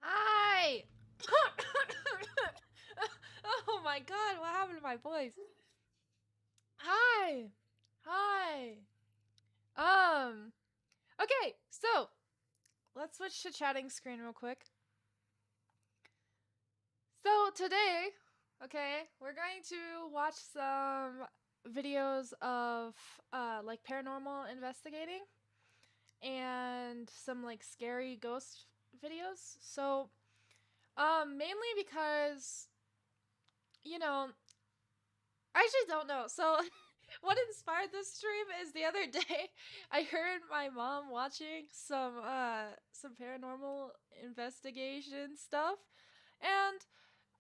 Hi! Oh my god, what happened to my voice? Hi! Hi! Okay, so let's switch to chatting screen real quick. So today, okay, we're going to watch some videos of like paranormal investigating and some like scary ghost videos. So mainly because I actually don't know. So, what inspired this stream is the other day I heard my mom watching some paranormal investigation stuff, and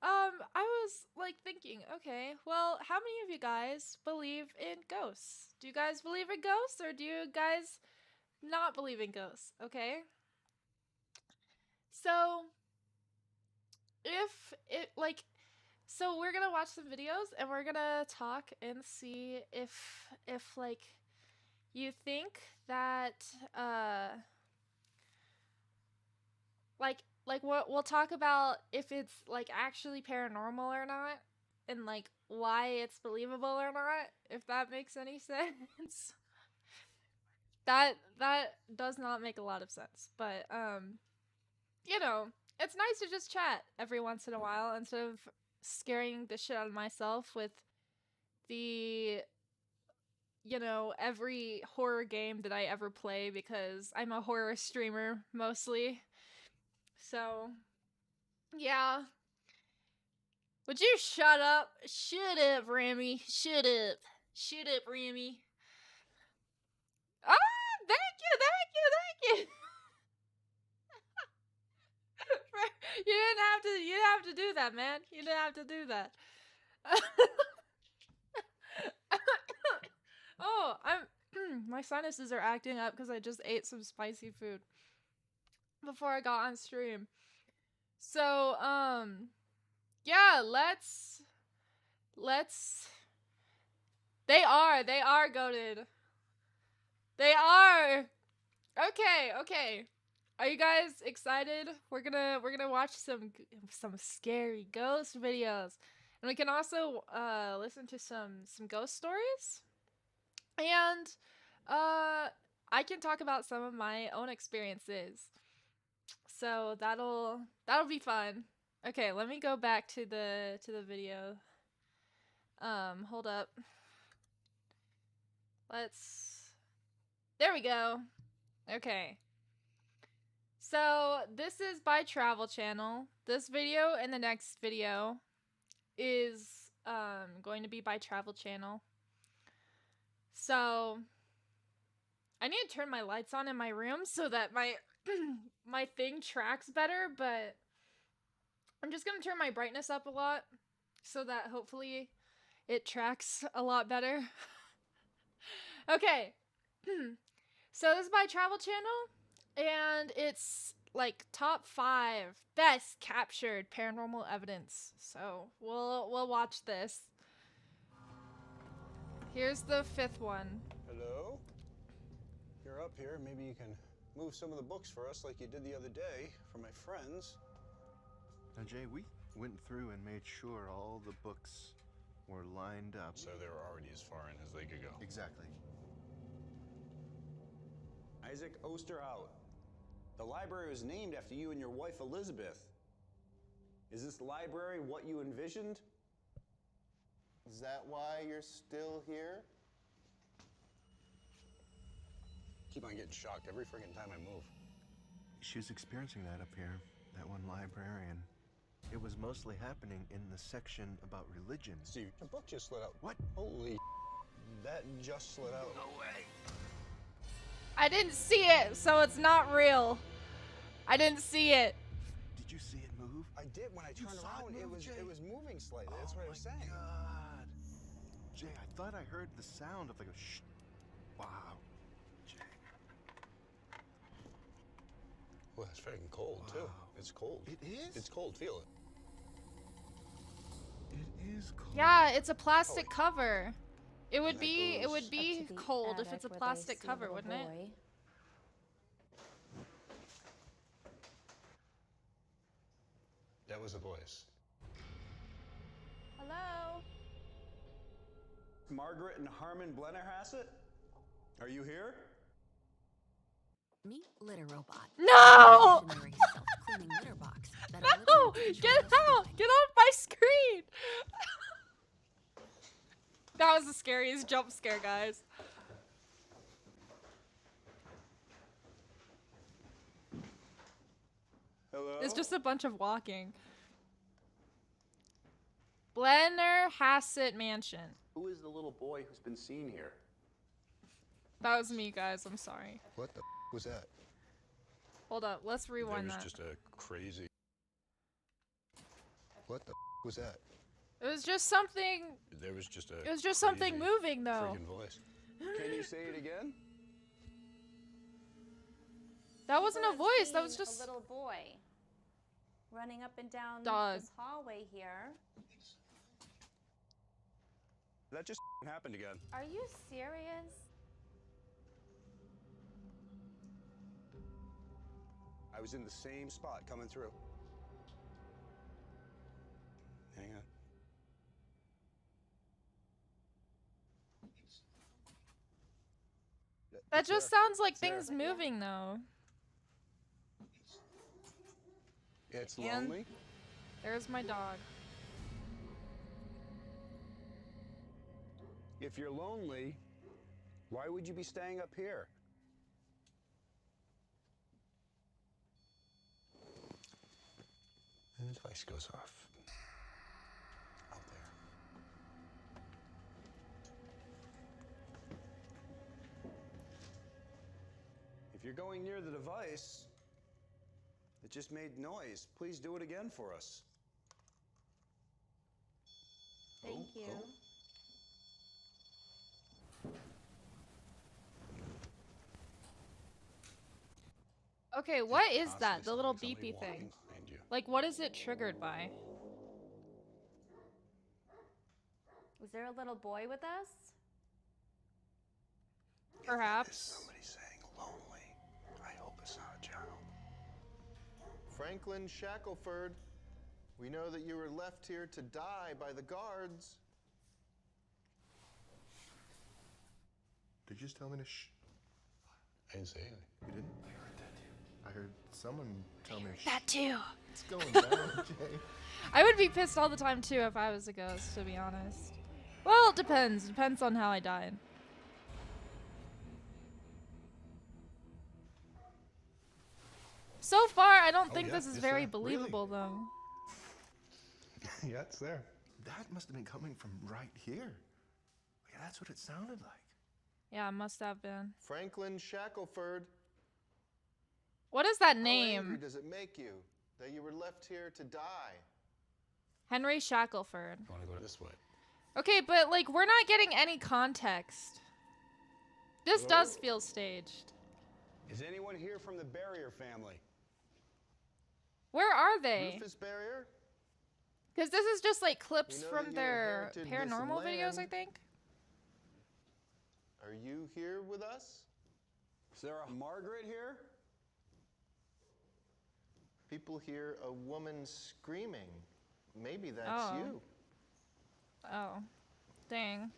I was like thinking, okay, well, how many of you guys believe in ghosts? Do you guys believe in ghosts, or do you guys not believe in ghosts? Okay, so if it like so we're gonna watch some videos and we're gonna talk and see if like you think that like what we'll talk about if it's like actually paranormal or not, and like why it's believable or not, if that makes any sense. That does not make a lot of sense, but you know, it's nice to just chat every once in a while instead of scaring the shit out of myself with the every horror game that I ever play, because I'm a horror streamer mostly. So, yeah. Would you shut up? Shut up, Remy. Shut up. Shut up, Remy. Ah, thank you. You didn't have to do that, man. You didn't have to do that. Oh, I'm my sinuses are acting up because I just ate some spicy food before I got on stream. So, yeah, let's they are goated. They are. Okay. Are you guys excited? We're gonna watch some scary ghost videos. And we can also listen to some ghost stories. And uh I can talk about some of my own experiences. So that'll be fun. Okay, let me go back to the video. Hold up. Let's There we go. Okay. So, this is by Travel Channel. This video and the next video is going to be by Travel Channel. So, I need to turn my lights on in my room so that my my thing tracks better, but I'm just going to turn my brightness up a lot so that hopefully it tracks a lot better. Okay. So this is by Travel Channel, and it's like top 5 best captured paranormal evidence. So we'll watch this. Here's the 5th one. Hello? You're up here. Maybe you can move some of the books for us like you did the other day for my friends. Now, Jay, we went through and made sure all the books were lined up. So they were already as far in as they could go. Exactly. Isaac Osterhout. The library was named after you and your wife, Elizabeth. Is this library what you envisioned? Is that why you're still here? Keep on getting shocked every friggin' time I move. She was experiencing that up here, that one librarian. It was mostly happening in the section about religion. Steve, the book just slid out. What? Holy, that just slid out. No way. I didn't see it, so it's not real. I didn't see it. Did you see it move? I did. When I turned around, it was moving slightly. That's what I was saying. God. Jay, I thought I heard the sound of like a shh. Wow. Jay. Well, it's freaking cold too. It's cold. It is? It's cold. Feel it. It is cold. Yeah, it's a plastic cover. It would That be goes cold if it's a plastic cover, wouldn't it? That was a voice. Hello? Margaret and Harmon Blennerhassett? Are you here? Meet Litter Robot. No! Stationary self-cleaning litter box that No! eliminates Get visual out! stimuli. Get off my screen! That was the scariest jump scare, guys. Hello? It's just a bunch of walking. Blennerhassett Mansion. Who is the little boy who's been seen here? That was me, guys. I'm sorry. What the was that? Hold up. Let's rewind There that. was just a crazy... What the was that? It was just something. There was just a It was just something crazy moving, though. friggin' voice. Can you say it again? That wasn't a voice. That was Seen just. a little boy running up and down Dog. this hallway here. That just happened again. Are you serious? I was in the same spot coming through. Hang on. That It's just there. sounds like It's there. things moving, though. It's And- lonely. There's my dog. If you're lonely, why would you be staying up here? And the device goes off. Out there. If you're going near the device, it just made noise. Please do it again for us. Thank you. Okay, what is Possibly that? The little somebody beepy walking thing. behind you. Like, what is it triggered by? Was there a little boy with us? Perhaps. Somebody saying lonely. I hope it's not a child. Franklin Shackelford, we know that you were left here to die by the guards. Did you just tell me to shh? I didn't say anything. You didn't? I heard that too. I heard someone tell me to shh. That too. What's going down, Jay? I would be pissed all the time too if I was a ghost, to be honest. Well, it depends. Depends on how I died. So far, I don't think yeah, this is yes, very sir. believable, though. Yeah, it's there. That must have been coming from right here. Like, that's what it sounded like. Yeah, it must have been. Franklin Shackelford. What is that How name? angry does it make you that you were left here to die? Henry Shackelford. I want to go this way. Okay, but like, we're not getting any context. This Hello? does feel staged. Is anyone here from the Barrier family? Where are they? Rufus Barrier? Because this is just like clips We know from that you their inherited this paranormal videos, I land. think. Are you here with us? Is there a Margaret here? People hear a woman screaming. Maybe that's Oh. you. Oh. Dang.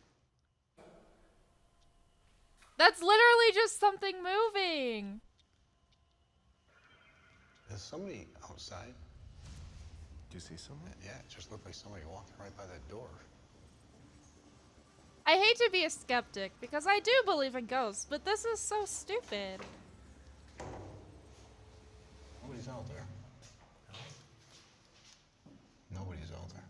That's literally just something moving. There's somebody outside. Do you see someone? Yeah, it just looked like somebody walking right by that door. I hate to be a skeptic because I do believe in ghosts, but this is so stupid. Nobody's out there. Nobody's out there.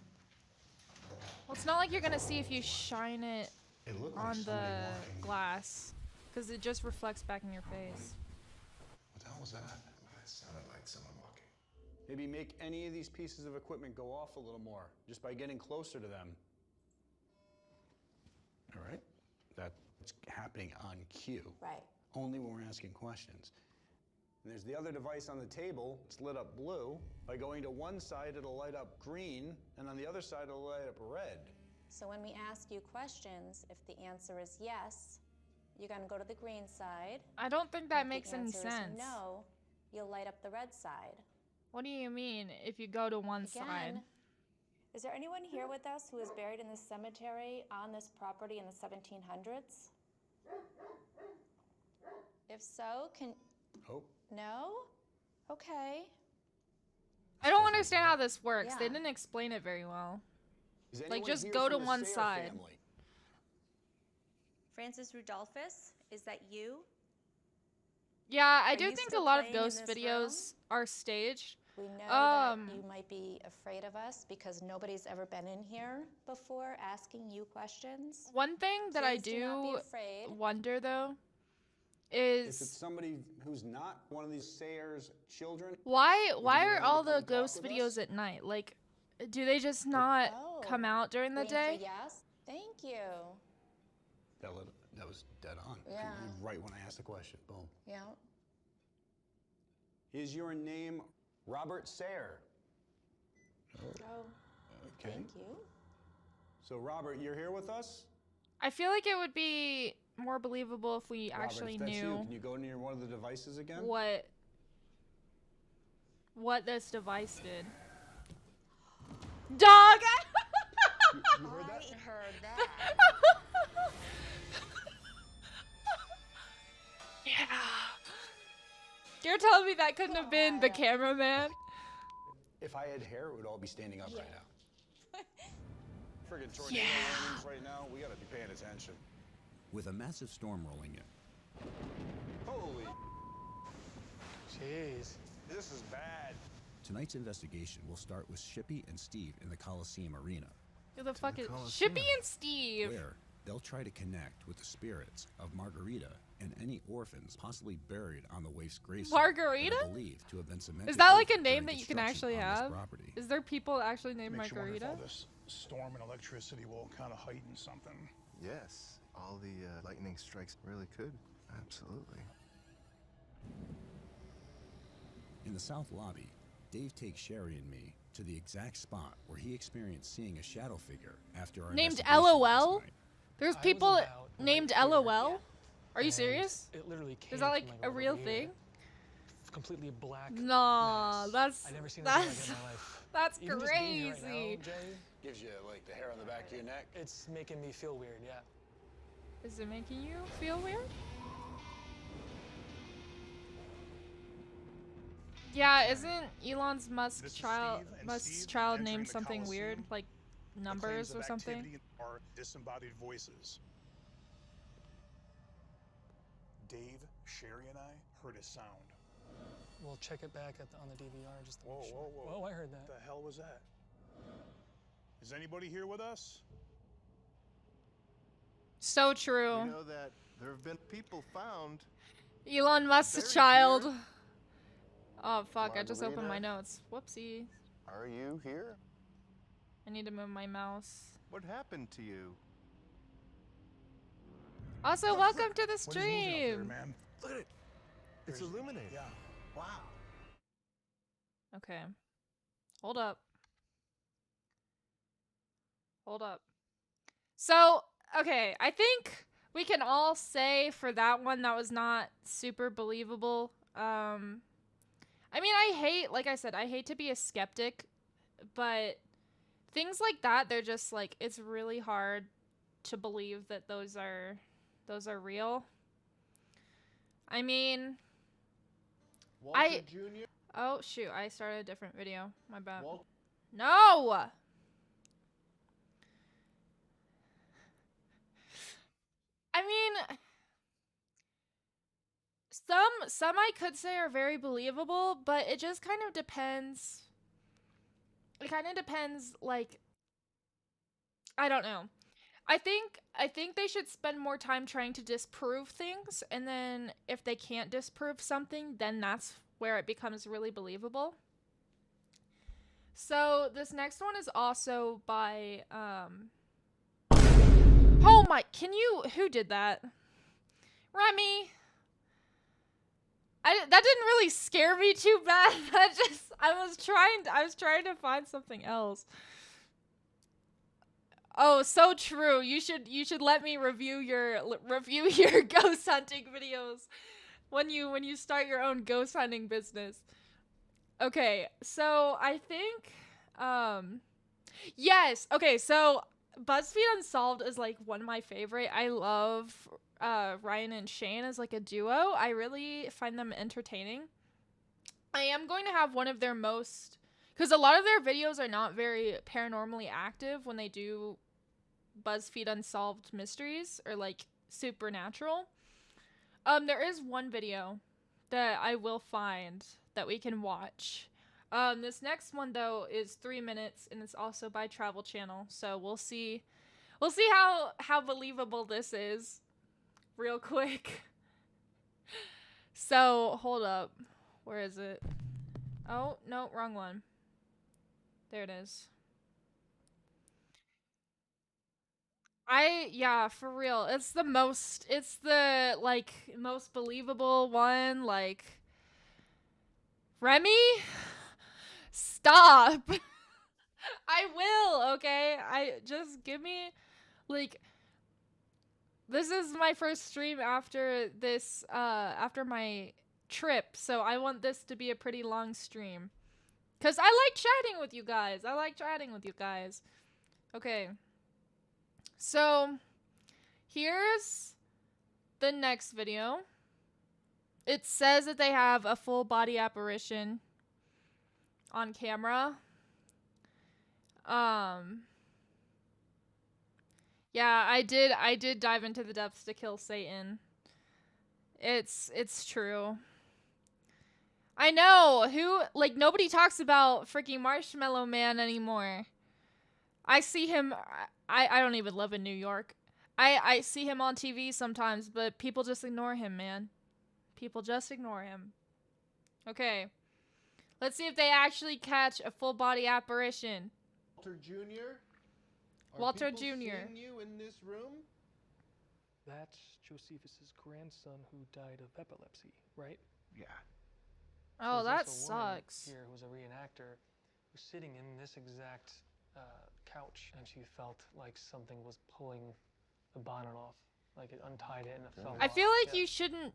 Well, it's not like you're gonna see if you shine it It looked like on somebody the walking. glass, because it just reflects back in your face. What the hell was that? It sounded like someone walking. Maybe make any of these pieces of equipment go off a little more, just by getting closer to them. All right? That's happening on cue. Right. Only when we're asking questions. And there's the other device on the table. It's lit up blue. By going to one side, it'll light up green, and on the other side, it'll light up red. So when we ask you questions, if the answer is yes, you're going to go to the green side. I don't think that If makes the any answer is sense. no, you'll light up the red side. What do you mean if you go to one side? Again, is there anyone here with us who is buried in this cemetery on this property in the 1700s? If so, can... Oh, No? Okay. I don't understand how this works. They Yeah. didn't explain it very well. is Like, anyone just here go from to the one Sayre side. family? Francis Rudolphus, is that you? Yeah, I Are do you think a still lot of playing in ghost this videos are staged. We know Um, that you might be afraid of us because nobody's ever been in here before asking you questions. One thing that I Please do not be do afraid. wonder though If it's is somebody who's not one of these Sayre's children, why you are willing to all come the talk ghost with videos us? at night? Like, do they just not Oh. come out during the Green for day? yes. Thank you. that was dead on. Yeah. Right when I asked the question. Boom. Yeah. Is your name Robert Sayre? Oh, Okay. thank you. So Robert, you're here with us? I feel like it would be more believable if we Robert, actually if that's you, knew can you go near one of the devices again? what this device did. Dog! You heard that? I heard that. Yeah. You're telling me that couldn't have been the cameraman? If I had hair, it would all be standing up right now. Friggin' tornado warnings right now. We gotta be paying attention. With a massive storm rolling in, Holy, Jeez. this is bad. tonight's investigation will start with Shippy and Steve in the Coliseum Arena, Who the fuck is Coliseum. Shippy and Steve? where they'll try to connect with the spirits of Margarita and any orphans possibly buried on the waif's gravesite. Margarita? that are believed to have been cemented Is that like over a name during that you can construction actually on this have? property. Is there people actually named Makes you wonder if Margarita? all this storm and electricity will kind of heighten something. Yes, all the lightning strikes really could. Absolutely. In the south lobby, Dave takes Sherry and me to the exact spot where he experienced seeing a shadow figure after our Named investigation last LOL? night. There's I was people about named right here. LOL? Are you And serious? It literally came Is that like from, a right real over thing? here. Completely black. Nah, mass. that's I never seen anything like that's that in my life. that's Even just being here right crazy. now, Jay, Gives you like the hair on the back of your neck. it's making me feel weird. Yeah. Is it making you feel weird? Yeah, isn't Elon's This is Steve, and Musk's Steve child entering named the something weird, Coliseum. like The numbers claims or of something? activity are disembodied voices. Dave, Sherry, and I heard a sound. We'll check it back on the DVR just to Whoa, make sure. whoa, whoa. Whoa, I heard that. What the hell was that? Is anybody here with us? So We true. know that there have been people found. Elon Musk's Buried child. here. Oh fuck, I just opened my Margarita. notes. Whoopsie. Are you here? I need to move my mouse. What happened to you? Also, welcome to the What is moving out there, stream. man? Look at it. It's There's- illuminated. Yeah. Wow. Okay. Hold up. Hold up. So, okay, I think we can all say for that one that was not super believable. I mean, like I said, I hate to be a skeptic, but things like that, they're just like, it's really hard to believe that those are real. I mean, Walter Jr. Oh shoot, I started a different video. My bad. No! I mean, some I could say are very believable, but it just kind of depends. It kind of depends, like, I don't know. I think they should spend more time trying to disprove things, and then if they can't disprove something, then that's where it becomes really believable. So this next one is also by oh my, who did that? Remy. That didn't really scare me too bad. I was trying to find something else. Oh, so true. You should let me review your ghost hunting videos when you start your own ghost hunting business. Okay, so I think yes. Okay, so BuzzFeed Unsolved is like one of my favorite. I love Ryan and Shane as like a duo. I really find them entertaining. I am going to have one of their most, because a lot of their videos are not very paranormally active when they do BuzzFeed Unsolved mysteries or like supernatural. There is one video that I will find that we can watch. This next one though is 3 minutes and it's also by Travel Channel, so we'll see how believable this is real quick. So hold up, where is it? Oh no, wrong one. There it is. Yeah, for real. It's the like most believable one, like Remy? Stop. I will, okay? I just give me like this is my first stream after this after my trip, so I want this to be a pretty long stream. Cuz I like chatting with you guys. Okay. So, here's the next video. It says that they have a full body apparition on camera. Yeah, I did dive into the depths to kill Satan. It's true. I know, like nobody talks about freaking Marshmallow Man anymore. I see him, I don't even live in New York. I see him on TV sometimes, but people just ignore him, man. People just ignore him. Okay. Let's see if they actually catch a full body apparition. Walter Jr. Walter Jr. Seeing you in this room? That's Josephus's grandson who died of epilepsy, right? Yeah. Oh, There's that also a woman sucks. here who's a reenactor who's sitting in this exact couch, and she felt like something was pulling the bonnet off, like it untied it and it fell I off. feel like you shouldn't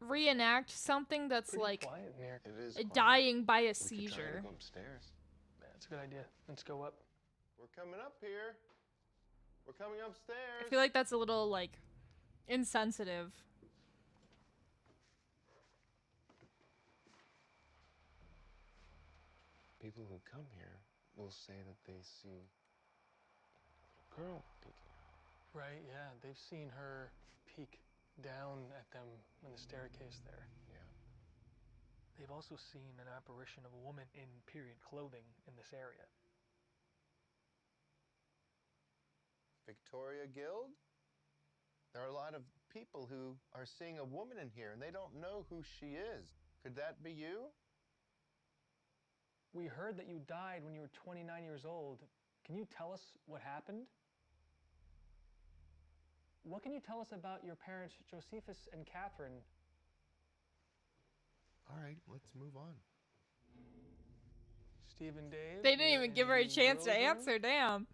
reenact something that's Pretty like quiet in here. It is quiet. dying by a We could try to seizure. go upstairs. That's a good idea. Let's go up. We're coming up here. We're coming upstairs. I feel like that's a little like insensitive. People who come here will say that they see a girl peeking out. Right, yeah. They've seen her peek down at them on the staircase there. Yeah. They've also seen an apparition of a woman in period clothing in this area. Victoria Guild? There are a lot of people who are seeing a woman in here and they don't know who she is. Could that be you? We heard that you died when you were 29 years old. Can you tell us what happened? What can you tell us about your parents, Josephus and Catherine? All right, let's move on. Steve and Dave? They didn't you're even in give her a the chance to girls' room? answer, damn.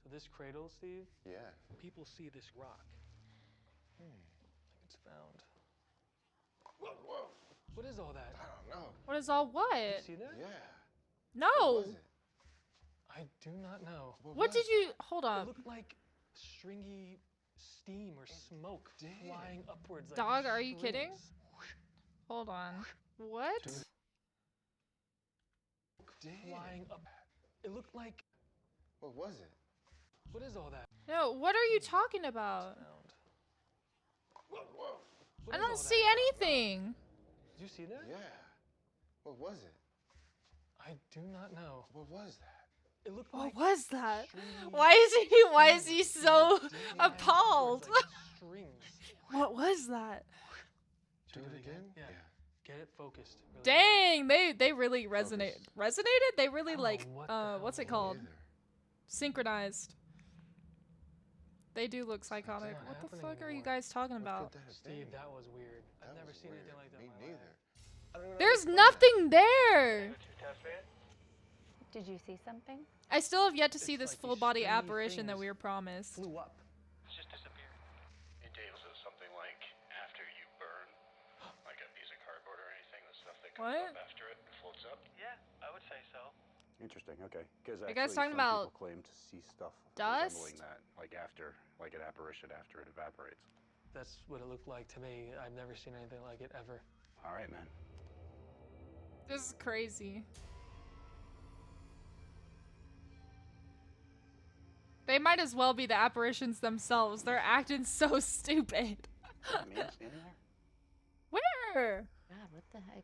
So this cradle, Steve? Yeah. People see this rock. Like it's found. Whoa, whoa. What is all that? I don't know. What is all what? You see that? Yeah. What No. was it? I do not know. What did you? Hold It up. looked like stringy steam or smoke flying upwards. Like Dog, are you kidding? strings. Hold on. What? Flying up. It looked like. What was it? What is all that? No, what are you talking about? Sound. Whoa, whoa. What I is all don't see that? anything. Did you see that? Yeah. What was it? I do not know. What was that? It looked What like. was that? stringy Why is he steam so flying appalled? upwards like strings. What was that? Should Do we it again? Yeah. Get it focused. Really Dang, they really resonated. Resonated? They really I don't like know what the hell what's it it called? Neither. Synchronized. They do look psychotic. not What the happening fuck are you anymore. guys talking What about? could that have Steve, been? that was weird. I've That never was seen weird. anything like that Me in my neither. life. I don't even know There's what was that. nothing there. Did you see something? I still have yet to see It's this like full these body stringy apparition that things we were promised. Flew up. It deals with something like after you burn, like a piece of cardboard or anything, the stuff that comes What? up after it floats up. Yeah, I would say so. Interesting. Okay. Because You guys talking some about people claim to see stuff dust? resembling that, like an apparition after it evaporates. That's what it looked like to me. I've never seen anything like it ever. All right, man. This is crazy. They might as well be the apparitions themselves. They're acting so stupid. Me standing there? Where? God, what the heck?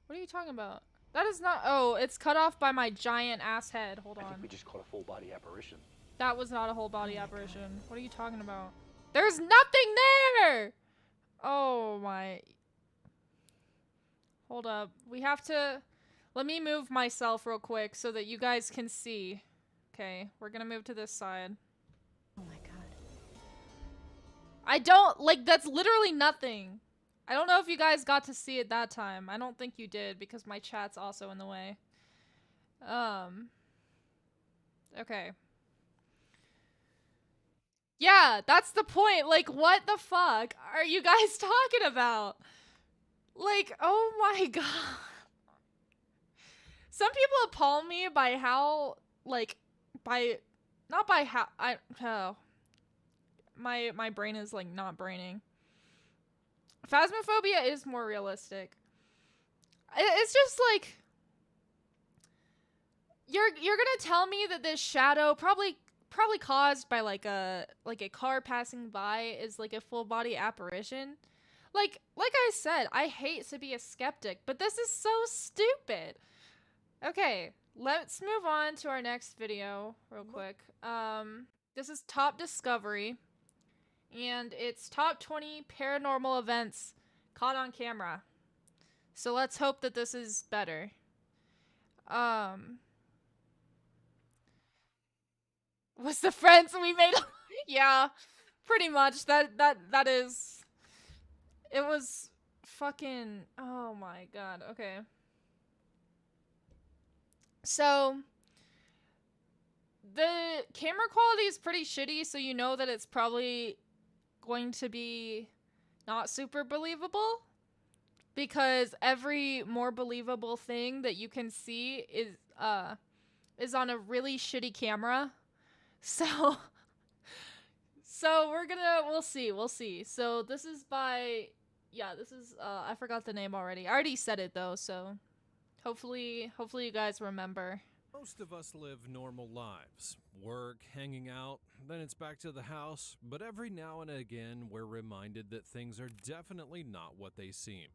What are you talking about? That is not. Oh, it's cut off by my giant ass head. Hold I think on. we just caught a full body apparition. That was not a whole body apparition. What are you talking about? There's nothing there! Oh my. Hold up. We have to. Let me move myself real quick so that you guys can see. Okay, we're gonna move to this side. Oh my god. I don't. Like, that's literally nothing. I don't know if you guys got to see it that time. I don't think you did because my chat's also in the way. Okay. Yeah, that's the point. Like, what the fuck are you guys talking about? Like, oh my god. Some people appall me by how, like, not by how, my brain is, like, not braining. Phasmophobia is more realistic. It's just, like, you're gonna tell me that this shadow probably caused by, like a car passing by is, like, a full body apparition? Like I said, I hate to be a skeptic, but this is so stupid. Okay, let's move on to our next video real quick. This is Top Discovery, and it's Top 20 Paranormal Events Caught on Camera. So let's hope that this is better. Was the friends we made? Yeah, pretty much. That is. It was fucking. Oh my god. Okay. So the camera quality is pretty shitty, so you know that it's probably going to be not super believable, because every more believable thing that you can see is on a really shitty camera. So we'll see. So this is by, yeah, this is, I forgot the name already. I already said it though, so hopefully you guys remember. Most of us live normal lives. Work, hanging out, then it's back to the house, but every now and again we're reminded that things are definitely not what they seem.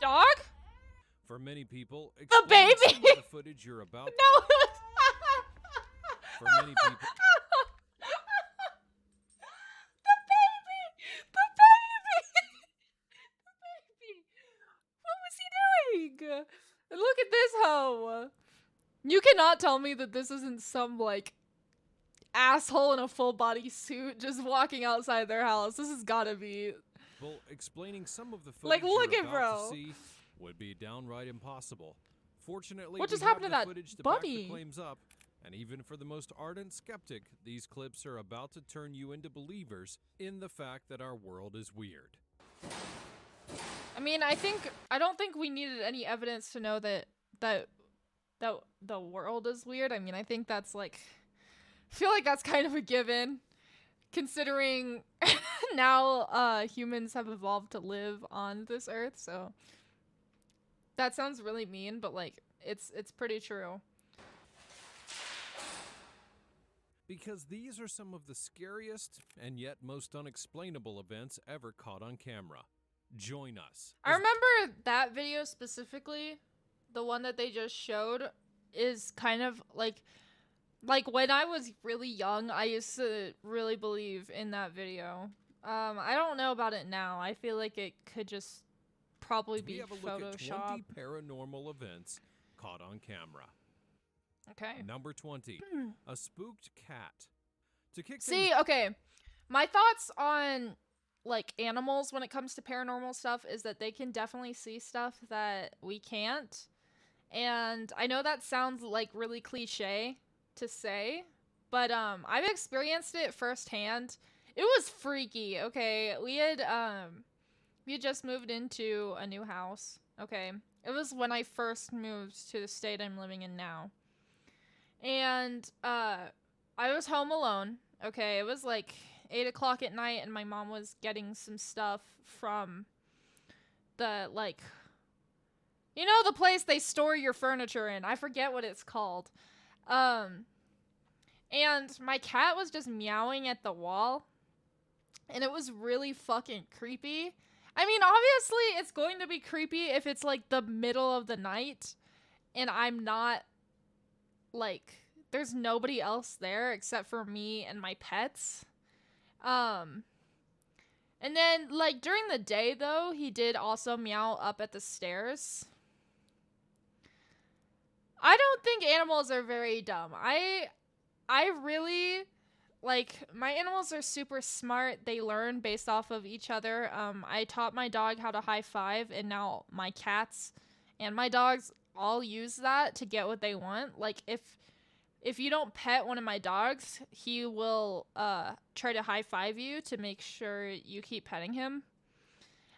Dog? For many people, The explaining some baby! of the footage you're about No! for many people, The baby! The baby! What was he doing? And look at this hoe. You cannot tell me that this isn't some, like, asshole in a full body suit just walking outside their house. This has gotta be. explaining some of the footage Like, look you're at about bro. to see would be downright impossible. Fortunately, What just we have happened to the that footage to back bunny? the claims up, and even for the most ardent skeptic, these clips are about to turn you into believers in the fact that our world is weird. I mean, I don't think we needed any evidence to know that the world is weird. I mean, I think that's like, I feel like that's kind of a given, considering now humans have evolved to live on this earth. So that sounds really mean, but like it's pretty true. Because these are some of the scariest and yet most unexplainable events ever caught on camera. Join us. I remember that video specifically, the one that they just showed, is kind of like when I was really young, I used to really believe in that video. I don't know about it now. I feel like it could just probably be We have a look at Photoshop. 20 paranormal events caught on camera. Okay. Number 20, a spooked cat. To kick See, things okay. My thoughts on like animals when it comes to paranormal stuff is that they can definitely see stuff that we can't. And I know that sounds like really cliche to say, but I've experienced it firsthand. It was freaky, okay? We had just moved into a new house, okay? It was when I first moved to the state I'm living in now. And I was home alone, okay? It was like 8 o'clock at night, and my mom was getting some stuff from the, like, you know, the place they store your furniture in. I forget what it's called. And my cat was just meowing at the wall, and it was really fucking creepy. I mean, obviously, it's going to be creepy if it's, like, the middle of the night, and I'm not, like, there's nobody else there except for me and my pets. And then, like, during the day, though, he did also meow up at the stairs. I don't think animals are very dumb. I really, like, my animals are super smart. They learn based off of each other. I taught my dog how to high five, and now my cats and my dogs all use that to get what they want. Like, if you don't pet one of my dogs, he will try to high five you to make sure you keep petting him.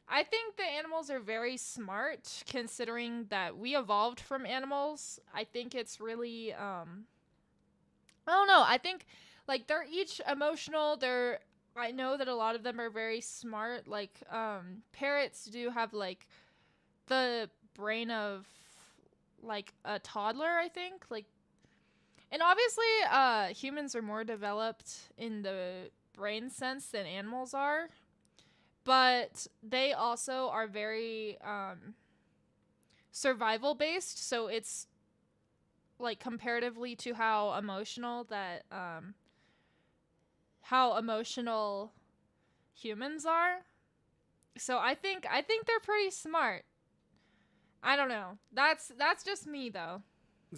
I think the animals are very smart, considering that we evolved from animals. I think it's really, I don't know. I think, like, they're each emotional. I know that a lot of them are very smart. Like, parrots do have, like, the brain of, like, a toddler, I think. Like, and obviously, humans are more developed in the brain sense than animals are. But they also are very survival based, so it's like comparatively to how emotional humans are. So I think they're pretty smart. I don't know. That's just me though.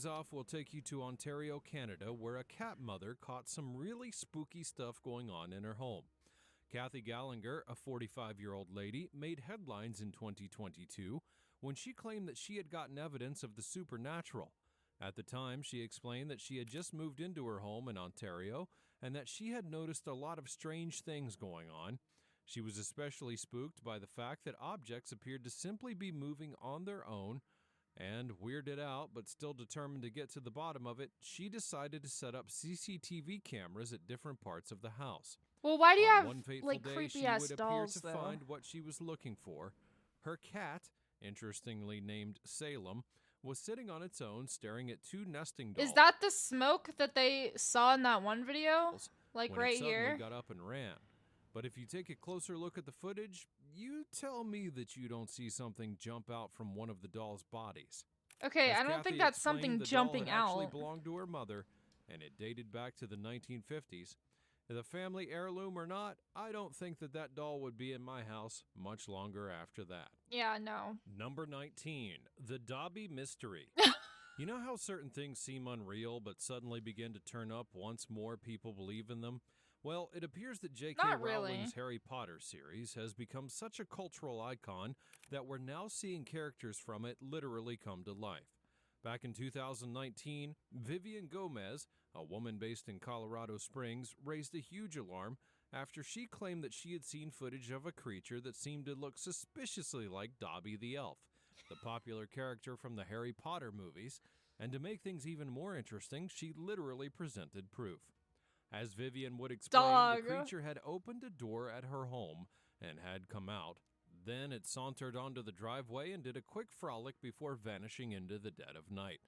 off, we'll take you to Ontario, Canada, where a cat mother caught some really spooky stuff going on in her home. Kathy Gallagher, a 45-year-old lady, made headlines in 2022 when she claimed that she had gotten evidence of the supernatural. At the time, she explained that she had just moved into her home in Ontario and that she had noticed a lot of strange things going on. She was especially spooked by the fact that objects appeared to simply be moving on their own, and weirded out but still determined to get to the bottom of it, she decided to set up CCTV cameras at different parts of the house. Well, why do you On have one fateful like day, creepy she ass would dolls appear to though? find what she was looking for. Her cat, interestingly named Salem, was sitting on its own staring at two nesting dolls. Is that the smoke that they saw in that one video? Like when right it suddenly here? got up and ran. But if you take a closer look at the footage, you tell me that you don't see something jump out from one of the dolls' bodies. Okay, As I don't Kathy think that's explained, something the jumping doll had actually out. belonged to her mother, and it dated back to the 1950s. The family heirloom or not, I don't think that doll would be in my house much longer after that. Yeah, no. Number 19, the Dobby Mystery. You know how certain things seem unreal but suddenly begin to turn up once more people believe in them? Well, it appears that J.K. Not really. Rowling's Harry Potter series has become such a cultural icon that we're now seeing characters from it literally come to life. Back in 2019, Vivian Gomez, a woman based in Colorado Springs, raised a huge alarm after she claimed that she had seen footage of a creature that seemed to look suspiciously like Dobby the Elf, the popular character from the Harry Potter movies, and to make things even more interesting, she literally presented proof. As Vivian would explain, the creature had opened a door at her home and had come out. Then it sauntered onto the driveway and did a quick frolic before vanishing into the dead of night.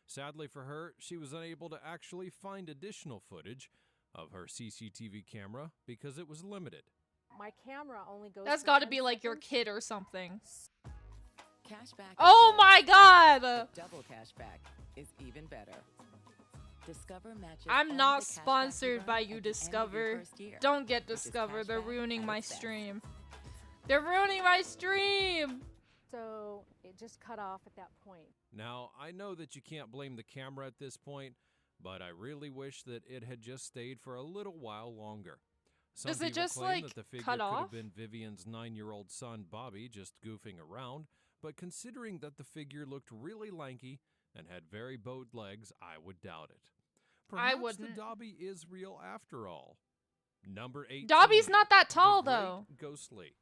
Sadly for her, she was unable to actually find additional footage of her CCTV camera because it was limited. My camera only goes. That's for got to 10 be like your seconds. kid or something. Cashback. Oh my god! Double cashback is even better. Discover matches. I'm not sponsored by you, Discover. Don't get Discover. They're ruining my stream. They're ruining my stream! So it just cut off at that point. Now, I know that you can't blame the camera at this point, but I really wish that it had just stayed for a little while longer. Some Does it people just, claim like, that the figure cut could off? have been Vivian's 9-year-old son, Bobby, just goofing around, but considering that the figure looked really lanky and had very bowed legs, I would doubt it. Perhaps wouldn't. the Dobby is real after all. Number 18. Dobby's not that tall, The Great though. Ghostly.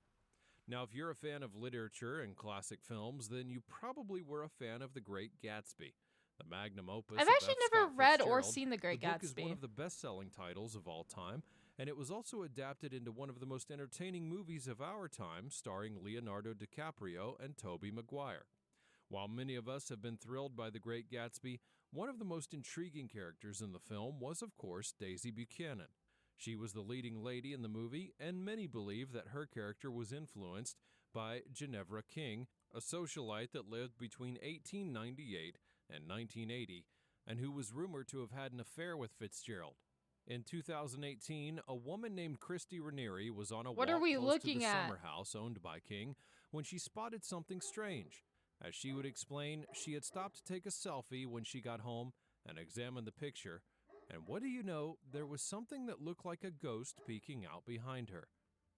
Now, if you're a fan of literature and classic films, then you probably were a fan of The Great Gatsby, the magnum opus. I've of actually F. never Scott read or Fitzgerald. seen The Great The book is Gatsby. one of the best-selling titles of all time, and it was also adapted into one of the most entertaining movies of our time, starring Leonardo DiCaprio and Tobey Maguire. While many of us have been thrilled by The Great Gatsby, one of the most intriguing characters in the film was, of course, Daisy Buchanan. She was the leading lady in the movie, and many believe that her character was influenced by Ginevra King, a socialite that lived between 1898 and 1980, and who was rumored to have had an affair with Fitzgerald. In 2018, a woman named Christy Ranieri was on a What walk are we close looking to the at? summer house owned by King when she spotted something strange. As she would explain, she had stopped to take a selfie when she got home and examined the picture, and what do you know, there was something that looked like a ghost peeking out behind her.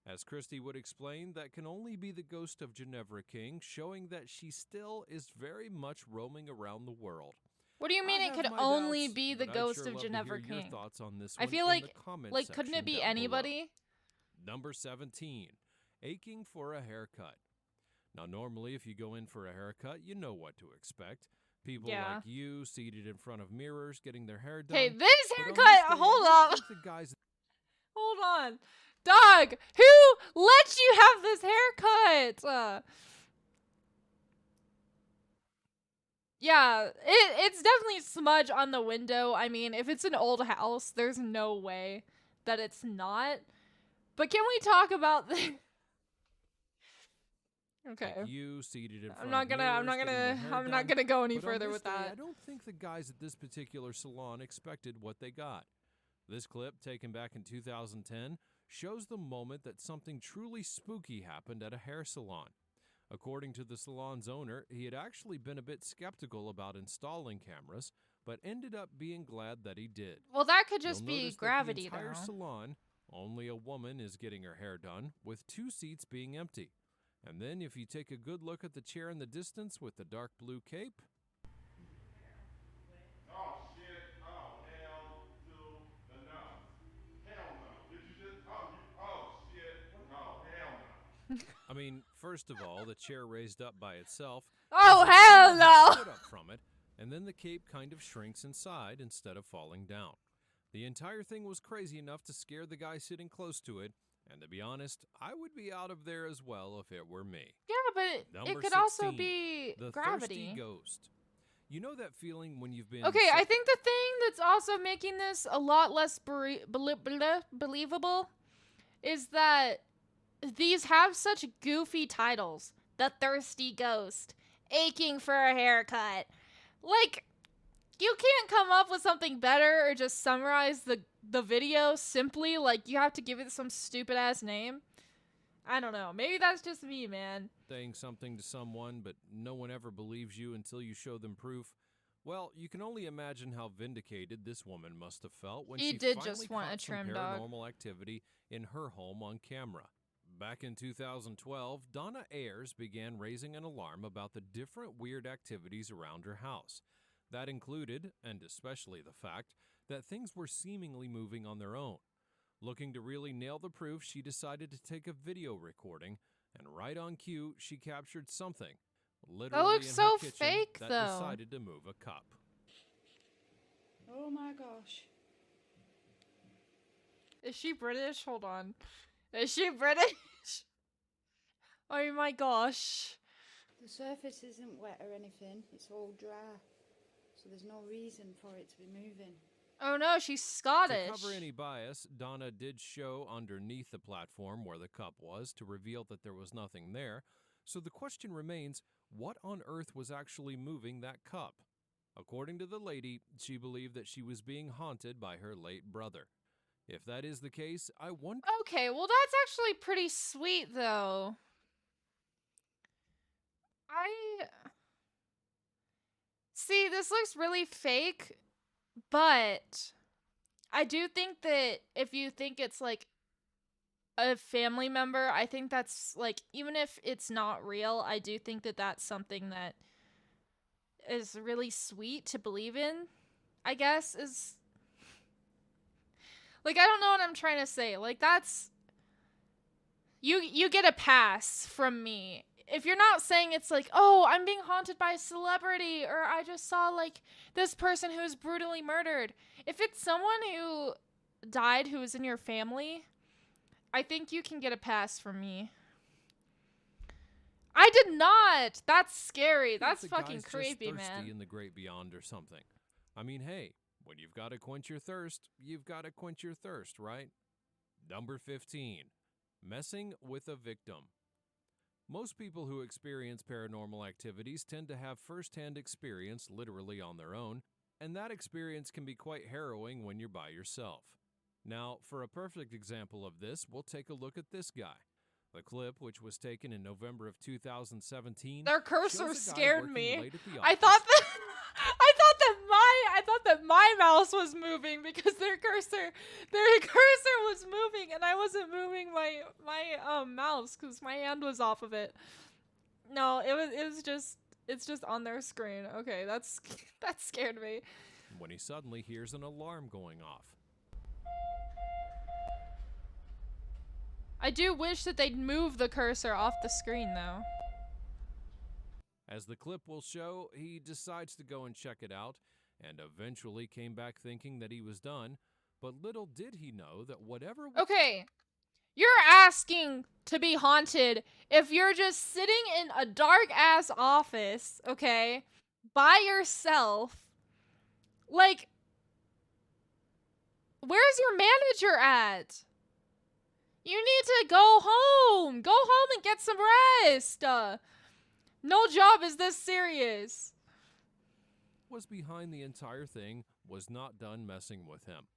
As Christy would explain, that can only be the ghost of Ginevra King, showing that she still is very much roaming around the world. What do you mean I it have could my only doubts, be the but I'd ghost sure of love to Ginevra hear your King? thoughts on this I one feel in like, the comment couldn't it section be down below. anybody? Number 17, aching for a haircut. Now, normally, if you go in for a haircut, you know what to expect. People Yeah. like you, seated in front of mirrors, getting their hair done. Hey, this But on haircut, this day, hold I up. don't think the guys Hold on. Dog, who let you have this haircut? Yeah, it's definitely smudge on the window. I mean, if it's an old house, there's no way that it's not. But can we talk about the Okay. like you, seated in front I'm not of gonna mirrors, getting their hair I'm not done. gonna go any But on further this with day, that. I don't think the guys at this particular salon expected what they got. This clip, taken back in 2010, shows the moment that something truly spooky happened at a hair salon. According to the salon's owner, he had actually been a bit skeptical about installing cameras, but ended up being glad that he did. Well, that could just You'll be notice that gravity, the entire though. salon, only a woman is getting her hair done, with 2 seats being empty. And then if you take a good look at the chair in the distance with the dark blue cape, Oh shit! Oh hell to the no! Hell no! Did you just? Oh shit! Oh hell no! I mean, first of all, the chair raised up by itself. Oh, as if hell someone had no! stood up from it, and then the cape kind of shrinks inside instead of falling down. The entire thing was crazy enough to scare the guy sitting close to it, and to be honest, I would be out of there as well if it were me. Yeah, but it Number could also 16, be the gravity. thirsty ghost. You know that feeling when you've been Okay, I think the thing that's also making this a lot less believable is that these have such goofy titles. The Thirsty Ghost, Aching for a Haircut. Like, you can't come up with something better or just summarize the video simply. Like, you have to give it some stupid ass name. I don't know. Maybe that's just me, man. saying something to someone, but no one ever believes you until you show them proof. Well, you can only imagine how vindicated this woman must have felt when He she did finally just want a caught some trim dog. paranormal activity in her home on camera. Back in 2012, Donna Ayers began raising an alarm about the different weird activities around her house. That included, and especially the fact, that things were seemingly moving on their own. Looking to really nail the proof, she decided to take a video recording, and right on cue, she captured something, literally looks in so her kitchen, fake, that though. decided to move a cup. Oh my gosh. Is she British? Hold on. Is she British? Oh my gosh. The surface isn't wet or anything, it's all dry. So there's no reason for it to be moving. Oh no, she's Scottish. To cover any bias, Donna did show underneath the platform where the cup was to reveal that there was nothing there. So the question remains, what on earth was actually moving that cup? According to the lady, she believed that she was being haunted by her late brother. If that is the case, I wonder... Okay, well that's actually pretty sweet though. See, this looks really fake, but I do think that if you think it's like a family member, I think that's like, even if it's not real, I do think that that's something that is really sweet to believe in, I guess, is like, I don't know what I'm trying to say. Like, that's, you get a pass from me. If you're not saying it's like, oh, I'm being haunted by a celebrity, or I just saw like this person who was brutally murdered. If it's someone who died who was in your family, I think you can get a pass from me. I did not. That's scary. That's the fucking guy's creepy, just thirsty man. in the great beyond or something. I mean, hey, when you've got to quench your thirst, you've got to quench your thirst, right? Number 15, messing with a victim. Most people who experience paranormal activities tend to have first-hand experience literally on their own, and that experience can be quite harrowing when you're by yourself. Now, for a perfect example of this, we'll take a look at this guy. The clip, which was taken in November of 2017, Their cursor shows a guy scared working me. late at the I office. thought that my mouse was moving because their cursor was moving and I wasn't moving my mouse because my hand was off of it. No, it's just on their screen. Okay, that scared me. When he suddenly hears an alarm going off. I do wish that they'd move the cursor off the screen though. As the clip will show, he decides to go and check it out, and eventually came back thinking that he was done, but little did he know that whatever... Okay, you're asking to be haunted if you're just sitting in a dark-ass office, okay, by yourself. Like, where's your manager at? You need to go home. Go home and get some rest. No job is this serious. Was behind the entire thing was not done messing with him.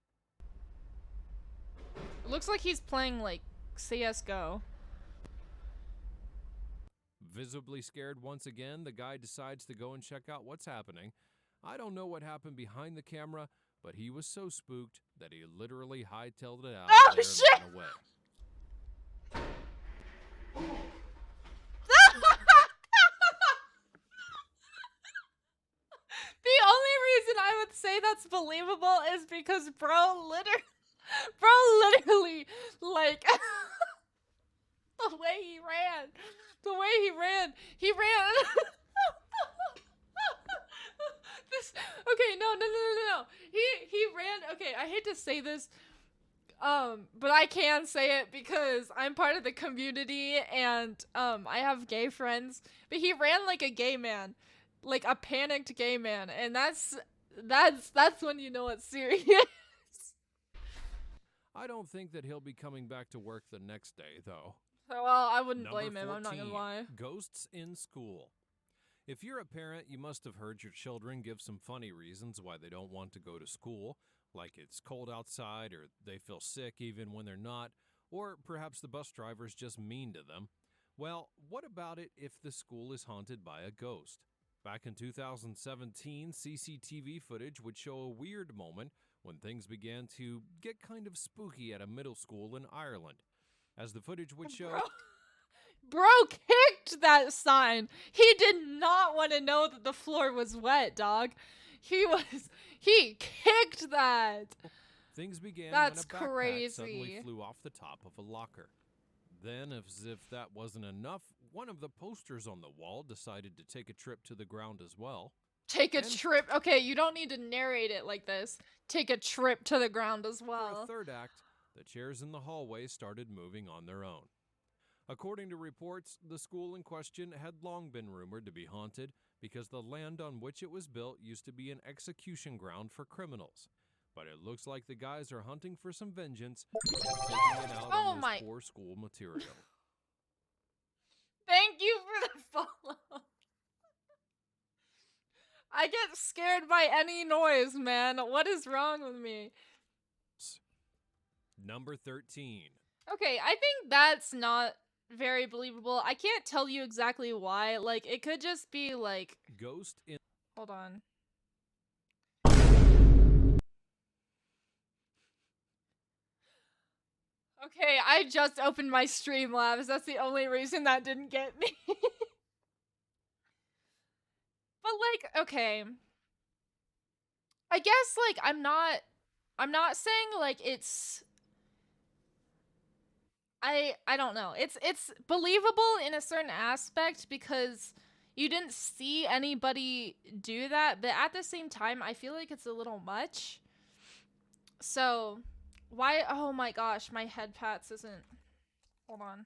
It looks like he's playing like CS:GO. Visibly scared once again, the guy decides to go and check out what's happening. I don't know what happened behind the camera, but he was so spooked that he literally hightailed it out Oh, there shit! and ran away. The only reason I would say that's believable is because bro literally, like, the way he ran. Okay, no. He ran, okay, I hate to say this, but I can say it because I'm part of the community and, I have gay friends, but he ran like a gay man. Like a panicked gay man, and that's when you know it's serious. I don't think that he'll be coming back to work the next day, though. Well, I wouldn't Number blame him, I'm not gonna 14, lie. Ghosts in school. If you're a parent, you must have heard your children give some funny reasons why they don't want to go to school, like it's cold outside, or they feel sick even when they're not, or perhaps the bus driver's just mean to them. Well, what about it if the school is haunted by a ghost? Back in 2017, CCTV footage would show a weird moment when things began to get kind of spooky at a middle school in Ireland. As the footage would show... Bro kicked that sign. He did not want to know that the floor was wet, dog. He kicked that. Things began That's when a backpack suddenly crazy. flew off the top of a locker. Then, as if that wasn't enough, one of the posters on the wall decided to take a trip to the ground as well. Take a trip. Okay, you don't need to narrate it like this. Take a trip to the ground as For a well. third act, the chairs in the hallway started moving on their own. According to reports, the school in question had long been rumored to be haunted because the land on which it was built used to be an execution ground for criminals. But it looks like the guys are hunting for some vengeance and taking it out on this poor school material. Thank you for the follow. I get scared by any noise, man. What is wrong with me? Number 13. Okay, I think that's not very believable. I can't tell you exactly why. Like, it could just be like... Ghost in... Hold on. Okay, I just opened my Streamlabs. That's the only reason that didn't get me. But like, okay. I guess like I'm not saying like it's I don't know. It's believable in a certain aspect because you didn't see anybody do that, but at the same time I feel like it's a little much. So, why? Oh my gosh, my head pats isn't. Hold on.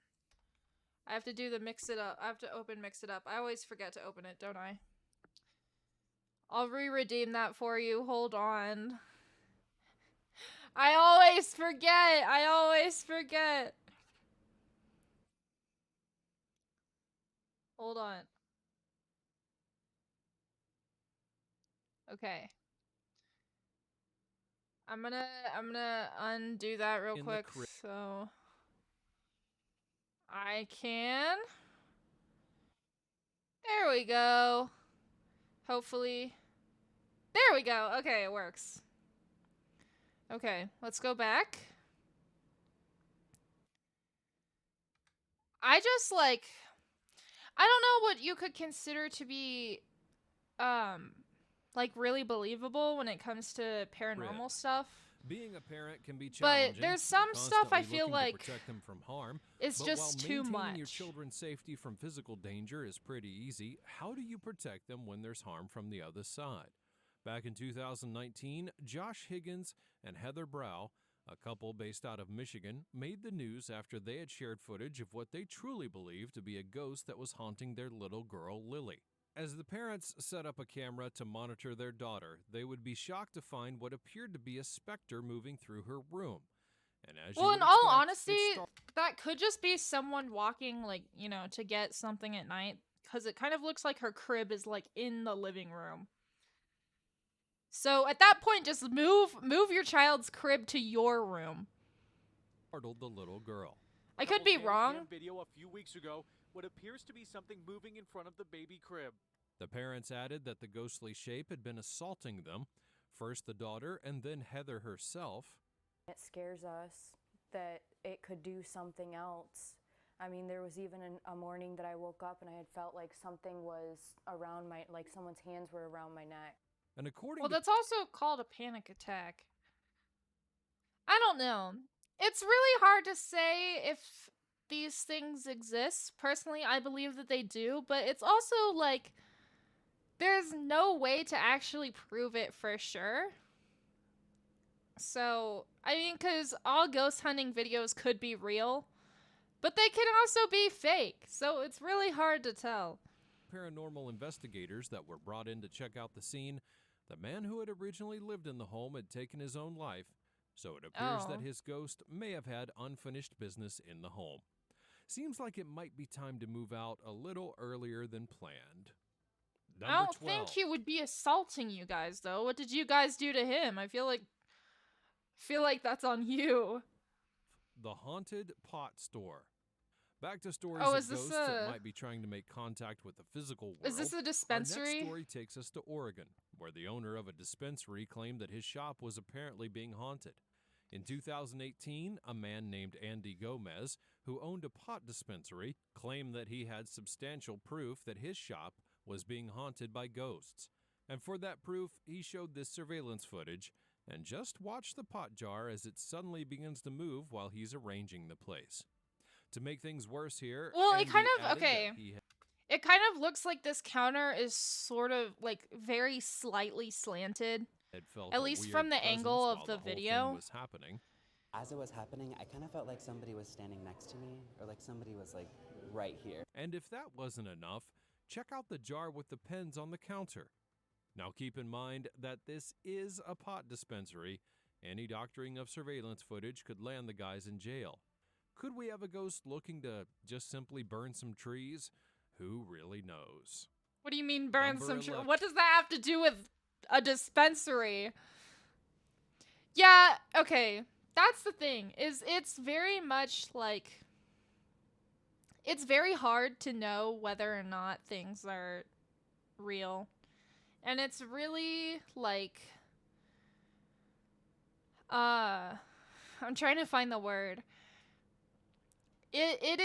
I have to do the mix it up. I have to open mix it up. I always forget to open it, don't I? I'll re-redeem that for you. Hold on. I always forget. I always forget. Hold on. Okay. I'm gonna undo that real quick. So I can. There we go. Hopefully. There we go. Okay, it works. Okay, let's go back. I just like I don't know what you could consider to be like really believable when it comes to paranormal stuff. Being a parent can be challenging. But there's some stuff I feel like protect them from harm. is But just while too maintaining your much. children's safety from physical danger is pretty easy, how do you protect them when there's harm from the other side? Back in 2019, Josh Higgins and Heather Brow, a couple based out of Michigan, made the news after they had shared footage of what they truly believed to be a ghost that was haunting their little girl, Lily. As the parents set up a camera to monitor their daughter, they would be shocked to find what appeared to be a specter moving through her room. And as Well, you in would all expect, honesty, it that could just be someone walking, like, you know, to get something at night. Because it kind of looks like her crib is, like, in the living room. So, at that point, just move your child's crib to your room. startled the little girl. I could be wrong. Video a few weeks ago, what appears to be something moving in front of the baby crib. The parents added that the ghostly shape had been assaulting them, first the daughter and then Heather herself. It scares us that it could do something else. I mean, there was even a morning that I woke up and I had felt like something was around my, like someone's hands were around my neck. And according Well, to that's also called a panic attack. I don't know. It's really hard to say if these things exist. Personally, I believe that they do, but it's also like there's no way to actually prove it for sure. So, I mean, because all ghost hunting videos could be real, but they can also be fake. So it's really hard to tell. paranormal investigators that were brought in to check out the scene, the man who had originally lived in the home had taken his own life, so it appears that his ghost may have had unfinished business in the home. Seems like it might be time to move out a little earlier than planned. I don't think he would be assaulting you guys, though. What did you guys do to him? I feel like that's on you. The Haunted Pot Store. Back to stories Oh, of is this ghosts that might be trying to make contact with the physical world. Is this a Our dispensary? next story takes us to Oregon, where the owner of a dispensary claimed that his shop was apparently being haunted. In 2018, a man named Andy Gomez, who owned a pot dispensary, claimed that he had substantial proof that his shop was being haunted by ghosts. And for that proof, he showed this surveillance footage And just watch the pot jar as it suddenly begins to move while he's arranging the place. To make things worse here, Well, it Andy kind of, added okay. that he It kind of looks like this counter is sort of like very slightly slanted. had felt At a least weird from the presence angle of while the whole thing video. was happening. As it was happening, I kind of felt like somebody was standing next to me, or like somebody was like right here. And if that wasn't enough, check out the jar with the pens on the counter. Now keep in mind that this is a pot dispensary. Any doctoring of surveillance footage could land the guys in jail. Could we have a ghost looking to just simply burn some trees? Who really knows? What do you mean burn Number some 11. What does that have to do with a dispensary? Yeah, okay. That's the thing. Is it's very much like it's very hard to know whether or not things are real. And it's really like I'm trying to find the word. It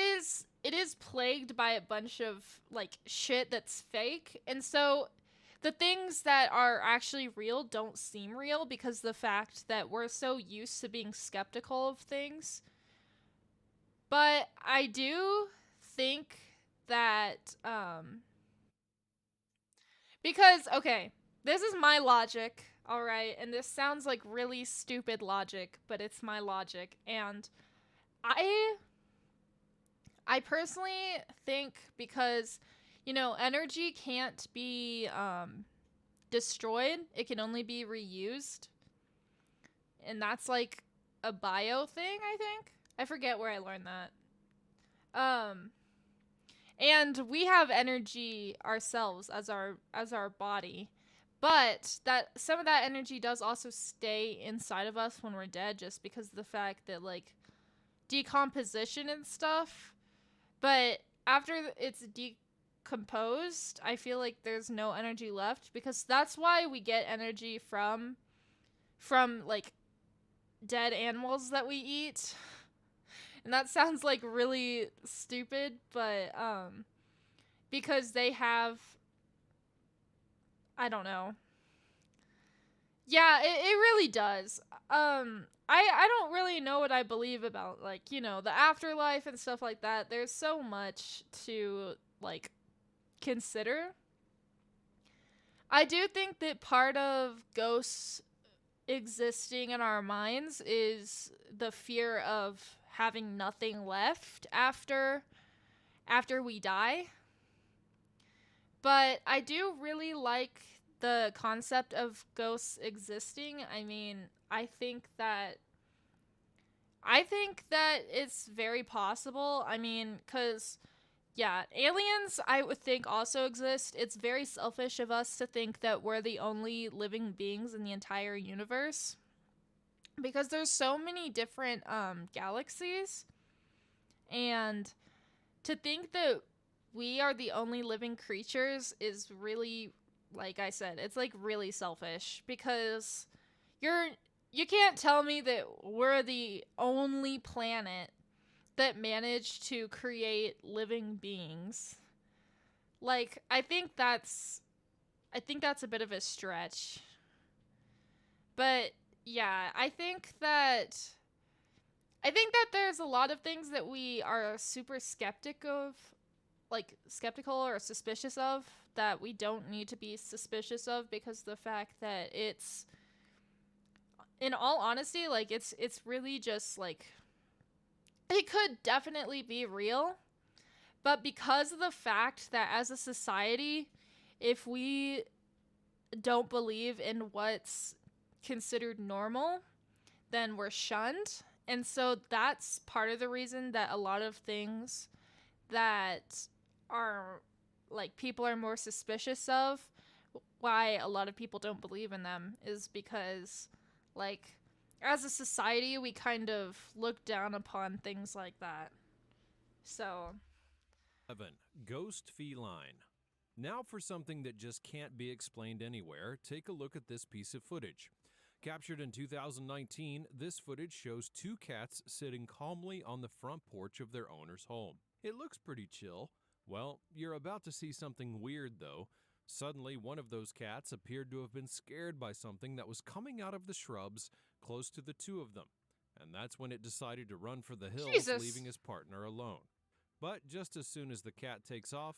is plagued by a bunch of like shit that's fake, and so the things that are actually real don't seem real because the fact that we're so used to being skeptical of things. But I do think that because okay, this is my logic, all right, and this sounds like really stupid logic, but it's my logic, and I personally think because, you know, energy can't be destroyed. It can only be reused. And that's like a bio thing, I think. I forget where I learned that. And we have energy ourselves as our body. But that some of that energy does also stay inside of us when we're dead just because of the fact that like decomposition and stuff. But after it's decomposed, I feel like there's no energy left because that's why we get energy from like dead animals that we eat. And that sounds like really stupid, but because they have, I don't know. Yeah, it really does. I don't really know what I believe about, like, you know, the afterlife and stuff like that. There's so much to, like, consider. I do think that part of ghosts existing in our minds is the fear of having nothing left after we die. But I do really like the concept of ghosts existing. I mean, I think that it's very possible. I mean, cuz yeah, aliens I would think also exist. It's very selfish of us to think that we're the only living beings in the entire universe. Because there's so many different galaxies, and to think that we are the only living creatures is really, like I said, it's like really selfish because you can't tell me that we're the only planet that managed to create living beings. Like, I think that's a bit of a stretch. But yeah, I think that there's a lot of things that we are super skeptical or suspicious of that we don't need to be suspicious of because of the fact that it's, in all honesty, like it's really just like it could definitely be real, but because of the fact that as a society, if we don't believe in what's considered normal, then we're shunned. And so that's part of the reason that a lot of things that are like people are more suspicious of, why a lot of people don't believe in them, is because like as a society we kind of look down upon things like that. So 11. Ghost feline. Now for something that just can't be explained anywhere, take a look at this piece of footage. Captured in 2019, this footage shows two cats sitting calmly on the front porch of their owner's home. It looks pretty chill. Well, you're about to see something weird though. Suddenly, one of those cats appeared to have been scared by something that was coming out of the shrubs close to the two of them, and that's when it decided to run for the hills, Jesus. leaving his partner alone. But just as soon as the cat takes off,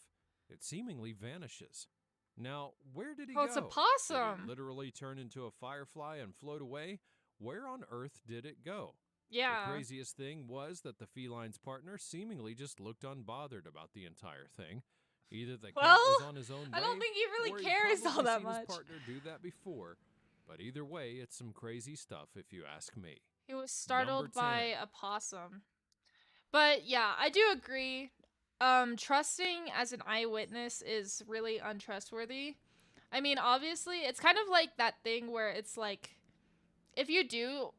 it seemingly vanishes. Now, where did he go? Oh, it's a Did possum. it literally turn into a firefly and float away? Where on earth did it go? Yeah. The craziest thing was that the feline's partner seemingly just looked unbothered about the entire thing. Either the cat was on his own way, I don't think he really or he'd cares probably all that seen much. his partner do that before. But either way, it's some crazy stuff if you ask me. He was startled Number by 10. a possum. But yeah, I do agree. Trusting as an eyewitness is really untrustworthy. I mean, obviously, it's kind of like that thing where it's like, if you do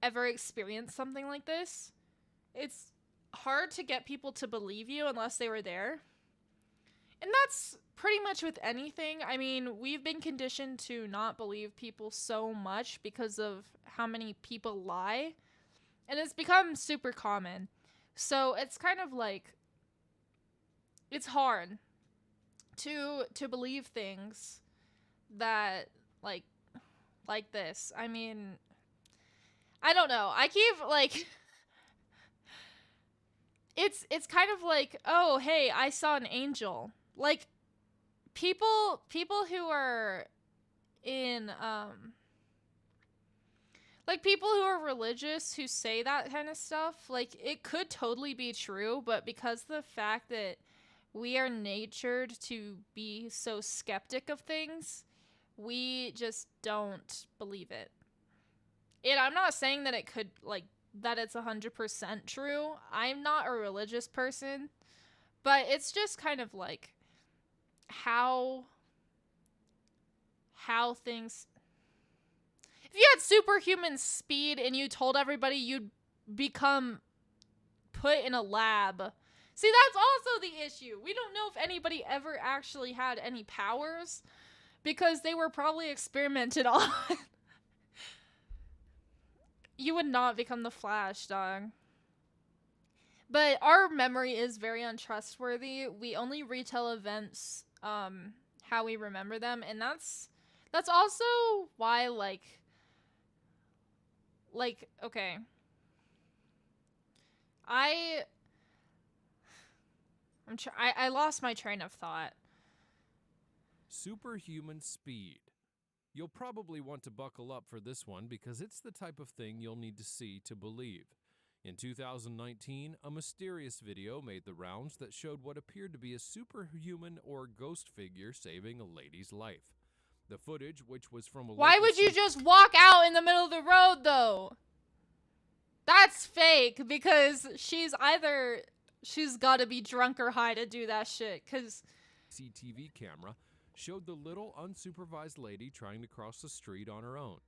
ever experience something like this, it's hard to get people to believe you unless they were there. And that's pretty much with anything. I mean, we've been conditioned to not believe people so much because of how many people lie. And it's become super common. So it's kind of like, it's hard to believe things that like this. I mean, I don't know. I keep like it's kind of like, oh, hey, I saw an angel. Like people who are in like people who are religious who say that kind of stuff, like it could totally be true, but because of the fact that we are natured to be so skeptic of things, we just don't believe it. And I'm not saying that it could, like, that it's 100% true. I'm not a religious person, but it's just kind of like how things. If you had superhuman speed and you told everybody you'd become put in a lab. See, that's also the issue. We don't know if anybody ever actually had any powers because they were probably experimented on. You would not become the Flash, dog. But our memory is very untrustworthy. We only retell events how we remember them, and that's also why like okay. I lost my train of thought. Superhuman speed. You'll probably want to buckle up for this one because it's the type of thing you'll need to see to believe. In 2019, a mysterious video made the rounds that showed what appeared to be a superhuman or ghost figure saving a lady's life. The footage, which was from a Why would you just walk out in the middle of the road, though? That's fake, because she's got to be drunk or high to do that shit, because CCTV camera showed the little unsupervised lady trying to cross the street on her own.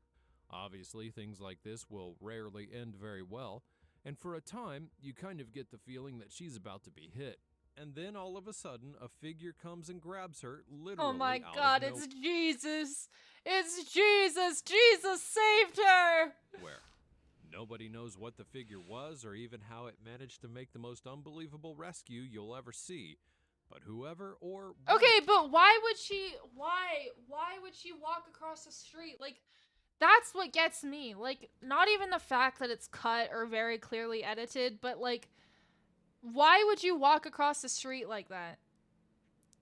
Obviously, things like this will rarely end very well, and for a time, you kind of get the feeling that she's about to be hit. And then all of a sudden, a figure comes and grabs her, literally. Oh my out God, of it's Jesus! It's Jesus! Jesus saved her! Where nobody knows what the figure was or even how it managed to make the most unbelievable rescue you'll ever see. But whoever or okay, but why would she walk across the street? Like, that's what gets me. Like, not even the fact that it's cut or very clearly edited, but like, why would you walk across the street like that?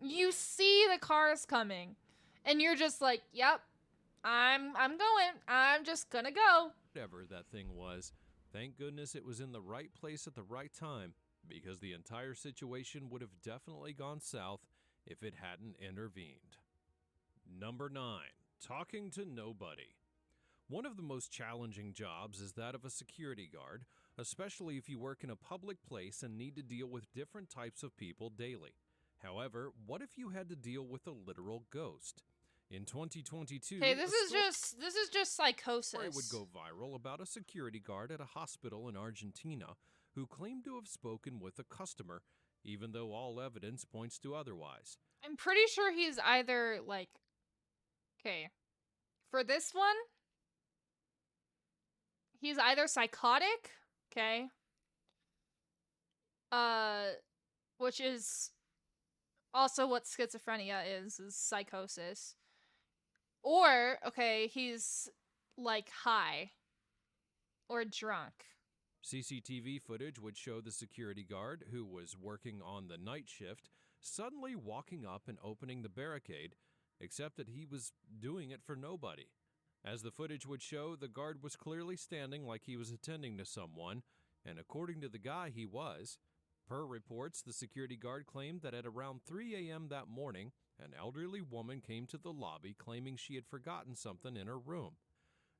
You see the cars coming, and you're just like, yep, I'm going. I'm just gonna go. Whatever that thing was, thank goodness it was in the right place at the right time, because the entire situation would have definitely gone south if it hadn't intervened. Number 9. Talking to nobody. One of the most challenging jobs is that of a security guard, especially if you work in a public place and need to deal with different types of people daily. However, what if you had to deal with a literal ghost? In 2022, hey, this is just psychosis. Story would go viral about a security guard at a hospital in Argentina who claimed to have spoken with a customer, even though all evidence points to otherwise. I'm pretty sure he's either like, okay, for this one, he's either psychotic, okay, which is also what schizophrenia is psychosis. Or, okay, he's like high or drunk. CCTV footage would show the security guard, who was working on the night shift, suddenly walking up and opening the barricade, except that he was doing it for nobody. As the footage would show, the guard was clearly standing like he was attending to someone, and according to the guy, he was. Per reports, the security guard claimed that at around 3 a.m. that morning, an elderly woman came to the lobby claiming she had forgotten something in her room.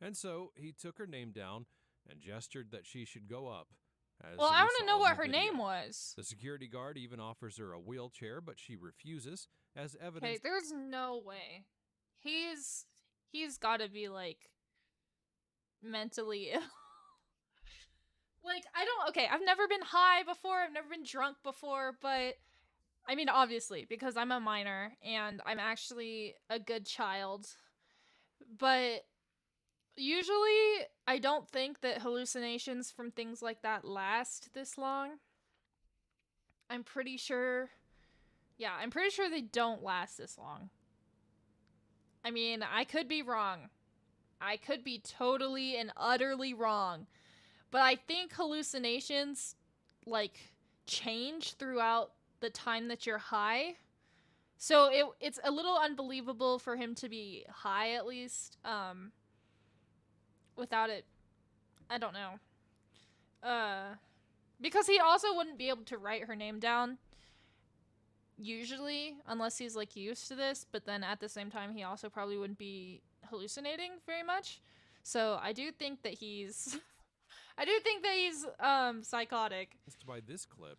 And so he took her name down and gestured that she should go up. Well, I want to know what her name was. The security guard even offers her a wheelchair, but she refuses, as evidence. Okay, there's no way. He's got to be like mentally ill. Like, I've never been high before, I've never been drunk before, but I mean, obviously, because I'm a minor and I'm actually a good child. But usually, I don't think that hallucinations from things like that last this long. I'm pretty sure they don't last this long. I mean, I could be wrong. I could be totally and utterly wrong. But I think hallucinations, like, change throughout the time that you're high. So it's a little unbelievable for him to be high, at least. Without it, I don't know. Because he also wouldn't be able to write her name down, usually, unless he's, like, used to this. But then at the same time, he also probably wouldn't be hallucinating very much. So I do think that he's... psychotic. By this clip,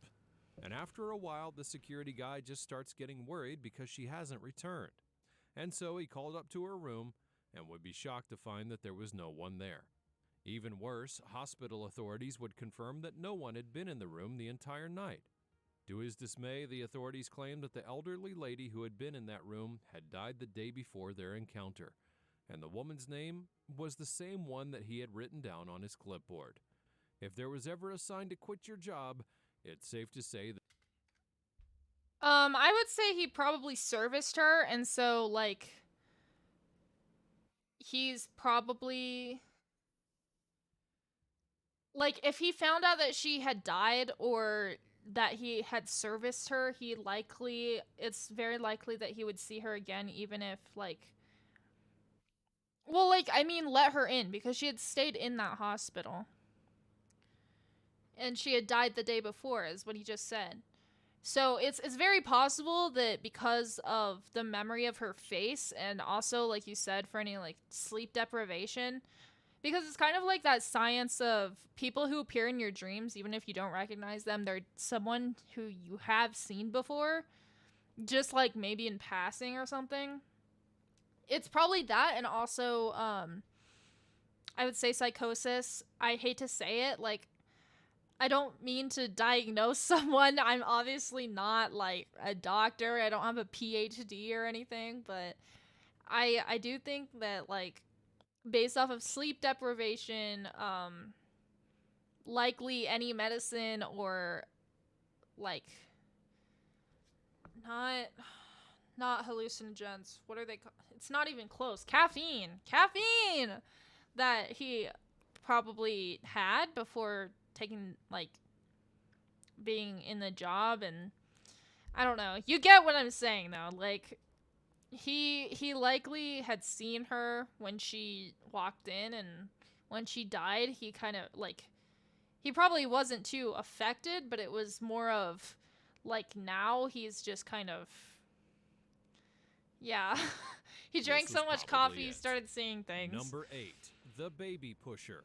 and after a while, the security guy just starts getting worried because she hasn't returned. And so he called up to her room and would be shocked to find that there was no one there. Even worse, hospital authorities would confirm that no one had been in the room the entire night. To his dismay, the authorities claimed that the elderly lady who had been in that room had died the day before their encounter, and the woman's name was the same one that he had written down on his clipboard. If there was ever a sign to quit your job, it's safe to say that... I would say he probably serviced her, and so, like, he's probably... Like, if he found out that she had died or that he had serviced her, it's very likely that he would see her again, even if, like... Well, like, I mean, let her in, because she had stayed in that hospital. And she had died the day before, is what he just said. So it's very possible that because of the memory of her face, and also, like you said, for any, like, sleep deprivation, because it's kind of like that science of people who appear in your dreams, even if you don't recognize them, they're someone who you have seen before, just, like, maybe in passing or something. It's probably that, and also, I would say psychosis. I hate to say it, like, I don't mean to diagnose someone. I'm obviously not, like, a doctor. I don't have a PhD or anything, but I do think that, like, based off of sleep deprivation, likely any medicine or, like, not hallucinogens. What are they called? It's not even close. Caffeine that he probably had before taking, like, being in the job. And I don't know, you get what I'm saying though. Like, he likely had seen her when she walked in, and when she died, he kind of, like, he probably wasn't too affected, but it was more of, like, now he's just kind of, yeah. He drank so much coffee, he started seeing things. Number 8, the baby pusher.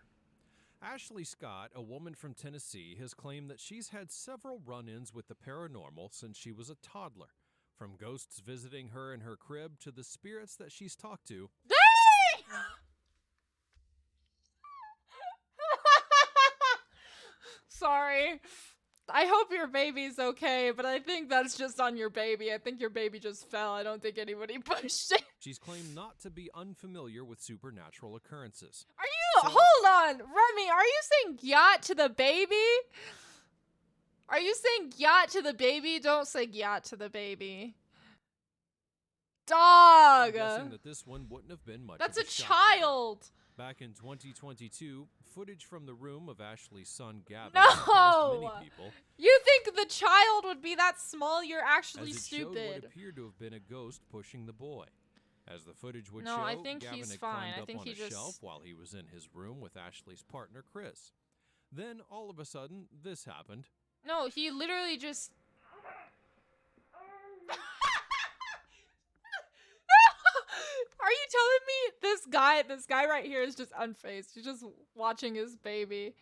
Ashley Scott, a woman from Tennessee, has claimed that she's had several run-ins with the paranormal since she was a toddler. From ghosts visiting her in her crib to the spirits that she's talked to. Sorry. I hope your baby's okay, but I think that's just on your baby. I think your baby just fell. I don't think anybody pushed it. She's claimed not to be unfamiliar with supernatural occurrences. Are you? Hold on, Remy, are you saying yacht to the baby? Are you saying yacht to the baby? Don't say yacht to the baby. Dog! I'm guessing that this one wouldn't have been much That's of a shock to her. child! Back in 2022, footage from the room of Ashley's son Gavin No! surprised many people. You think the child would be that small? You're actually As it showed what stupid. appeared to have been a ghost pushing the boy. As the footage would No, show, I think Gavin he's had fine. climbed I up think on he a just- shelf while he was in his room with Ashley's partner Chris. Then, all of a sudden, this happened. No, he literally just... Are you telling me this guy right here is just unfazed? He's just watching his baby.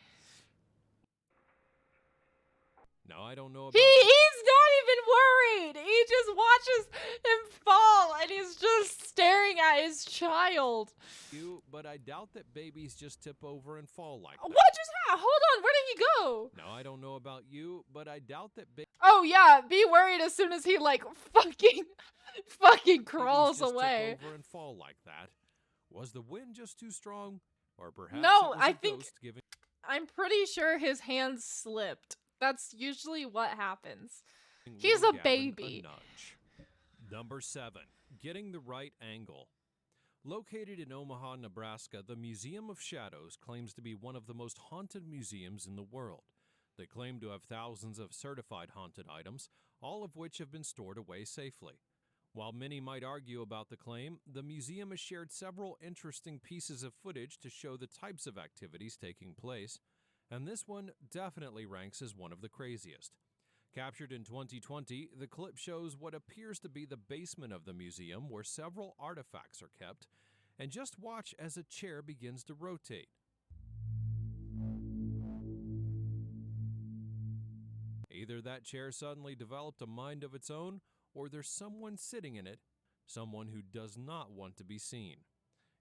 Now, I don't know about... He's not even worried. He just watches him fall and he's just staring at his child. you, but I doubt that babies just tip over and fall like that. What just happened? Hold on, where did he go? Now, I don't know about you, but I doubt that Oh yeah, be worried as soon as he like fucking crawls just away. tip over and fall like that. Was the wind just too strong? Or perhaps No, it was I a think- ghost giving... I'm pretty sure his hands slipped. That's usually what happens. He's little a Gavin baby. nudge. Number 7, getting the right angle. Located in Omaha, Nebraska, the Museum of Shadows claims to be one of the most haunted museums in the world. They claim to have thousands of certified haunted items, all of which have been stored away safely. While many might argue about the claim, the museum has shared several interesting pieces of footage to show the types of activities taking place, and this one definitely ranks as one of the craziest. Captured in 2020, the clip shows what appears to be the basement of the museum where several artifacts are kept, and just watch as a chair begins to rotate. Either that chair suddenly developed a mind of its own, or there's someone sitting in it, someone who does not want to be seen.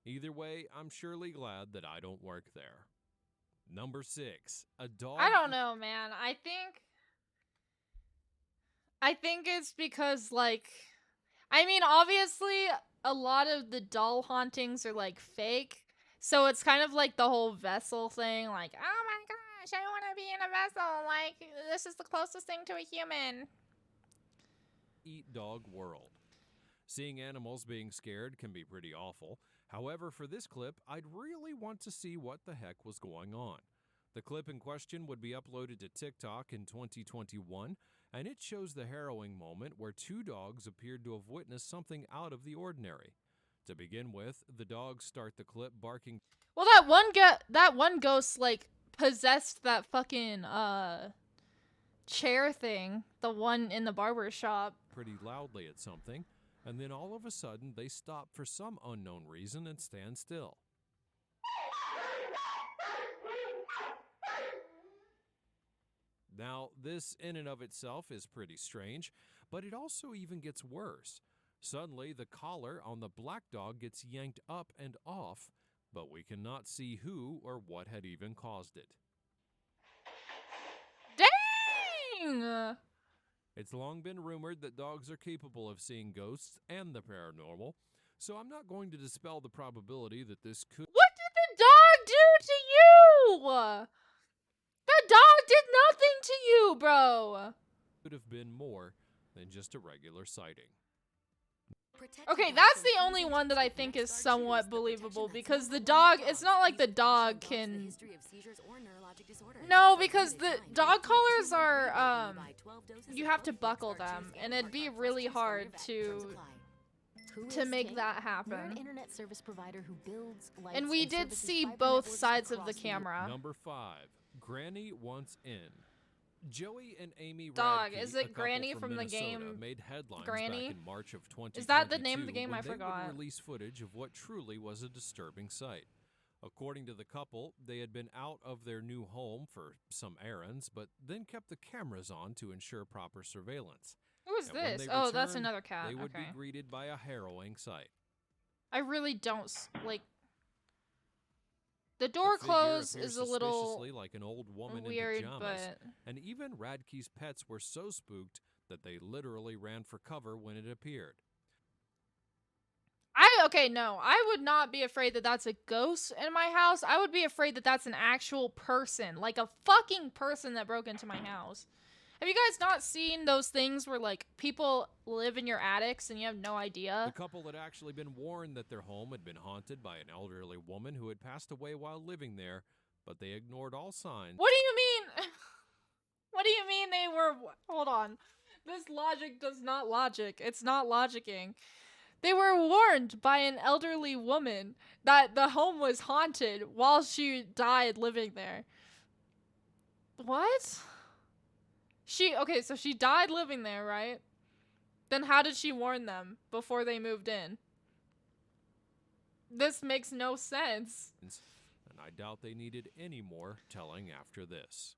Either way, I'm surely glad that I don't work there. Number 6, a dog... I don't know, man. I think it's because, like, I mean, obviously, a lot of the doll hauntings are, like, fake. So it's kind of like the whole vessel thing. Like, oh my gosh, I want to be in a vessel. Like, this is the closest thing to a human. Eat dog world. Seeing animals being scared can be pretty awful. However, for this clip, I'd really want to see what the heck was going on. The clip in question would be uploaded to TikTok in 2021, and it shows the harrowing moment where 2 dogs appeared to have witnessed something out of the ordinary. To begin with, the dogs start the clip barking. Well, that one ghost, like, possessed that fucking, chair thing. The one in the barber shop. Pretty loudly at something, and then all of a sudden they stop for some unknown reason and stand still. Now, this in and of itself is pretty strange, but it also even gets worse. Suddenly, the collar on the black dog gets yanked up and off, but we cannot see who or what had even caused it. Dang! It's long been rumored that dogs are capable of seeing ghosts and the paranormal, so I'm not going to dispel the probability that this could... What did the dog do to you? The dog did nothing to you, bro. could have been more than just a regular sighting. Okay, that's the only one that I think is somewhat believable because the dog, it's not like the dog can... No, because the dog collars are, you have to buckle them, and it'd be really hard to make that happen. And we did see both sides of the camera. Number 5, Granny Wants In. Joey and Amy Dog, Radke, is a it couple Granny from from the Minnesota, game made headlines Granny? back in March of 2022 Is that the name of the game? when I they forgot. would release footage of what truly was a disturbing sight. According to the couple, they had been out of their new home for some errands, but then kept the cameras on to ensure proper surveillance. Who is And when this? they Oh, that's returned, another cat. They would Okay. be greeted by a harrowing sight. I really don't, like... The door The figure closed appears is a little suspiciously like an old woman weird, in pajamas, but... and even Radke's pets were so spooked that they literally ran for cover when it appeared. Okay, no. I would not be afraid that that's a ghost in my house. I would be afraid that that's an actual person. Like a fucking person that broke into my house. Have you guys not seen those things where, like, people live in your attics and you have no idea? The couple had actually been warned that their home had been haunted by an elderly woman who had passed away while living there, but they ignored all signs. What do you mean? What do you mean they were... Hold on. This logic does not logic. It's not logicking. They were warned by an elderly woman that the home was haunted while she died living there. What? Okay, so she died living there, right? Then how did she warn them before they moved in? This makes no sense. And I doubt they needed any more telling after this.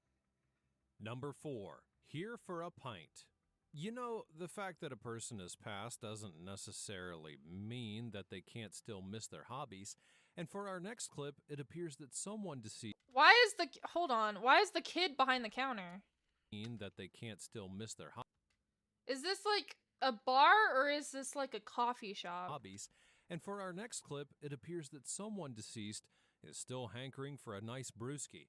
Number 4, here for a pint. You know, the fact that a person has passed doesn't necessarily mean that they can't still miss their hobbies. And for our next clip, it appears that someone deceased... Hold on. Why is the kid behind the counter? ...that they can't still miss their hobbies. Is this like a bar or is this like a coffee shop? And for our next clip, it appears that someone deceased is still hankering for a nice brewski.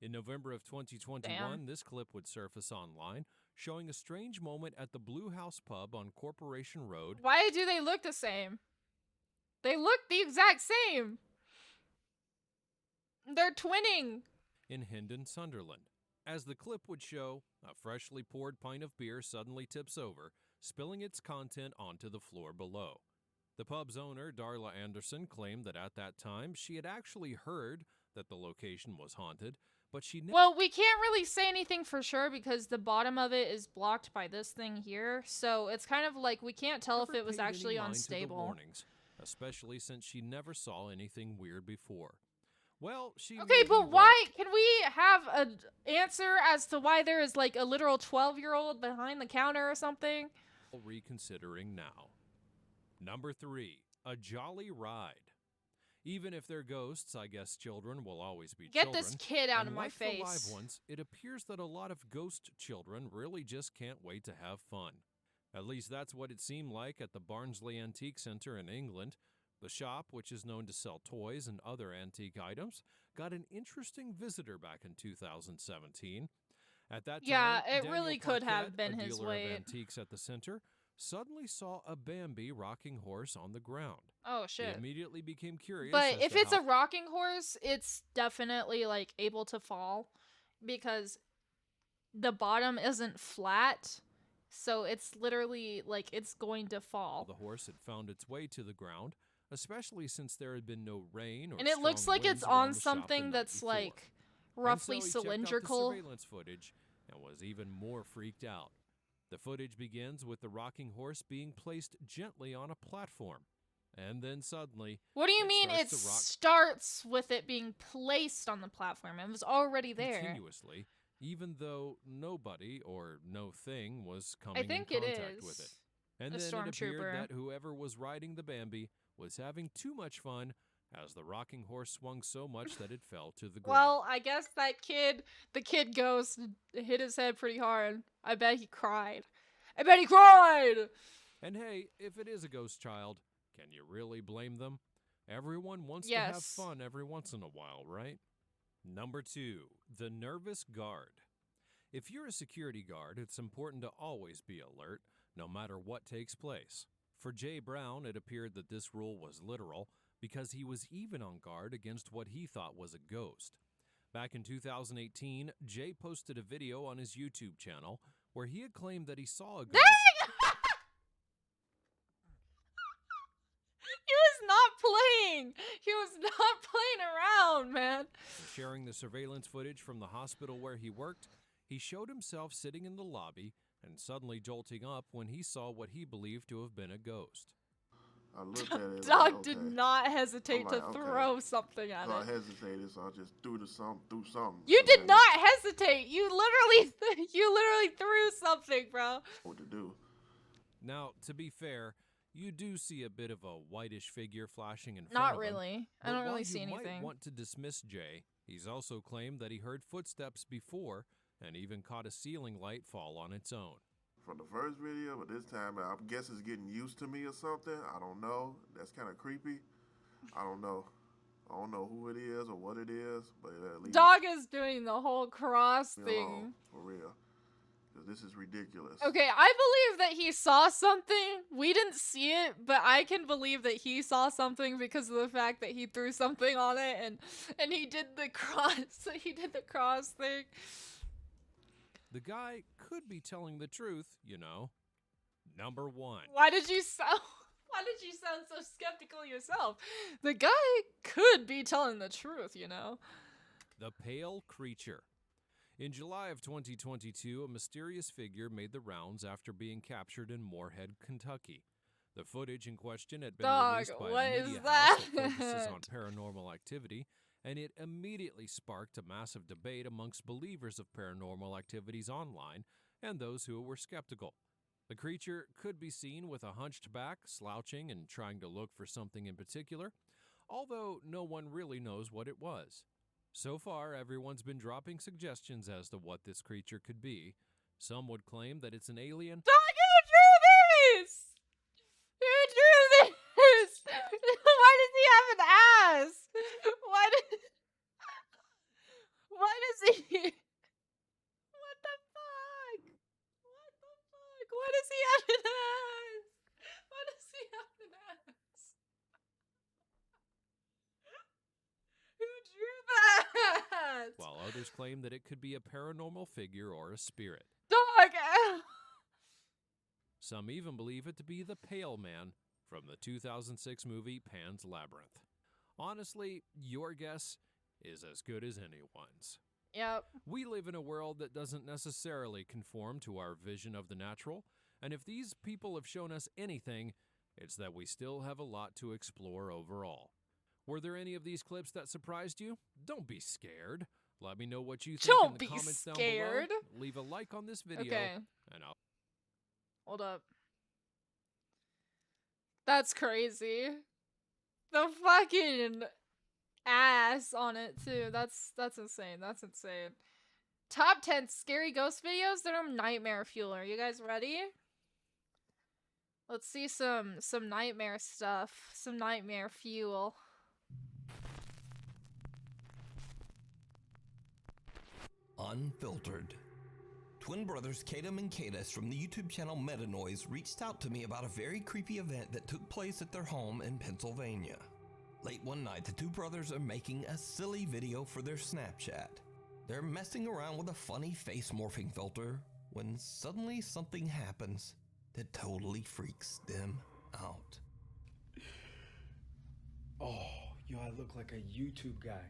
In November of 2021, This clip would surface online, showing a strange moment at the Blue House Pub on Corporation Road. Why do they look the same? They look the exact same. They're twinning. In Hendon, Sunderland. As the clip would show, a freshly poured pint of beer suddenly tips over, spilling its content onto the floor below. The pub's owner, Darla Anderson, claimed that at that time she had actually heard that the location was haunted, but she never... Well, we can't really say anything for sure because the bottom of it is blocked by this thing here, so it's kind of like we can't tell if it was actually unstable. Warnings, especially since she never saw anything weird before. Well, she... Okay, but why... Can we have an answer as to why there is like a literal 12-year-old behind the counter or something? Reconsidering now. Number 3, a jolly ride. Even if they're ghosts, I guess children will always be children. Get this kid out of my face. Like the live ones, it appears that a lot of ghost children really just can't wait to have fun. At least that's what it seemed like at the Barnsley Antique Centre in England. The shop, which is known to sell toys and other antique items, got an interesting visitor back in 2017. At that time, it really could have been a his dealer weight. of antiques at the center, suddenly saw a Bambi rocking horse on the ground. Oh shit. He immediately became curious. But if it's a rocking horse, it's definitely like able to fall because the bottom isn't flat. So it's literally like it's going to fall. The horse had found its way to the ground, especially since there had been no rain or and it looks like it's on something that's like roughly cylindrical. He checked out the surveillance footage and was even more freaked out. The footage begins with the rocking horse being placed gently on a platform. And then suddenly... What do you mean it starts with it being placed on the platform? It was already there. Continuously, even though nobody or no thing was coming in contact with it. And then it appeared that whoever was riding the Bambi was having too much fun as the rocking horse swung so much that it fell to the ground. Well, I guess the kid ghost hit his head pretty hard. I bet he cried. And hey, if it is a ghost child, can you really blame them? Everyone wants to Yes. have fun every once in a while, right? Number 2, the nervous guard. If you're a security guard, it's important to always be alert, no matter what takes place. For Jay Brown, it appeared that this rule was literal because he was even on guard against what he thought was a ghost. Back in 2018, Jay posted a video on his YouTube channel where he had claimed that he saw a ghost. He was not playing around, man. Sharing the surveillance footage from the hospital where he worked, he showed himself sitting in the lobby and suddenly jolting up when he saw what he believed to have been a ghost. I looked at it. Dog did not hesitate to throw something at it. I hesitated, so I just threw something. You did not hesitate. You literally threw something, bro. What to do? Now, to be fair, you do see a bit of a whitish figure flashing in front Not of him. really. I But don't while really see you anything. might want to dismiss Jay, he's also claimed that he heard footsteps before and even caught a ceiling light fall on its own. From the first video, but this time I guess it's getting used to me or something. I don't know. That's kind of creepy. I don't know. I don't know who it is or what it is, but at least Dog is doing the whole cross me thing. alone, for real. Because this is ridiculous. Okay, I believe that he saw something. We didn't see it, but I can believe that he saw something because of the fact that he threw something on it and he did the cross. He did the cross thing. The guy could be telling the truth, you know. Number 1. Why did you sound so skeptical yourself? The guy could be telling the truth, you know. The Pale Creature. In July of 2022, a mysterious figure made the rounds after being captured in Moorhead, Kentucky. The footage in question had been released by what a is media that? house that focuses on paranormal activity, and it immediately sparked a massive debate amongst believers of paranormal activities online and those who were skeptical. The creature could be seen with a hunched back, slouching, and trying to look for something in particular, although no one really knows what it was. So far, everyone's been dropping suggestions as to what this creature could be. Some would claim that it's an alien. Dog, who drew this? Who drew this? Why does he have an ass? Why does he? What the fuck? What the fuck? Why does he have an ass? Why does he have an ass? Who drew that? While others claim that it could be a paranormal figure or a spirit. Dog. Some even believe it to be the Pale Man from the 2006 movie Pan's Labyrinth. Honestly, your guess is as good as anyone's. Yep. We live in a world that doesn't necessarily conform to our vision of the natural, and if these people have shown us anything, it's that we still have a lot to explore overall. Were there any of these clips that surprised you? Don't be scared. Let me know what you think in the comments down below. Leave a like on this video, and I'll... Hold up. That's crazy. The fucking ass on it too. That's insane. That's insane. Top 10 scary ghost videos that are nightmare fuel. Are you guys ready? Let's see some nightmare stuff. Some nightmare fuel. Unfiltered. Twin brothers Kadam and Kadis from the YouTube channel Metanoise reached out to me about a very creepy event that took place at their home in Pennsylvania. Late one night, the two brothers are making a silly video for their Snapchat. They're messing around with a funny face morphing filter when suddenly something happens that totally freaks them out. Oh, yo, I look like a YouTube guy.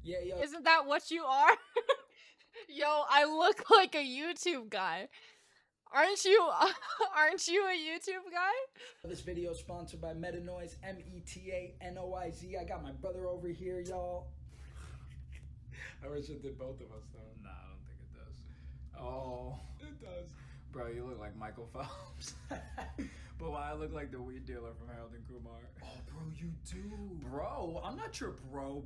Yeah, yo. Isn't that what you are? Yo, I look like a YouTube guy. Aren't you a YouTube guy? This video is sponsored by Metanoise, Metanoiz. I got my brother over here, y'all. I wish it did both of us, though. Nah, I don't think it does. Oh, it does. Bro, you look like Michael Phelps. But why I look like the weed dealer from Harold and Kumar. Oh, bro, you do. Bro, I'm not your bro.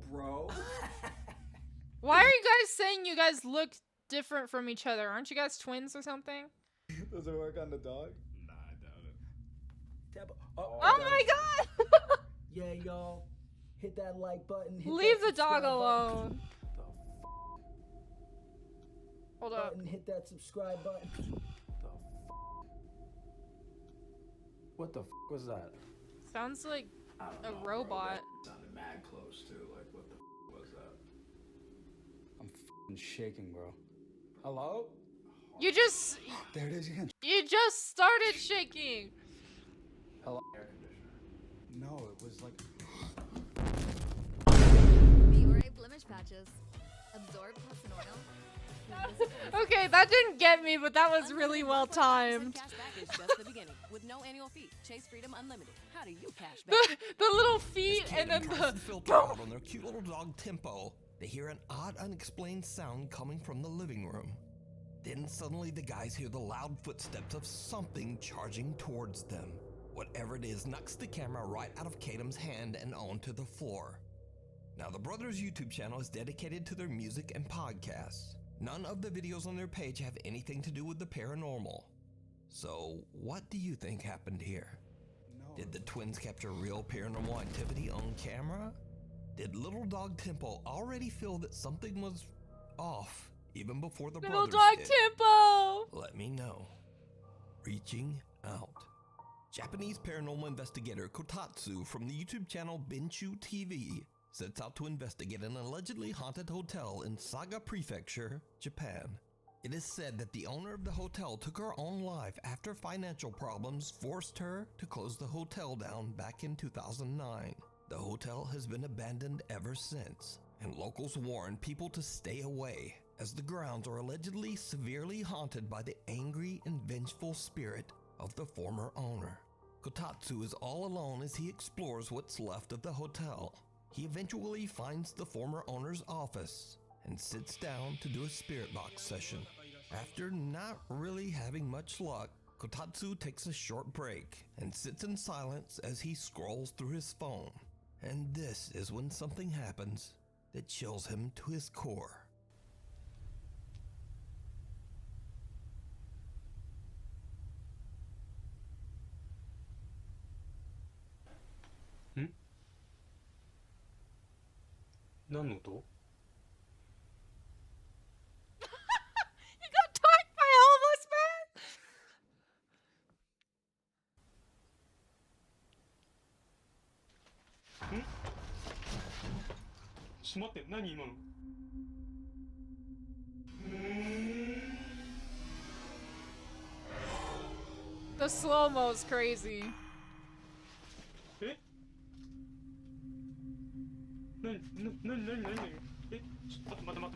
Why are you guys saying you guys look different from each other? Aren't you guys twins or something? Does it work on the dog? Nah, I doubt it. Oh my god! Yeah, y'all. Hit that like button. Leave the dog alone. Hold up. Hit that subscribe button. What the f was that? Sounds like a robot. Sounded mad close too. Like, what the f was that? I'm f***ing shaking, bro. Hello? You just... There it is again. You just started shaking. Hello? Air conditioner. No, it was like... Biore blemish patches. Absorb plus an oil. Okay, that didn't get me, but that was really well timed. Cashback is just the beginning. With no annual fee. Chase Freedom Unlimited. How do you cash back? The little feet and then the... filter out on their cute little dog Tempo. They hear an odd, unexplained sound coming from the living room. Then suddenly the guys hear the loud footsteps of something charging towards them. Whatever it is knocks the camera right out of Kadam's hand and onto the floor. Now the brothers' YouTube channel is dedicated to their music and podcasts. None of the videos on their page have anything to do with the paranormal. So what do you think happened here? Did the twins capture real paranormal activity on camera? Did little dog Tempo already feel that something was off even before the Little brothers dog did? Tempo! let me know. Reaching out. Japanese paranormal investigator Kotatsu from the YouTube channel Benshu TV sets out to investigate an allegedly haunted hotel in Saga Prefecture, Japan. It is said that the owner of the hotel took her own life after financial problems forced her to close the hotel down back in 2009. The hotel has been abandoned ever since, and locals warn people to stay away, as the grounds are allegedly severely haunted by the angry and vengeful spirit of the former owner. Kotatsu is all alone as he explores what's left of the hotel. He eventually finds the former owner's office and sits down to do a spirit box session. After not really having much luck, Kotatsu takes a short break and sits in silence as he scrolls through his phone. And this is when something happens that chills him to his core. Hmm? 何の音? You got talked by a homeless man? ちょっと待って、何今の? The slow-mo's crazy. え? 何? え? ちょっと待って。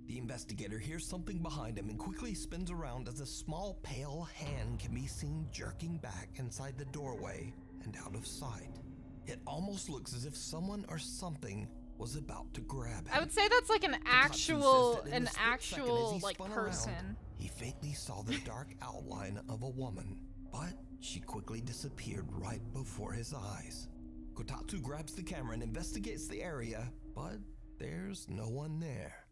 The investigator hears something behind him and quickly spins around as a small pale hand can be seen jerking back inside the doorway and out of sight. It almost looks as if someone or something was about to grab him. I would say that's like an actual like person. Around, he faintly saw the dark outline of a woman, but she quickly disappeared right before his eyes. Kotatsu grabs the camera and investigates the area, but there's no one there.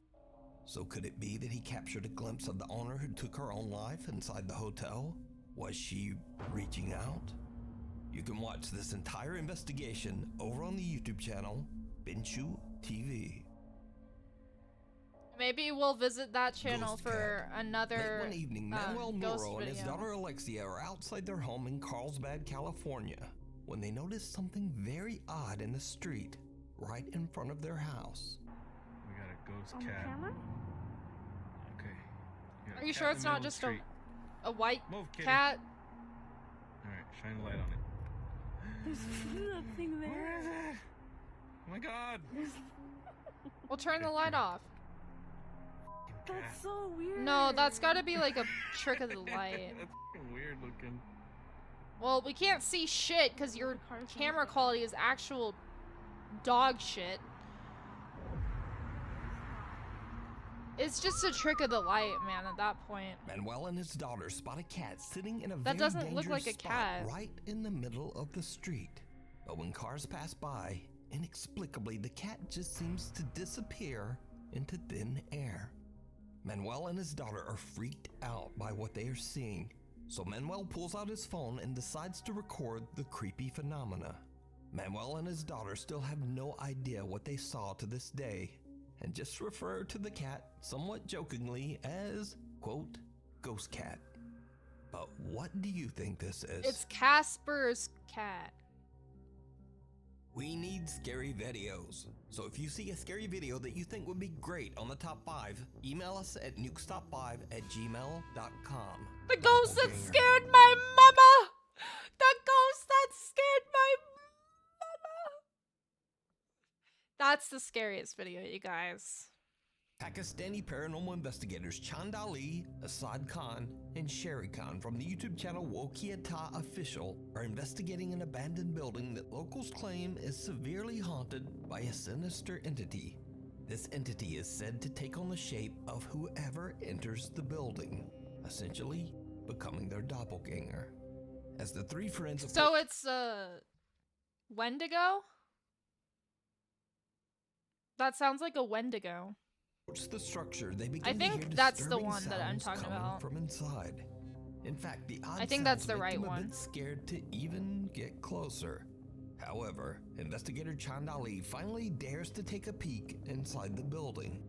So could it be that he captured a glimpse of the owner who took her own life inside the hotel? Was she reaching out? You can watch this entire investigation over on the YouTube channel, Benshu TV. Maybe we'll visit that channel Ghost for another Late one evening, Manuel ghost Muro and his video. daughter Alexia are outside their home in Carlsbad, California, when they notice something very odd in the street right in front of their house. We got a ghost cat. Okay. Are you sure it's not just a white cat? Alright, shine a light on it. There's nothing there. Where is it? Oh my god! We'll turn the light off. That's so weird. No, that's gotta be like a trick of the light. That's fucking weird looking. Well, we can't see shit because your camera quality is actual dog shit. It's just a trick of the light, man, at that point. Manuel and his daughter spot a cat sitting in a That very doesn't look dangerous like a spot cat. right in the middle of the street. But when cars pass by, inexplicably the cat just seems to disappear into thin air. Manuel and his daughter are freaked out by what they are seeing, so Manuel pulls out his phone and decides to record the creepy phenomena. Manuel and his daughter still have no idea what they saw to this day, and just refer to the cat somewhat jokingly as, quote, ghost cat. But what do you think this is? It's Casper's cat. We need scary videos. So if you see a scary video that you think would be great on the top 5, email us at nukestop5@gmail.com. The ghost that scared my mama! The ghost that scared my mama! That's the scariest video, you guys. Pakistani paranormal investigators Chand Ali, Asad Khan, and Sherry Khan from the YouTube channel Wokiata Official are investigating an abandoned building that locals claim is severely haunted by a sinister entity. This entity is said to take on the shape of whoever enters the building, essentially becoming their doppelganger. As the three friends of So it's Wendigo? That sounds like a Wendigo. the structure, they begin I to think hear that's the disturbing one that I'm sounds talking coming about. from inside. In fact, the odd I think that's sounds the make right them a one. bit scared to even get closer. However, investigator Chand Ali finally dares to take a peek inside the building,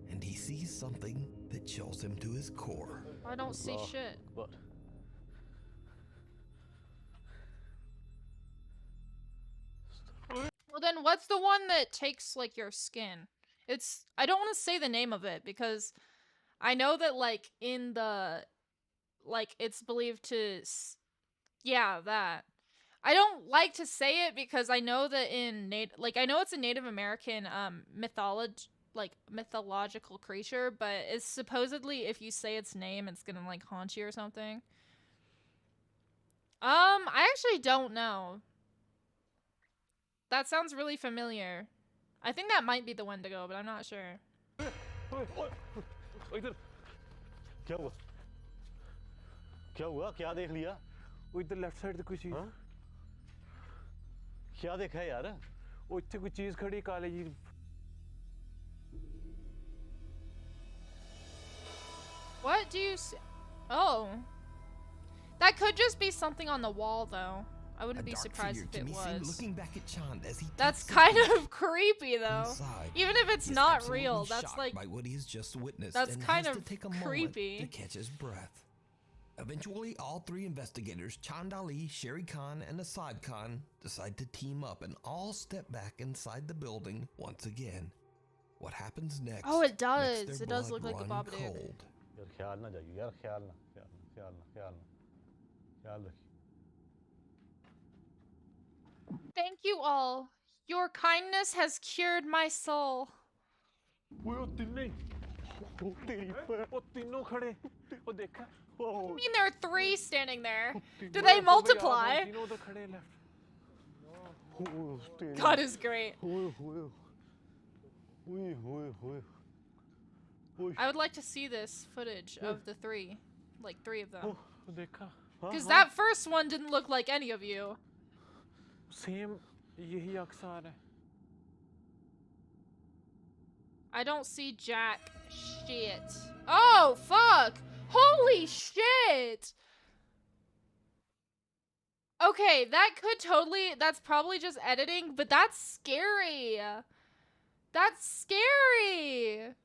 and he sees something that chills him to his core. I don't see shit. What? Well then what's the one that takes like your skin? I don't want to say the name of it because I know that like in the like it's believed to yeah, that. I don't like to say it because I know that in I know it's a Native American mythological creature, but it's supposedly if you say its name it's going to like haunt you or something. I actually don't know. That sounds really familiar. I think that might be the one to go, but I'm not sure. क्या हुआ? क्या हुआ? क्या देख लिया? वो इधर left side पे कोई चीज क्या देखा है यार? वो इतने कोई चीज खड़ी काले जी. What do you see? Oh. That could just be something on the wall though. I wouldn't be surprised if it was. Looking back at Chand as he that's kind of creepy though. Inside, even if it's not real, that's like by what he's just witnessed that's and kind has of to take a creepy moment to catch his breath. Eventually, all three investigators, Chand Ali, Sherry Khan, and Asad Khan, decide to team up and all step back inside the building once again. What happens next? Oh, it does. Makes their It does blood look like the run Babadook. cold. यार ख्याल ना जाइए यार ख्याल ना ख्याल रखिए. Thank you all. Your kindness has cured my soul. वो तीनों वो तेरी पर वो तीनों खड़े वो देखा. I mean there are three standing there. Do they multiply? तीनों उधर खड़े left. God is great. I would like to see this footage of the three. Like three of them. Because that first one didn't look like any of you. Same यही अक्सर है. I don't see jack shit. Oh, fuck! Holy shit! Okay, that could totally... That's probably just editing, but that's scary. That's scary!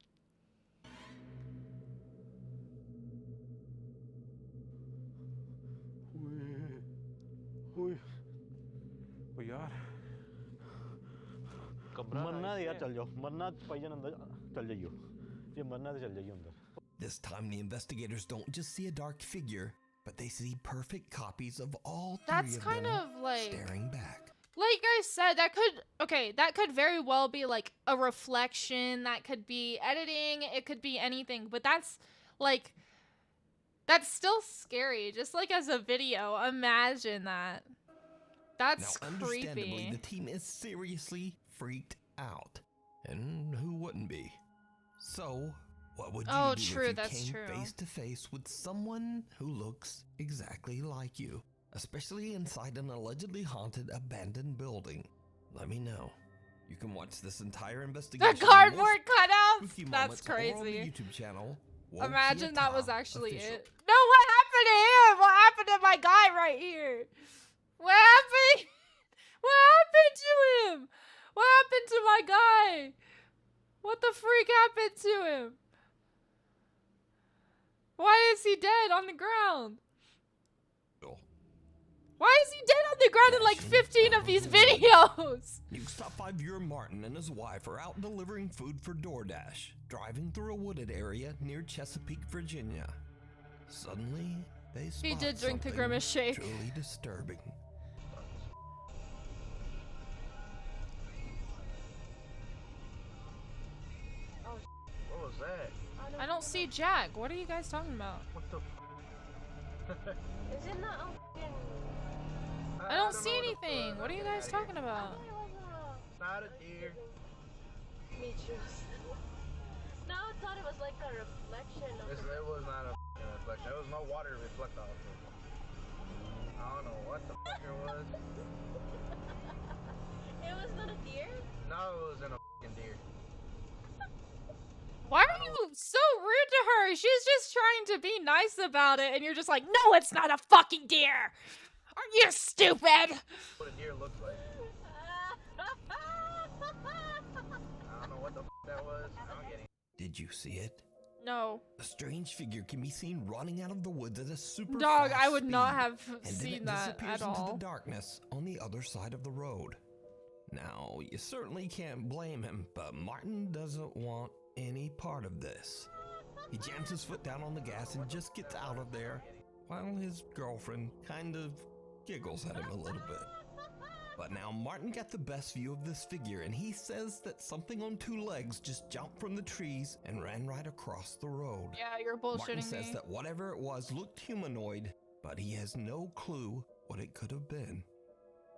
ओ यार मरना है यार चल जाओ मरना भाईजान अंदर चल जाइयो ये मरना है चल जाइयो अंदर. This time the investigators don't just see a dark figure, but they see perfect copies of all three That's of kind them of like staring back. Like I said, that could very well be like a reflection, that could be editing, it could be anything, but that's like that's still scary, just like as a video. Imagine that. That's now, understandably, creepy. the team is seriously freaked out. And who wouldn't be? So, what would you do true, if you that's came true. face to face with someone who looks exactly like you? Especially inside an allegedly haunted abandoned building. Let me know. You can watch this entire investigation. The cardboard cutouts? Spooky That's moments over on the crazy. YouTube channel. Imagine that was Wokiata actually Official. it. No, what happened to him? What happened to my guy right here? What happened? What happened to him? What happened to my guy? What the freak happened to him? Why is he dead on the ground? Why is he dead on the ground in like 15 of these videos? News Top 5 viewer Martin and his wife are out delivering food for DoorDash, driving through a wooded area near Chesapeake, Virginia. Suddenly, they spot He did drink the something Grimace shake. truly disturbing. What was that? I don't see Jack. What are you guys talking about? What the? Is it not I don't see anything. What are you guys talking about? Not a deer. Me too. No, I thought it was like a reflection of It was not a reflection. There was no water to reflect off of. I don't know what the fuck it was. It was not a deer? No, it wasn't a fucking deer. Why are you so rude to her? She's just trying to be nice about it, and you're just like, no, it's not a fucking deer! Are you stupid? What a deer looks like. I don't know what the fuck that was. I don't get it. Did you see it? No. A strange figure can be seen running out of the woods at a super Dog, fast I would not speed, have and then seen it that disappears at into all. the darkness on the other side of the road. Now, you certainly can't blame him, but Martin doesn't want any part of this. He jams his foot down on the gas and just gets out of there, while his girlfriend kind of giggles at him a little bit. But now Martin got the best view of this figure, and he says that something on two legs just jumped from the trees and ran right across the road. Yeah, you're bullshitting Martin says me. that whatever it was looked humanoid, but he has no clue what it could have been.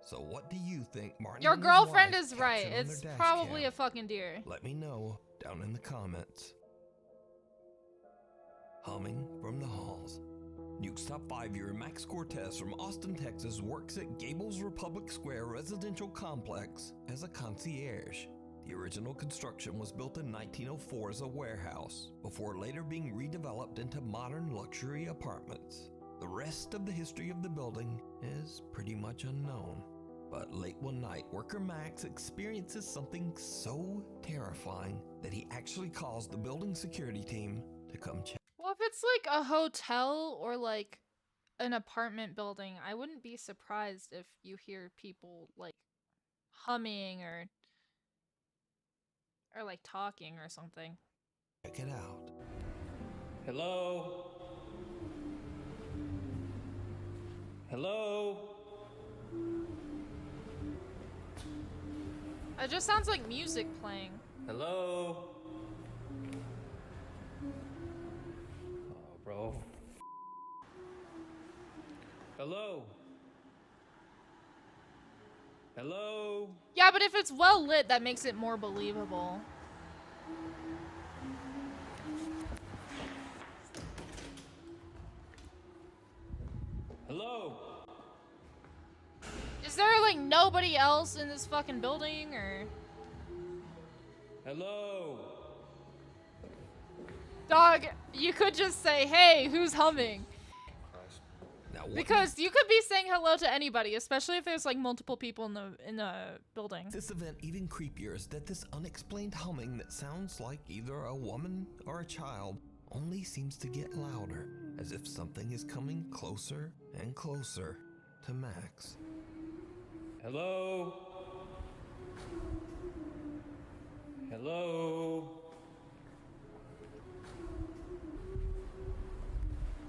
So what do you think Martin Your and his girlfriend wife is right. captured on It's their dash probably cam? a fucking deer. Let me know down in the comments. Humming from the halls. Nuke's top 5-year Max Cortez from Austin, Texas works at Gables Republic Square residential complex as a concierge. The original construction was built in 1904 as a warehouse, before later being redeveloped into modern luxury apartments. The rest of the history of the building is pretty much unknown. But late one night, worker Max experiences something so terrifying that he actually calls the building security team to come check. Well, if it's like a hotel or like an apartment building, I wouldn't be surprised if you hear people like humming or like talking or something. Check it out. Hello? Hello? It just sounds like music playing. Hello? Oh, bro. Hello? Hello? Yeah, but if it's well lit, that makes it more believable. Hello? Is there like nobody else in this fucking building or? Hello? Dog, you could just say, hey, who's humming? Now, Because you could be saying hello to anybody, especially if there's like multiple people in the building. This event even creepier is that this unexplained humming that sounds like either a woman or a child only seems to get louder, as if something is coming closer and closer to Max. Hello? Hello?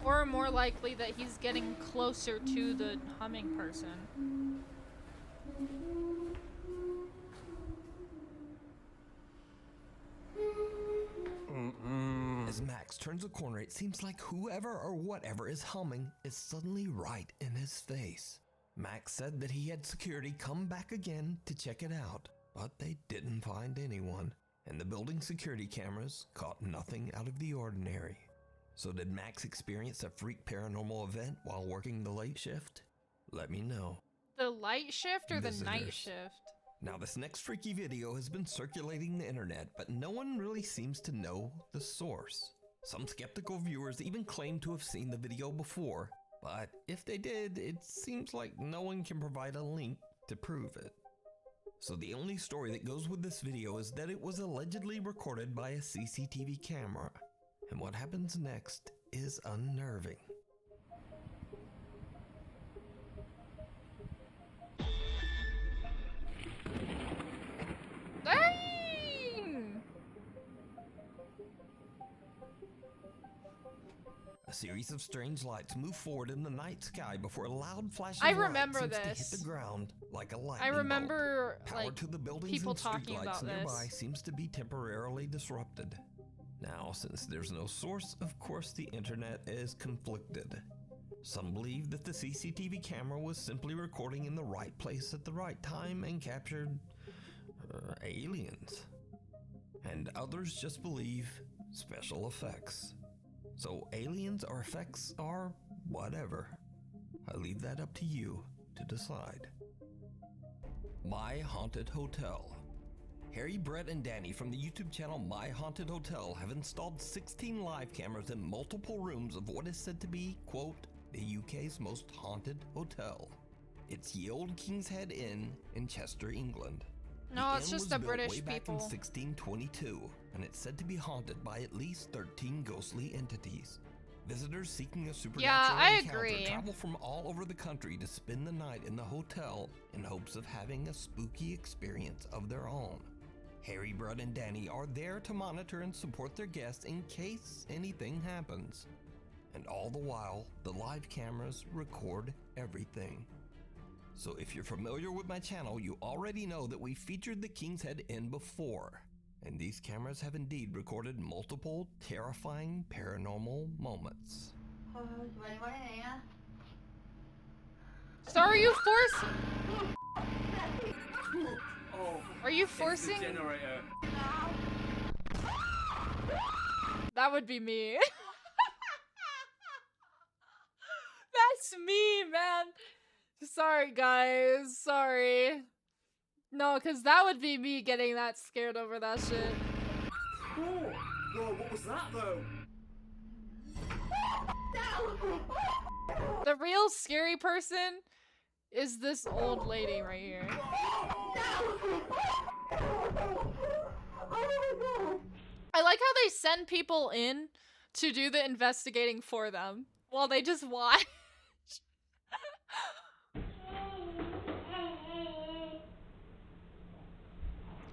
Or more likely that he's getting closer to the humming person. As Max turns a corner, it seems like whoever or whatever is humming is suddenly right in his face. Max said that he had security come back again to check it out, but they didn't find anyone, and the building security cameras caught nothing out of the ordinary. So did Max experience a freak paranormal event while working the late shift? Let me know. The light shift or the night Visitors. shift? Now, this next freaky video has been circulating the internet, but no one really seems to know the source. Some skeptical viewers even claim to have seen the video before, but if they did, it seems like no one can provide a link to prove it. So the only story that goes with this video is that it was allegedly recorded by a CCTV camera, and what happens next is unnerving. Dang! A series of strange lights move forward in the night sky before a loud flash I of light remember seems to this. hit the ground like a lightning I remember bolt. Power like to the buildings people and talking streetlights about nearby this. seems to be temporarily disrupted. Now, since there's no source, of course the internet is conflicted. Some believe that the CCTV camera was simply recording in the right place at the right time and captured aliens. And others just believe special effects. So aliens or effects are whatever. I leave that up to you to decide. My Haunted Hotel. Harry, Brett, and Danny from the YouTube channel My Haunted Hotel have installed 16 live cameras in multiple rooms of what is said to be, quote, the UK's most haunted hotel. It's Ye Old King's Head Inn in Chester, England. No, it's inn just was the built British way back people. in 1622, and it's said to be haunted by at least 13 ghostly entities. Visitors seeking a supernatural I encounter agree. travel from all over the country to spend the night in the hotel in hopes of having a spooky experience of their own. Harry, Brett, and Danny are there to monitor and support their guests in case anything happens. And all the while, the live cameras record everything. So if you're familiar with my channel, you already know that we featured the King's Head Inn before. And these cameras have indeed recorded multiple terrifying paranormal moments. So are you forcing? Are you forcing? Generator. That would be me. That's me, man. Sorry, guys. Sorry. No, because that would be me getting that scared over that shit. Whoa, what was that though? The real scary person is this old lady right here. I like how they send people in to do the investigating for them while they just watch.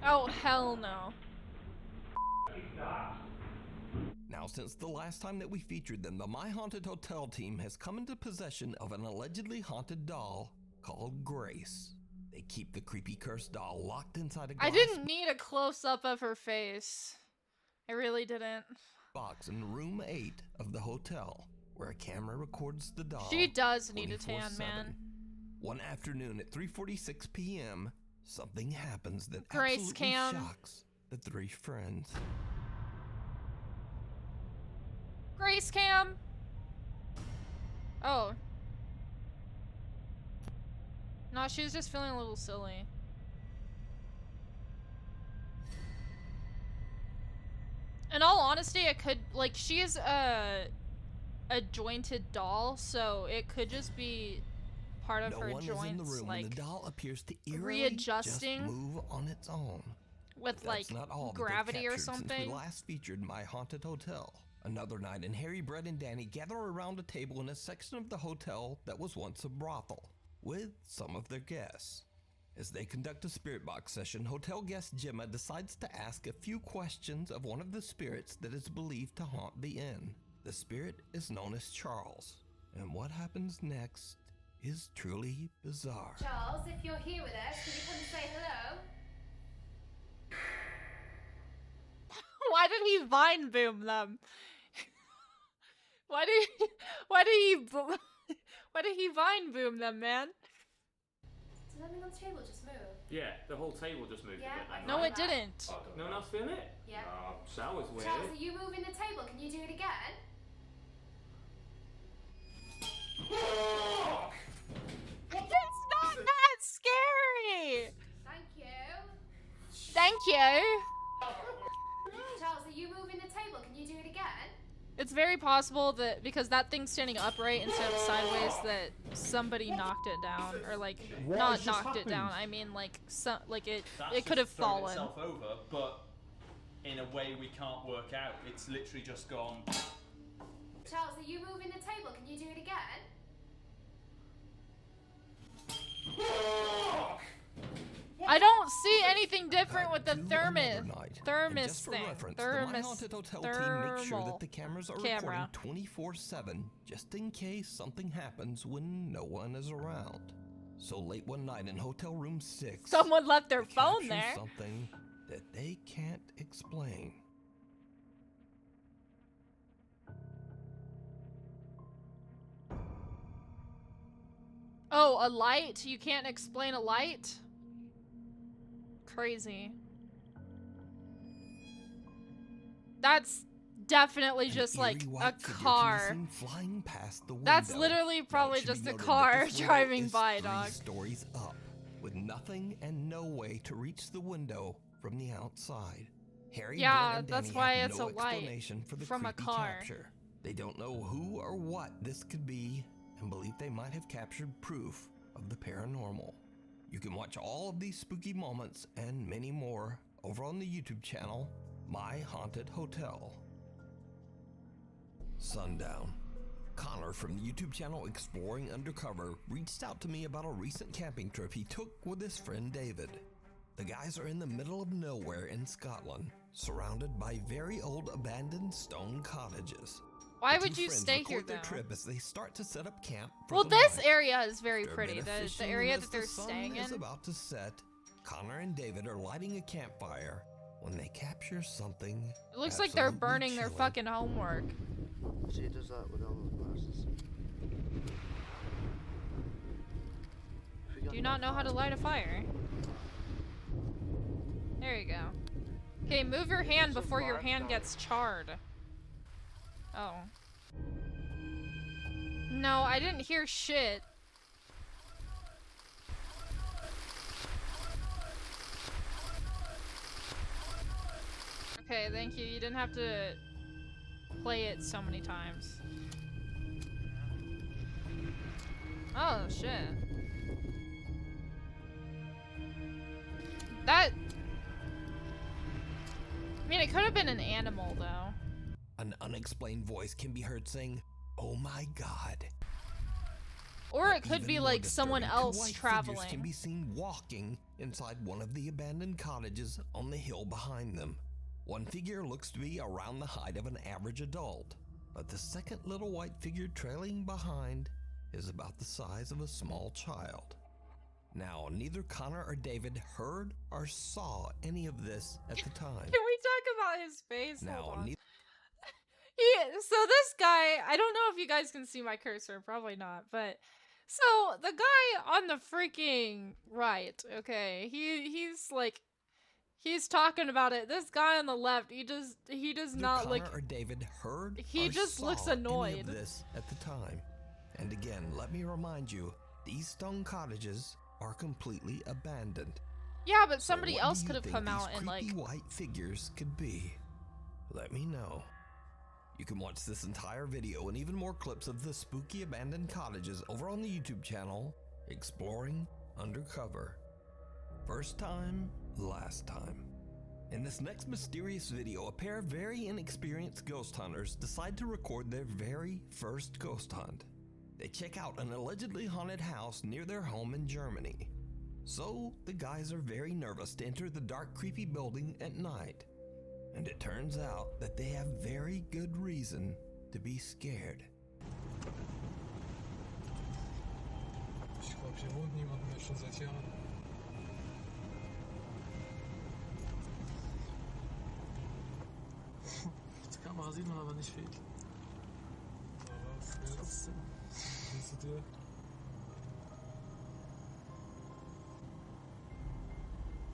Oh, hell no. Now, since the last time that we featured them, the My Haunted Hotel team has come into possession of an allegedly haunted doll called Grace. They keep the creepy cursed doll locked inside a glass I didn't need a close-up of her face. I really didn't. box in room 8 of the hotel, where a camera records the doll. She does need a tan, 24/7. man. One afternoon at 3:46 p.m., something happens that Grace absolutely cam. shocks the three friends. Grace cam. Oh. No, she was just feeling a little silly. In all honesty, it could, like, she is a jointed doll, so it could just be part of No her one is in the joints, room like, when the doll appears to eerily readjusting just move on its own. with, But like, that's not all that they've gravity or captured since something. we last featured My Haunted Hotel. Another night, and Harry, Brett, and Danny gather around a table in a section of the hotel that was once a brothel, with some of their guests. As they conduct a spirit box session, hotel guest Gemma decides to ask a few questions of one of the spirits that is believed to haunt the inn. The spirit is known as Charles, and what happens next is truly bizarre. Charles, if you're here with us, can you come and say hello? Why did he vine boom them? why did he vine boom them, man? Did something on the table just move? Yeah, the whole table just moved Yeah, a bit. then, No, right? it didn't. No one else feeling it? Yeah. Shower's weird. Charles, are you moving the table? Can you do it again? It's not that scary. Thank you. Thank you. Charles, are you moving the table? Can you do it again? It's very possible that because that thing's standing upright instead of sideways, that somebody knocked it down, or like What not has just knocked it down. happened? I mean, like it That's it could have just thrown fallen. itself over, but in a way we can't work out. It's literally just gone. Charles, are you moving the table? Can you do it again? I don't see anything different with the To thermos another night. And thermos just for thing. reference, the My Thermos Haunted Hotel team makes sure that the cameras are camera. recording 24/7, just in case something happens when no one is around. So late one night in hotel room 6, Someone left their phone captures there. something that they can't explain. Oh, a light? You can't explain a light? Crazy. That's definitely just like Eerie a white figure can be car. seen flying past the That's window. literally Now, probably it should just be a noted that car this window driving is by, 3 dog. stories up, with nothing and no way to reach the window from the outside. Harry, Yeah, Brett, and that's Danny why have it's no a light explanation for the from a creepy car. capture. They don't know who or what this could be, and believe they might have captured proof of the paranormal. You can watch all of these spooky moments and many more over on the YouTube channel, My Haunted Hotel. Sundown. Connor from the YouTube channel Exploring Undercover reached out to me about a recent camping trip he took with his friend David. The guys are in the middle of nowhere in Scotland, surrounded by very old abandoned stone cottages. Why would you stay here though? Their trip as they start to set up camp for Well, the this night. area is very After a pretty. bit of The fishing, area and that as they're the sun staying is in. about to set, Connor and David are lighting a campfire when they capture something. It looks like they're burning their fucking homework. She does that with all those glasses. Do you not know how to light a fire? There you go. Okay, move your hand before your hand gets charred. Oh. No, I didn't hear shit. Okay, thank you. You didn't have to play it so many times. Oh, shit. That... I mean, it could have been an animal, though. An unexplained voice can be heard saying, "Oh my God." Or it could be like someone Disturbing, two else white figures traveling. can be seen walking inside one of the abandoned cottages on the hill behind them. One figure looks to be around the height of an average adult, but the second little white figure trailing behind is about the size of a small child. Now, neither Connor or David heard or saw any of this at the time. Can we talk about his face? Now, Hold on. neither So this guy, I don't know if you guys can see my cursor, probably not, but so the guy on the freaking right, okay, he's like, he's talking about it. This guy on the left, he does not Connor look. or David heard He or just looks saw any annoyed. of this at the time. And again, let me remind you, these stone cottages are completely abandoned. Yeah, but So somebody what else do you could have think come out these and like. creepy white figures could be? Let me know. You can watch this entire video and even more clips of the spooky abandoned cottages over on the YouTube channel, Exploring Undercover. First time, last time. In this next mysterious video, a pair of very inexperienced ghost hunters decide to record their very first ghost hunt. They check out an allegedly haunted house near their home in Germany. So, the guys are very nervous to enter the dark, creepy building at night. And it turns out that they have very good reason to be scared. Die Kamera sieht man aber nicht viel. Aber trotzdem. Siehst du dir?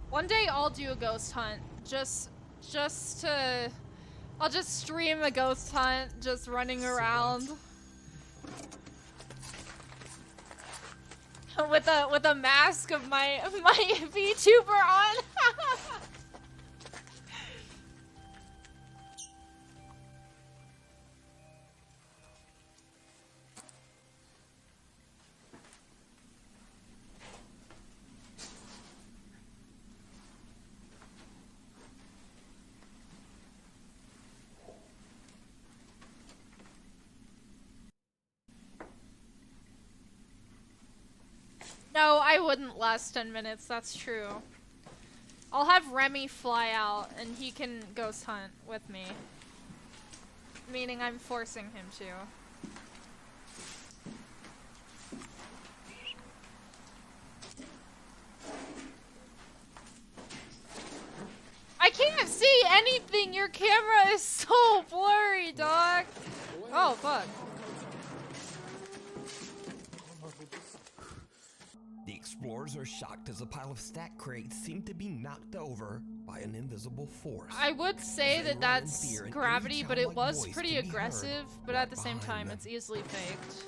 One day I'll do a ghost hunt, just to, I'll just stream a ghost hunt, just running around with a mask of my VTuber on. No, I wouldn't last 10 minutes, that's true. I'll have Remy fly out and he can ghost hunt with me. Meaning I'm forcing him to. I can't see anything! Your camera is so blurry, dog! Oh, fuck. The explorers are shocked as a pile of stack crates seem to be knocked over by an invisible force. I would say They that run in that's fear and gravity, every but it childlike was voice pretty can be heard aggressive, but right at the same behind time, them. it's easily faked.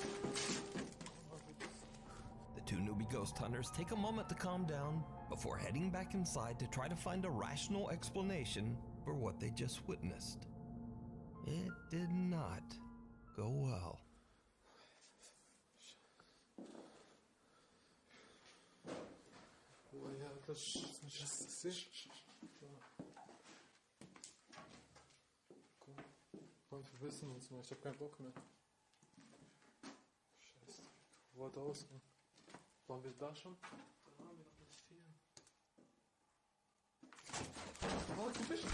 The two newbie ghost hunters take a moment to calm down before heading back inside to try to find a rational explanation for what they just witnessed. It did not go well. też assim. Quando wissen uns mal, ich hab keinen Bock mehr. Scheiße. Wollte ausgehen. Waren wir da schon? Da waren wir noch nicht hier. Oh, du bist.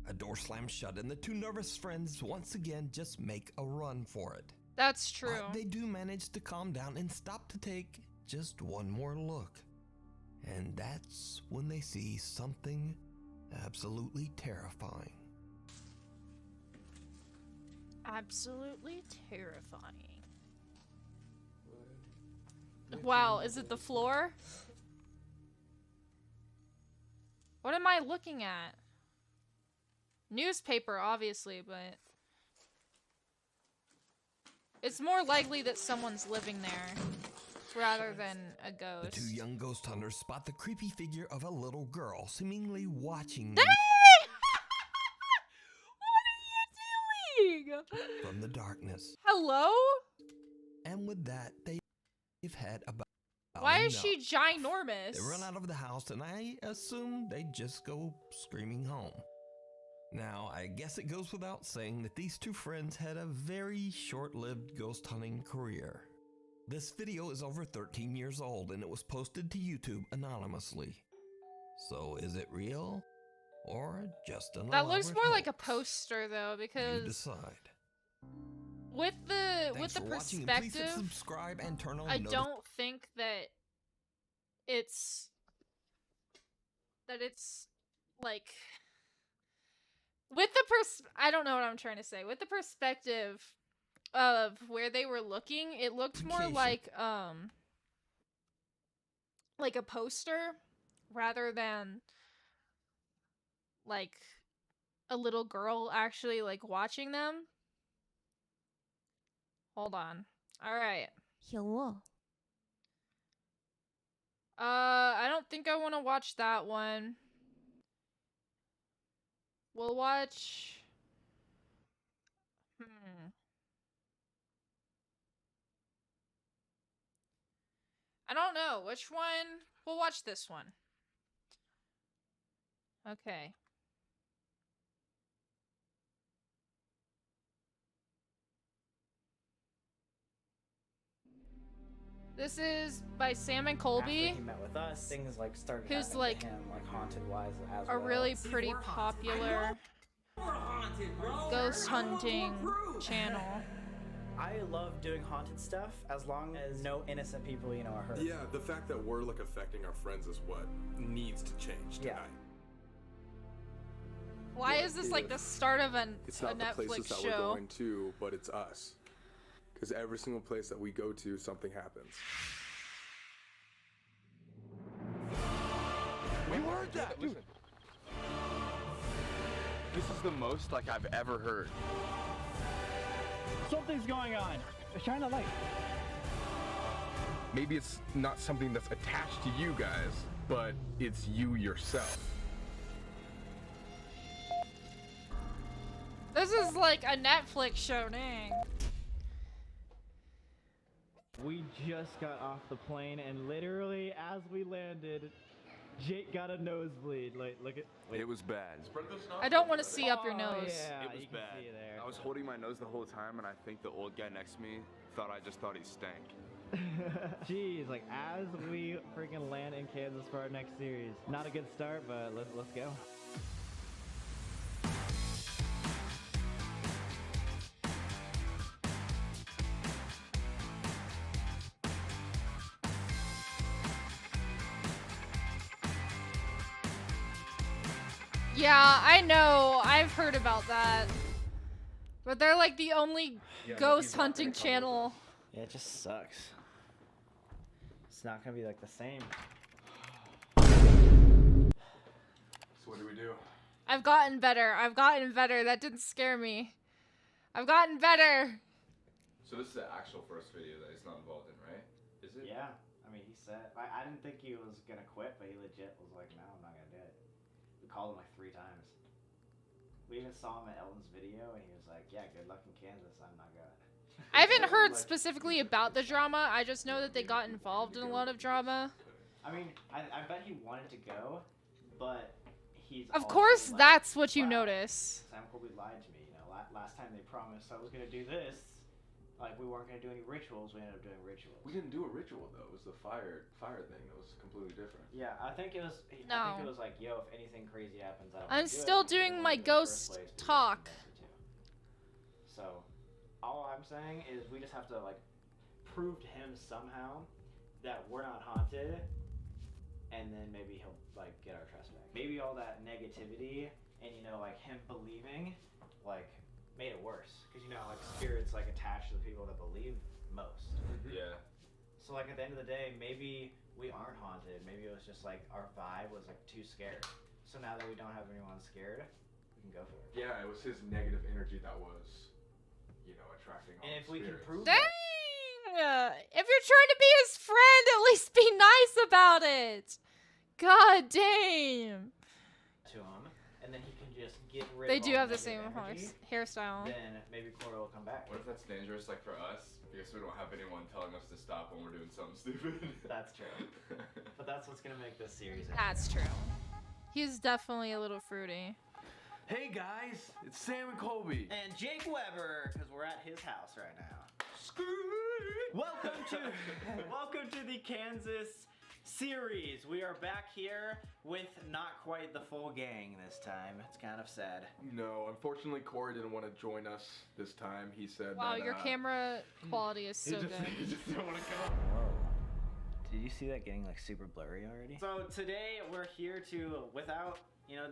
A door slams shut, and the two nervous friends once again just make a run for it. That's true. But they do manage to calm down and stop to take just one more look. And that's when they see something absolutely terrifying. Absolutely terrifying. Wow, is it the floor? What am I looking at? Newspaper, obviously, but it's more likely that someone's living there rather than a ghost. The two young ghost hunters spot the creepy figure of a little girl seemingly watching them What are you doing? from the darkness. Hello? And with that, they've had about Why is enough. she ginormous? They run out of the house, and I assume they just go screaming home. Now, I guess it goes without saying that these two friends had a very short-lived ghost hunting career. This video is over 13 years old, and it was posted to YouTube anonymously. So, is it real? Or just an That looks elaborate more like a hoax? poster, though, You because decide. with the Thanks for watching, and please hit perspective, subscribe and turn on I notifications. don't think that it's like with the I don't know what I'm trying to say. With the perspective of where they were looking, it looked more like a poster rather than like a little girl actually like watching them. Hold on. All right. Hello. I don't think I want to watch that one. We'll watch. I don't know which one. We'll watch this one. Okay. This is by Sam and Colby. After he met with us, things like started Who's happening like to him, like haunted wise as a well. really pretty popular ghost hunting channel. I love doing haunted stuff as long as no innocent people, you know, are hurt. Yeah, the fact that we're like affecting our friends is what needs to change tonight. Why is this like the start of a It's not the places Netflix that we're show? going to, but it's us. Because every single place that we go to, something happens. We heard that! Listen. This is the most like I've ever heard. Something's going on. Shine a light. Maybe it's not something that's attached to you guys, but it's you yourself. This is like a Netflix show, dang. We just got off the plane, and literally as we landed, Jake got a nosebleed. Like, look at. It was bad. I don't want to see up your nose. Yeah, It was bad. I was holding my nose the whole time, and I think the old guy next to me thought I just thought he stank. Jeez, like as we freaking land in Kansas for our next series. Not a good start, but let's go. Yeah, I know. I've heard about that. But they're like the only ghost hunting channel. Yeah, it just sucks. It's not gonna be like the same. So what do we do? I've gotten better. I've gotten better. That didn't scare me. I've gotten better. So this is the actual first video that he's not involved in, right? Is it? Yeah, I mean, he said. I didn't think he was gonna quit, but he legit was like, no, I'm not gonna do it. We called him like 3 times. We even saw him at Elton's video, and he was like, yeah, good luck in Kansas, I'm not going. I haven't heard specifically about the drama. I just know that they got involved in a lot of drama. I mean, I bet he wanted to go, but he's. Of also course, like, that's what you wow, notice. Sam Colby lied to me. You know, last time they promised I was gonna do this. Like, we weren't gonna do any rituals. We ended up doing rituals. We didn't do a ritual though. It was the fire thing that was completely different. Yeah, I think it was. I No. think it was like, yo, if anything crazy happens, I don't I'm wanna do still it. He doing didn't my wanna do it in the ghost first place, but he talk. convinced me to. So, all I'm saying is we just have to like prove to him somehow that we're not haunted, and then maybe he'll like get our trust back. Maybe all that negativity and like him believing, like made it worse. Because like spirits like attached to the people that believe most. Yeah. So like at the end of the day, maybe we aren't haunted. Maybe it was just like our vibe was like too scared. So now that we don't have anyone scared, we can go for it. Yeah, it was his negative energy that was, attracting all And if the we can spirits. prove Dang! If you're trying to be his friend, at least be nice about it. God damn. to him, and then he can just get rid They of do all have the negative same energy, hairstyle. Then maybe Cora will come back. What if that's dangerous, like for us? Because we don't have anyone telling us to stop when we're doing something stupid. That's true. But that's what's gonna make this series. That's true. He's definitely a little fruity. Hey guys, it's Sam and Colby. And Jake Weber, because we're at his house right now. Welcome to the Kansas series. We are back here with not quite the full gang this time. It's kind of sad. No, unfortunately, Corey didn't want to join us this time. He said Wow, that, your camera quality is so good. He just didn't want to come. Whoa. Did you see that getting like super blurry already? So today we're here to, without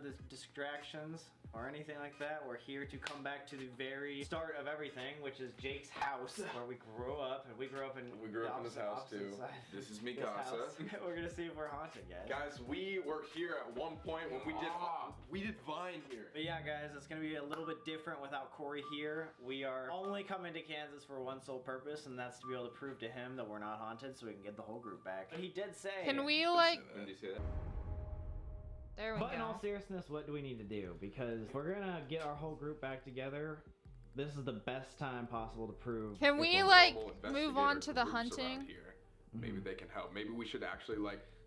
the distractions or anything like that, we're here to come back to the very start of everything, which is Jake's house, where we grew up, and we grew up in this house too. This This is Mikasa. We're gonna see if we're haunted, guys. Guys, we were here at one point when we did Vine here. But yeah, guys, it's gonna be a little bit different without Corey here. We are only coming to Kansas for one sole purpose, and that's to be able to prove to him that we're not haunted, so we can get the whole group back. But he did say. Can we like? When did you say that? There we But go. in all seriousness, what do we need to do? Because if we're gonna get our whole group back together, this is the best time possible to prove. Can we like move on to the hunting? Here. Maybe they can help. Maybe we should actually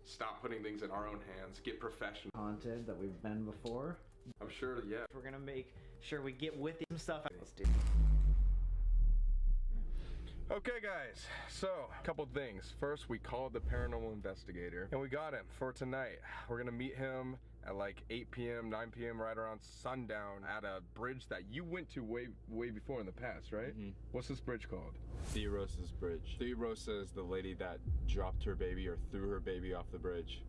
stop putting things in our own hands. Get professional. Haunted that we've been before. I'm sure. Yeah. We're gonna make sure we get with some stuff. Let's do. Okay guys, so a couple things. First, we called the paranormal investigator and we got him for tonight. We're gonna meet him at like 8 p.m., 9 p.m., right around sundown at a bridge that you went to way before in the past, right? What's this bridge called? Theorosa's bridge. Theorosa is the lady that dropped her baby or threw her baby off the bridge.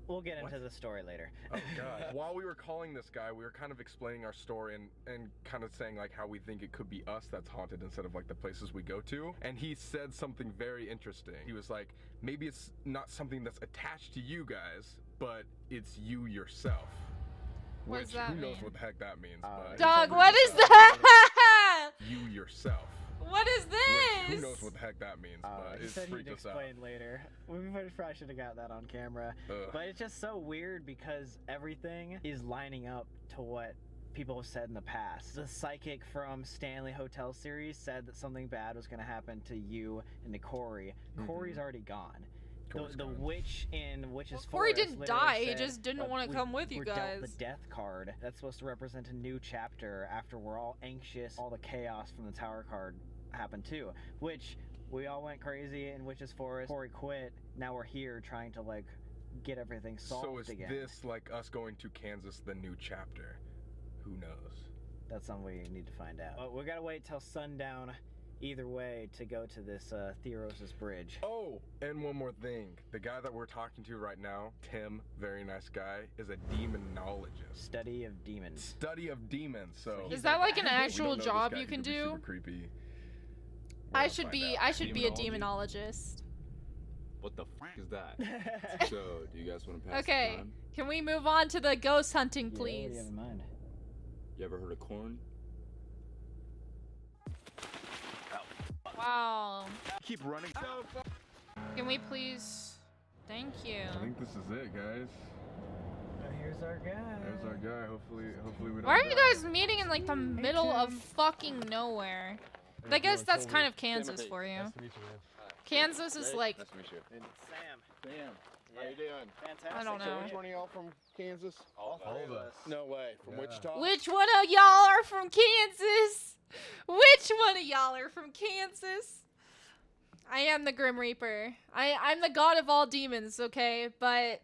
We'll get into the story later. Oh god. While we were calling this guy, we were kind of explaining our story and kind of saying like how we think it could be us that's haunted instead of like the places we go to. And he said something very interesting. He was like, maybe it's not something that's attached to you guys, but it's you yourself. What Which does that who knows mean? what the heck that means, but Dog, what is that? you yourself. What is Which, this? who knows what the heck that means, but He it's said he'd freaked us out. explain later. We probably should have got that on camera. But it's just so weird because everything is lining up to what people have said in the past. The psychic from Stanley Hotel series said that something bad was going to happen to you and to Corey. Corey's already gone. The witch in Witch's Corey Forest didn't literally die, he said, just didn't want to come with you we're guys. dealt the death card. That's supposed to represent a new chapter after we're all anxious. All the chaos from the tower card happened too, which we all went crazy in Witch's Forest. Corey quit. Now we're here trying to get everything solved So is again. this like us going to Kansas, the new chapter? Who knows? That's something we need to find out. But we gotta wait till sundown either way to go to this Theorosa's bridge. Oh, and one more thing. The guy that we're talking to right now, Tim, very nice guy, is a demonologist. Study of demons. Study of demons. So Is that like an we actual don't know this job guy. you He can could be do? super creepy. I should be a demonologist. What the f is that? So, do you guys want to pass the Okay, time? can we move on to the ghost hunting, Yeah, what do please? you have in mind? You ever heard of corn? Wow. Keep running. Can we please? Thank you. I think this is it, guys. Here's our guy. There's our guy. Hopefully we don't. Why are you die. guys meeting in like the middle of fucking nowhere? I guess that's kind of Kansas for you. Kansas is like Nice to meet you. And Sam. Damn. How you doing? Fantastic. I don't know. So which one of y'all from Kansas? All of us. No way. From Wichita? Which one of y'all are from Kansas? Which one of y'all are from Kansas? I am the Grim Reaper. I'm the god of all demons, okay? But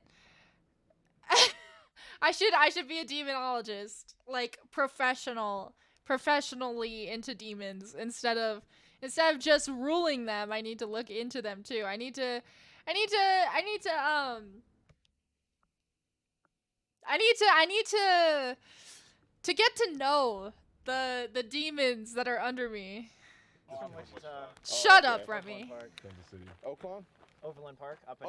I should be a demonologist, like professionally into demons instead of just ruling them. I need to look into them too. I need to get to know the demons that are under me. From Wichita. Shut up, Remy. Kansas City. Oaklawn? Overland Park up in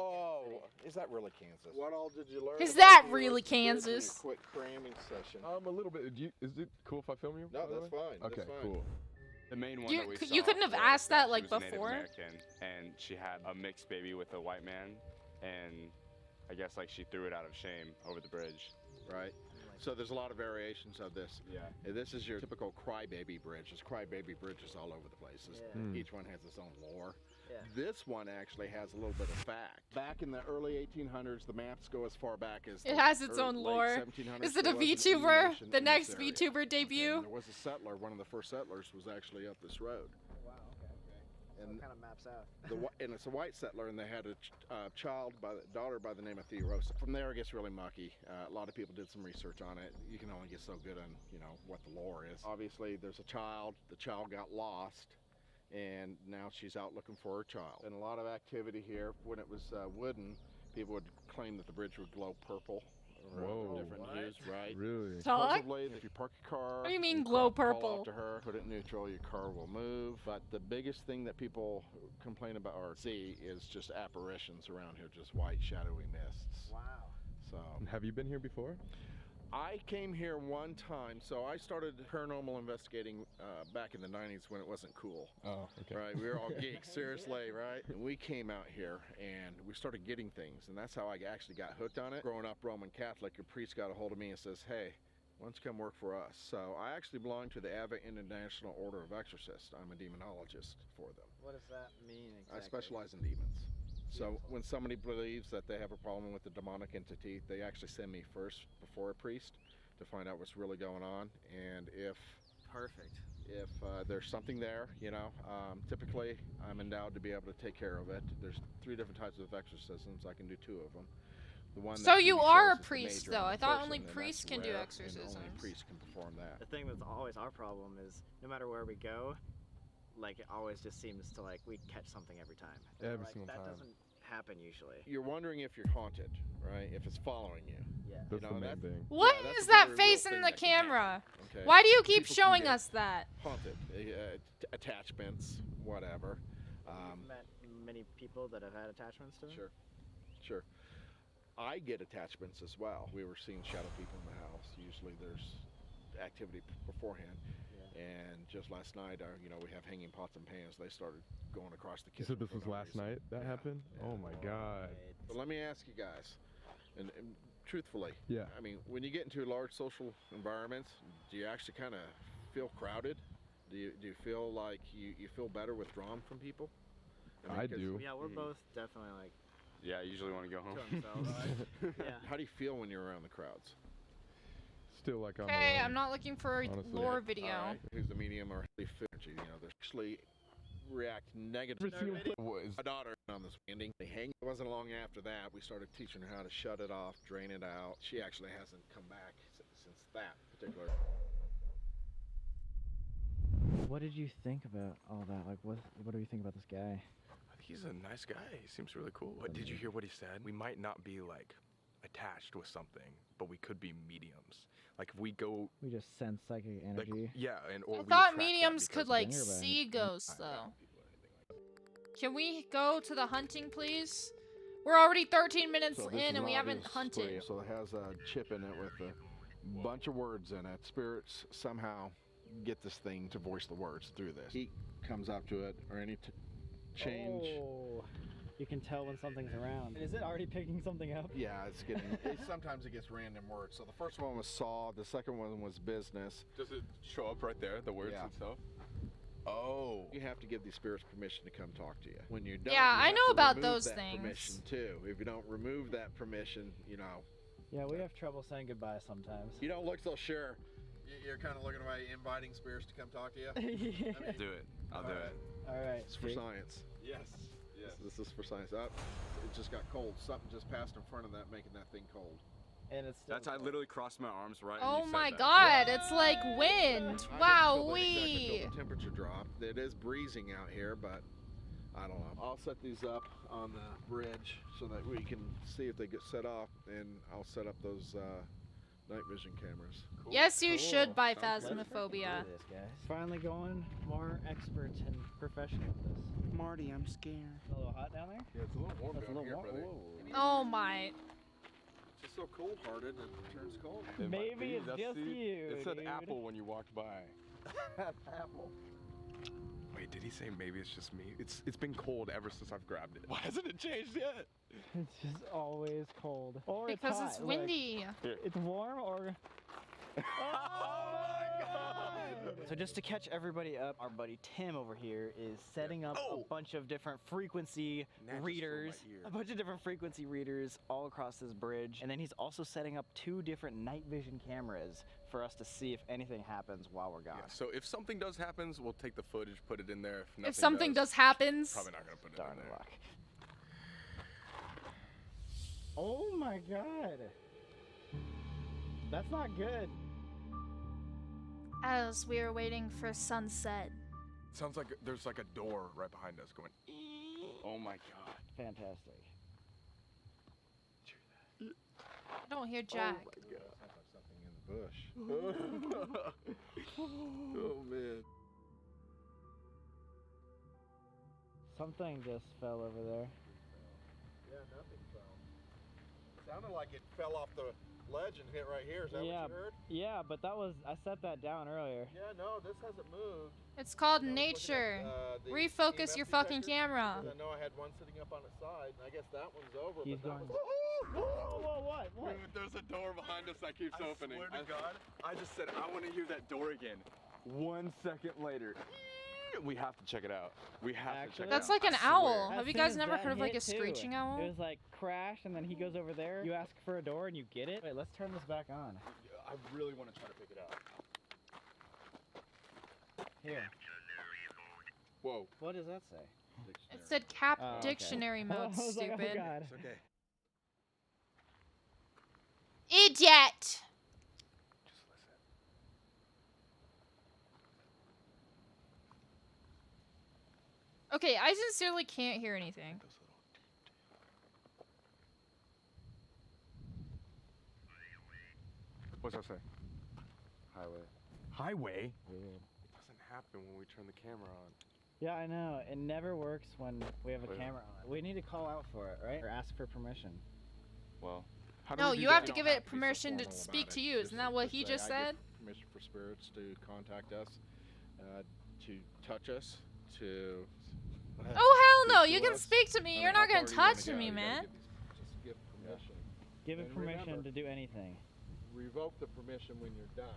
Is that really Kansas? What all did you learn? Is that really Kansas? Quick cramming session. A little bit. Is it cool if I film you? No, that's fine. Okay, that's fine. cool. The main one You- that we you saw couldn't have was asked that, she like, was a Native before? American, and she had a mixed baby with a white man, and I guess like she threw it out of shame over the bridge. Right. So there's a lot of variations of this. Yeah. This is your typical crybaby bridge. There's crybaby bridges all over the places. Yeah. Mm. Each one has its own lore. Yeah. This one actually has a little bit of fact. Back in the early 1800s, the maps go as far back as It has its own lore. Is it a VTuber? The next VTuber debut? There was a settler. One of the first settlers was actually up this road. Wow, okay. So And it kind of maps out. And it's a white settler, and they had a daughter by the name of Theodosia. From there, it gets really mucky. A lot of people did some research on it. You can only get so good on, what the lore is. Obviously, there's a child. The child got lost, and now she's out looking for her child. And a lot of activity here. When it was wooden, people would claim that the bridge would glow purple. Or Whoa. different hues, right? Really? Talk? Supposedly, if you park your car, What do you mean and glow call purple? out to her, put it in neutral, your car will move. But the biggest thing that people complain about or see is just apparitions around here, just white shadowy mists. Wow. So Have you been here before? I came here one time. So I started paranormal investigating back in the 90s when it wasn't cool. Oh, okay. Right, we were all geeks, seriously, right? And we came out here and we started getting things, and that's how I actually got hooked on it. Growing up Roman Catholic, a priest got a hold of me and says, "Hey, why don't you come work for us?" So I actually belong to the Advent International Order of Exorcists. I'm a demonologist for them. What does that mean exactly? I specialize in demons. So when somebody believes that they have a problem with the demonic entity, they actually send me first before a priest to find out what's really going on, and if there's something there, typically I'm endowed to be able to take care of it. There's 3 different types of exorcisms. I can do 2 of them. The one So that you TV are shows a is the priest, major though. and I the thought person, only and that's priests can do rare, exorcisms. And only priests can perform that. The thing that's always our problem is no matter where we go, like it always just seems to we catch something every time. Every single that time. doesn't happen usually. You're wondering if you're haunted, right? If it's following you. Yeah. That's the main thing. What Yeah, that's is a that very real face thing in the that can happen, camera? okay? Why do you keep People can showing get us that? Haunted, attachments, whatever. You've met many people that have had attachments to them? Sure. I get attachments as well. We were seeing shadow people in the house. Usually there's activity beforehand. And just last night, we have hanging pots and pans. They started going across the You kitchen. said this was last night that happened? Oh my god. But let me ask you guys, and truthfully, Yeah. I mean, when you get into large social environments, do you actually kind of feel crowded? Do you feel like you feel better withdrawn from people? I do. Yeah, we're both definitely Yeah, I usually want to go home. to ourselves. Yeah. How do you feel when you're around the crowds? Still like I'm Okay, alone, I'm not looking for a honestly. lore video. All right, who's the medium or heavy energy? They actually react negatively. A daughter on this landing. They hang. It wasn't long after that we started teaching her how to shut it off, drain it out. She actually hasn't come back since that particular. What did you think about all that? Like, what do you think about this guy? I think he's a nice guy. He seems really cool. But did you hear what he said? We might not be attached with something, but we could be mediums. Like if we go, We just sense psychic energy. I thought mediums could see ghosts though. Can we go to the hunting, please? We're already 13 minutes So this in is and we not haven't his hunted. sleeve, so it has a chip in it with a bunch of words in it. Spirits somehow get this thing to voice the words through this. Heat comes up to it, or any change. Oh, you can tell when something's around. Is it already picking something up? Yeah, it's getting. Sometimes it gets random words. So the first one was saw. The second one was business. Does it show up right there, the words and stuff? Oh. You have to give these spirits permission to come talk to you. When you're done, Yeah, you I have know to about remove those that things. Permission too. If you don't remove that permission, you know. Yeah, we have trouble saying goodbye sometimes. You don't look so sure. You're kind of looking away, inviting spirits to come talk to you. Yeah. I mean, Do it. I'll do it. All right. it's for science. Yes. Yes. This is for science. It just got cold. Something just passed in front of that, making that thing cold. And it's still I literally crossed my arms right. Oh when you said my that. god, it's like wind. Wow, I didn't feel the temperature drop. It is breezing out here, but I don't know. I'll set these up on the bridge so that we can see if they get set off, and I'll set up those night vision cameras. Cool. Yes, you should buy Sounds Phasmophobia. This, guys. Finally going more expert and professional with this. Marty, I'm scared. A little hot down there? Yeah, it's a little warm That's down a little here, warm. brother. Oh my. It's just so cold-hearted and it turns cold. It might Maybe be. it's That's just you, It said dude. apple when you walked by. Apple. Wait, did he say maybe it's just me? It's been cold ever since I've grabbed it. Why hasn't it changed yet? It's just always cold. Or Because it's hot. it's windy. Here. It's warm or... So just to catch everybody up, our buddy Tim over here is setting up a bunch of different frequency readers, all across this bridge. And then he's also setting up 2 different night vision cameras for us to see if anything happens while we're gone. Yeah, so if something does happen, we'll take the footage, put it in there. If, nothing If something does happen, probably not gonna put it Darn in there. luck. Oh my god. That's not good. as we are waiting for sunset. Sounds like there's like a door right behind us going. Oh my god. Fantastic. I don't hear Jack. Oh my god. Something in the bush. Oh man. Something just fell over there. Yeah, nothing fell. Sounded like it fell off the ledge and hit right here. Is that what you heard? Yeah, but that was, I set that down earlier. Yeah, no, this hasn't moved. It's called nature. The Refocus EMF your fucking detector, camera. 'cause I know I had one sitting up on its side, and I guess that one's over. He's but that going. was... Whoa, what? Dude, there's a door behind us that keeps opening. Swear to God, I just said I want to hear that door again. 1 second later, we have to check it out. We have to check it out. That's like an I owl. swear. Have you As guys soon as never that heard of like a hit, too, screeching owl? It was like crash, and then he goes over there. You ask for a door, and you get it. Wait, let's turn this back on. I really want to try to pick it out. Here. Whoa. What does that say? It said cap Oh, okay. dictionary I mode, was like, stupid. oh god. It's okay. Idiot! Okay, I sincerely can't hear anything. What's that say? Highway. Highway? Weird. It doesn't happen when we turn the camera on. Yeah, I know. It never works when we have a Wait. camera on. We need to call out for it, right? Or ask for permission. Well, How do No, we do you that? have to You give don't it have to be so permission to formal speak about to it. you. Just Isn't that what he say, just I said? give permission for spirits to contact us, to touch us, to... Oh hell no! speak You to can us. speak to me. I You're mean, not how gonna far you wanna touch go. me, You gotta man. just give permission. Give it And permission remember, to do anything. Revoke the permission when you're done.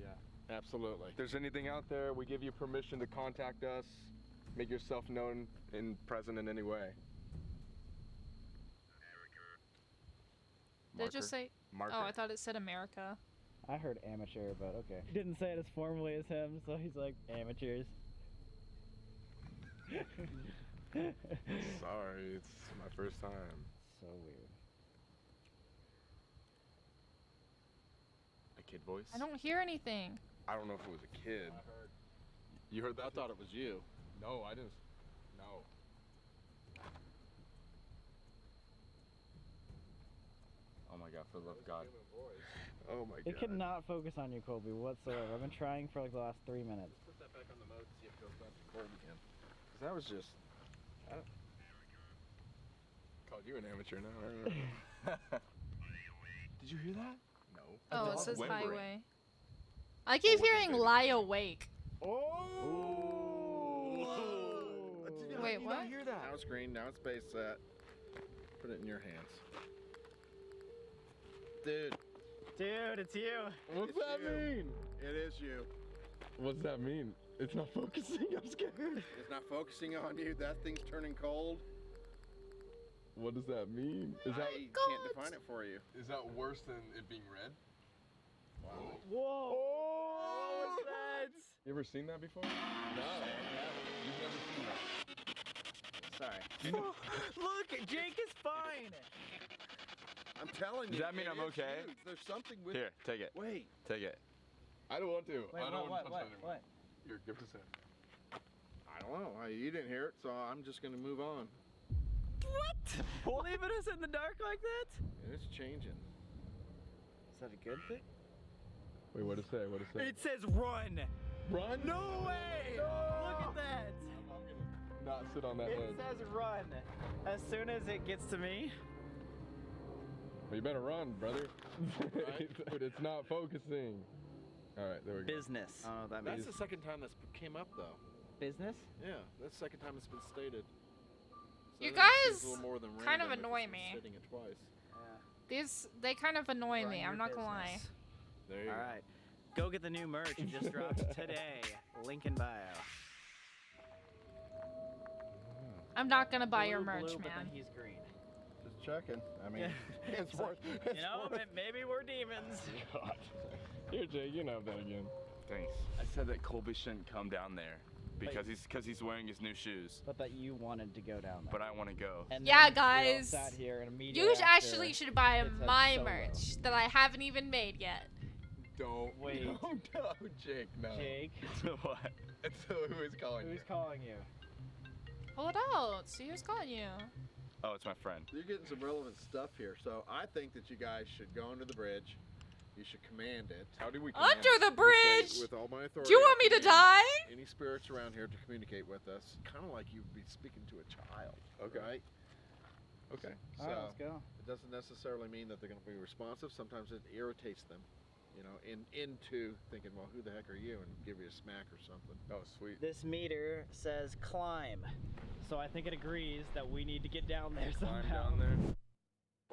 Yeah. Absolutely. If there's anything out there, we give you permission to contact us. Make yourself known and present in any way. Did it just say? Marker. Oh, I thought it said America. I heard amateur, but okay. He didn't say it as formally as him, so he's like, amateurs. Sorry, it's my first time. So weird. A kid voice? I don't hear anything. I don't know if it was a kid. You heard that? I thought it was you. No, I didn't. No. oh my god, for the love of God. Oh my It god. cannot focus on you, Colby, whatsoever. I've been trying for like the last 3 minutes. Put that back on the mode to see if it goes back to cold again. 'Cause that was just... I don't... Called you an amateur now. Did you hear that? No. Oh, it dog says whimpering. highway. I keep hearing lie awake. Wait, Did what? not hear that? Now it's green, now it's base set. Put it in your hands. Dude. Dude, it's you. What's that mean? It is you. What's that mean? It's not focusing. I'm scared. It's not focusing on you. That thing's turning cold. What does that mean? Is that I can't define it for you. is that worse than it being red? Wow. Whoa! Oh! What was that? You ever seen that before? No. You've never seen that. Sorry. Look, Jake is fine. I'm telling you. Does that mean I'm it's okay? huge. There's something with. Here, take it. Wait. Take it. I don't want to. Wait, I don't want to touch what? Here, give it a sec. I don't know. You didn't hear it, so I'm just gonna move on. What? Leaving us in the dark like that? It's changing. Is that a good thing? Wait, what does it say? What does it say? It says run. Run? No way! No! Look at that. I'm gonna not sit on that It ledge. says run. As soon as it gets to me. Well, you better run, brother. Dude, it's not focusing. All right, there we go. Business. I don't know what that That's means. the second time that's came up, though. Business? Yeah, that's the second time it's been stated. So You I think guys it's a little more than kind of random if annoy it's been me. stating it twice. They kind of annoy Run me. your I'm not gonna lie. business. There you All go. right. Go get the new merch. It just dropped today. Link in bio. I'm not gonna buy your Blue, merch, blue, but man. then he's green. Just checking. I mean, Yeah. it's worth. It's You know, worth. maybe we're demons. God. Here, Jay, you know that again. Thanks. I said that Colby shouldn't come down there because he's wearing his new shoes. But that you wanted to go down there. But I want to go. And Yeah, then we all guys. sat here and immediately You after, actually should buy it said my solo. merch that I haven't even made yet. Don't Wait. No, Jake, no. Jake, What? It's who is calling who's you? calling you? Hold out. See who's calling you. Oh, it's my friend. You're getting some relevant stuff here, so I think that you guys should go under the bridge. You should command it. How do we command Under it? the Say, bridge. with all my authority. Do you I want me to command die? Any spirits around here to communicate with us, kind of like you'd be speaking to a child. Okay. Right? Okay. So All right, let's go. it doesn't necessarily mean that they're going to be responsive. Sometimes it irritates them, you know, into thinking, well, who the heck are you, and give you a smack or something. Oh, sweet. This meter says climb, so I think it agrees that we need to get down there Climb somehow. down there.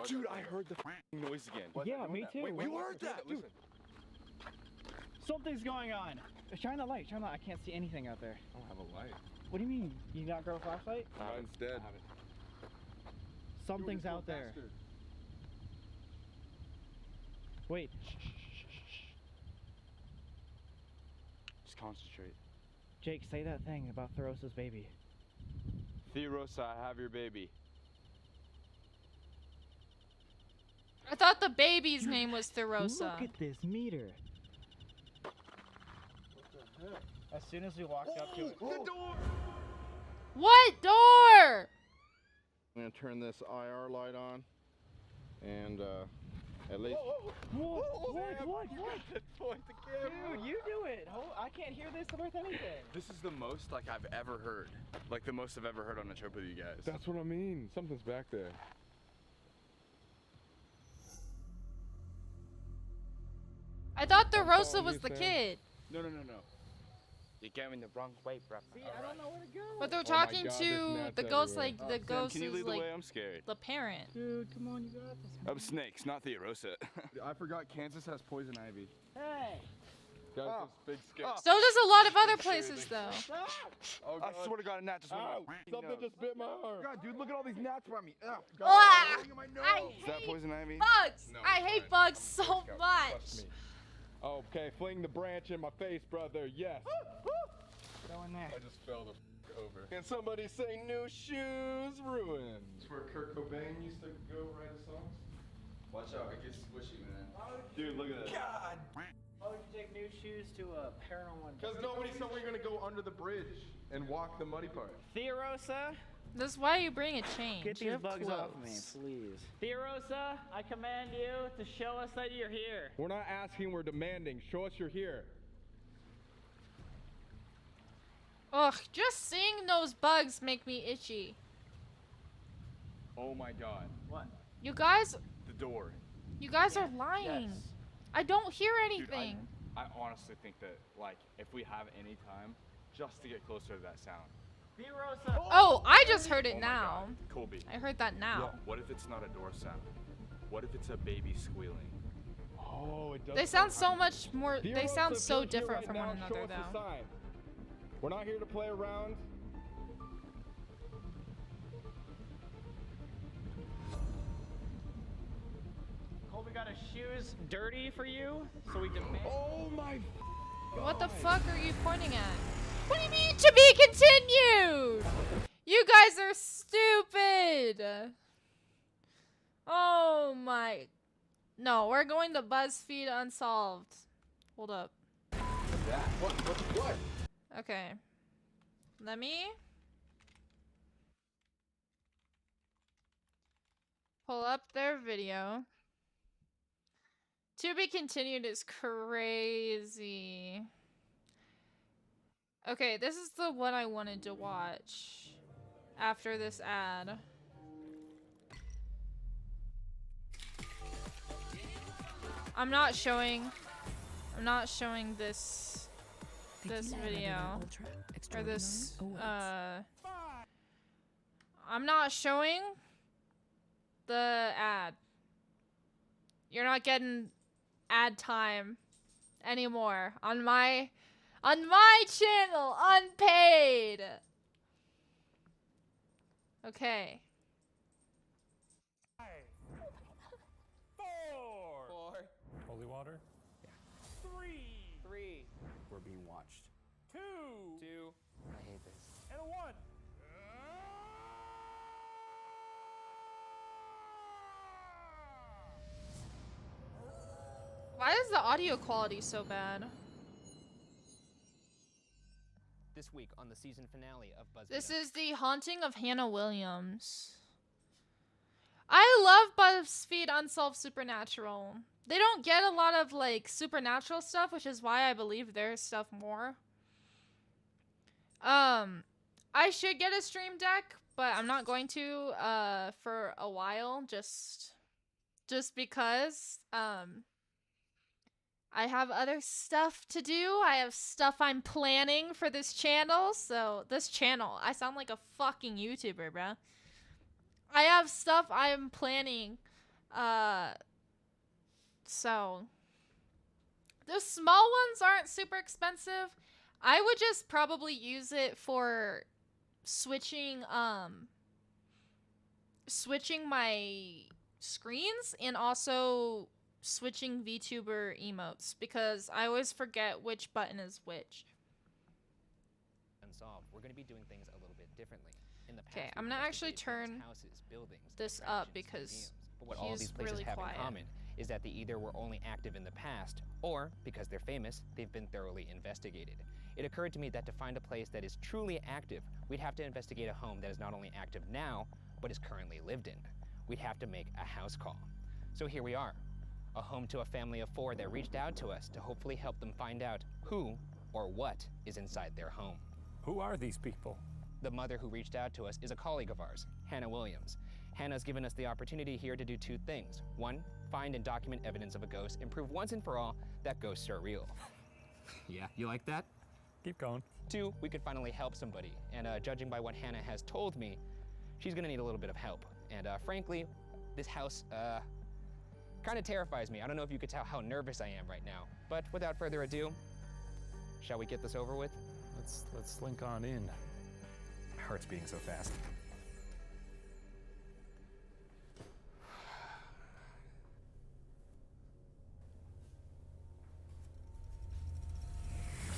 Dude, I heard the noise again. Yeah, me too. Wait, You heard that? Listen. Something's going on. Shine the light. Shine the light. I can't see anything out there. I don't have a light. What do you mean? You not grab a flashlight? Mine's dead. Something's out there. Wait. Just concentrate. Jake, say that thing about Therosa's baby. Therosa, I have your baby. I thought the baby's name was Therosa. Look at this meter. As soon as we walked up to it. The door! What door? I'm going to turn this IR light on, and at least. What? What? Point the camera. Dude, you do it. I can't hear this worth anything. This is the most like I've ever heard. Like the most I've ever heard on a trip with you guys. That's what I mean. Something's back there. I thought I'm Therosa following was you, the Sam. kid. No. You came in the wrong way, bro. See, I don't know where to go. But they're Oh my talking God, to there's gnats the ghost, everywhere. like the ghost Can you is lead the like way? I'm scared. the parent. Dude, come on, you got this. I'm snakes, not Therosa. I forgot Kansas has poison ivy. Hey. Guys, this big scare. So does a lot of other places, though. Oh, I swear to God, a gnat just went Ow, in my something nose. just bit my arm. God, dude, look at all these gnats around me. Ugh, God, Ah! it's in my nose. I Is that hate poison ivy? bugs. No, I it's hate fine. bugs I'm a so Boy Scout. much. Trust me. Okay, fling the branch in my face, brother. Yes. Go in there. I just fell the over. Can somebody say new shoes ruined? It's where Kurt Cobain used to go write his songs. Watch out, it gets squishy, man. Dude, look at this. God! Why would you take new shoes to a paranormal? Because nobody said we were gonna go under the bridge and walk the muddy part. Therosa, That's why you bring a chain. get You these have bugs off me, clothes. please. Therosa, I command you to show us that you're here. We're not asking, we're demanding. Show us you're here. Ugh, just seeing those bugs make me itchy. Oh my God. What? You guys The door. are lying. Yes. I don't hear Dude, anything. I honestly think that, like, if we have any time, just to get closer to that sound. Therosa. Oh, I just heard it Oh my now. God. Colby. I heard that now. What if it's not a door sound? What if it's a baby squealing? Oh, it does. They sound so much more. They Therosa, sound if so you're here different right from now, one show another, us the though. sign. We're not here to play around. Colby got his shoes dirty for you, so we demand. Oh my. What the fuck are you pointing at? What do you mean to be continued? You guys are stupid. Oh my. No, we're going to BuzzFeed Unsolved. Hold up. What's that? What? Okay. Let me pull up their video. To be continued is crazy. Okay, this is the one I wanted to watch after this ad. I'm not showing this video or this I'm not showing the ad. You're not getting ad time anymore on my channel, unpaid. Okay. 4. Holy water. Yeah. 3. We're being watched. 2. I hate this. And a 1. Why is the audio quality so bad? This week on the season finale of BuzzFeed. This is The Haunting of Hannah Williams. I love BuzzFeed Unsolved Supernatural. They don't get a lot of like supernatural stuff, which is why I believe their stuff more. I should get a stream deck, but I'm not going to for a while, just because I have other stuff to do. I have stuff I'm planning for this channel. So this channel, I sound like a fucking YouTuber, bruh. I have stuff I'm planning. So the small ones aren't super expensive. I would just probably use it for switching my screens and also switching VTuber emotes because I always forget which button is which. Unsolved. We're going to be doing things a little bit differently. In the past, Okay, I'm gonna actually turn houses, buildings, this up because museums. But what all these places really have quiet. in common is that they either were only active in the past, or because they're famous, they've been thoroughly investigated. It occurred to me that to find a place that is truly active, we'd have to investigate a home that is not only active now, but is currently lived in. We'd have to make a house call. So here we are, a home to a family of 4 that reached out to us to hopefully help them find out who or what is inside their home. Who are these people? The mother who reached out to us is a colleague of ours, Hannah Williams. Hannah's given us the opportunity here to do 2 things. 1, find and document evidence of a ghost and prove once and for all that ghosts are real. Yeah, you like that? Keep going. 2, we could finally help somebody. And judging by what Hannah has told me, she's gonna need a little bit of help. And frankly, this house kind of terrifies me. I don't know if you could tell how nervous I am right now. But without further ado, shall we get this over with? Let's slink on in. My heart's beating so fast.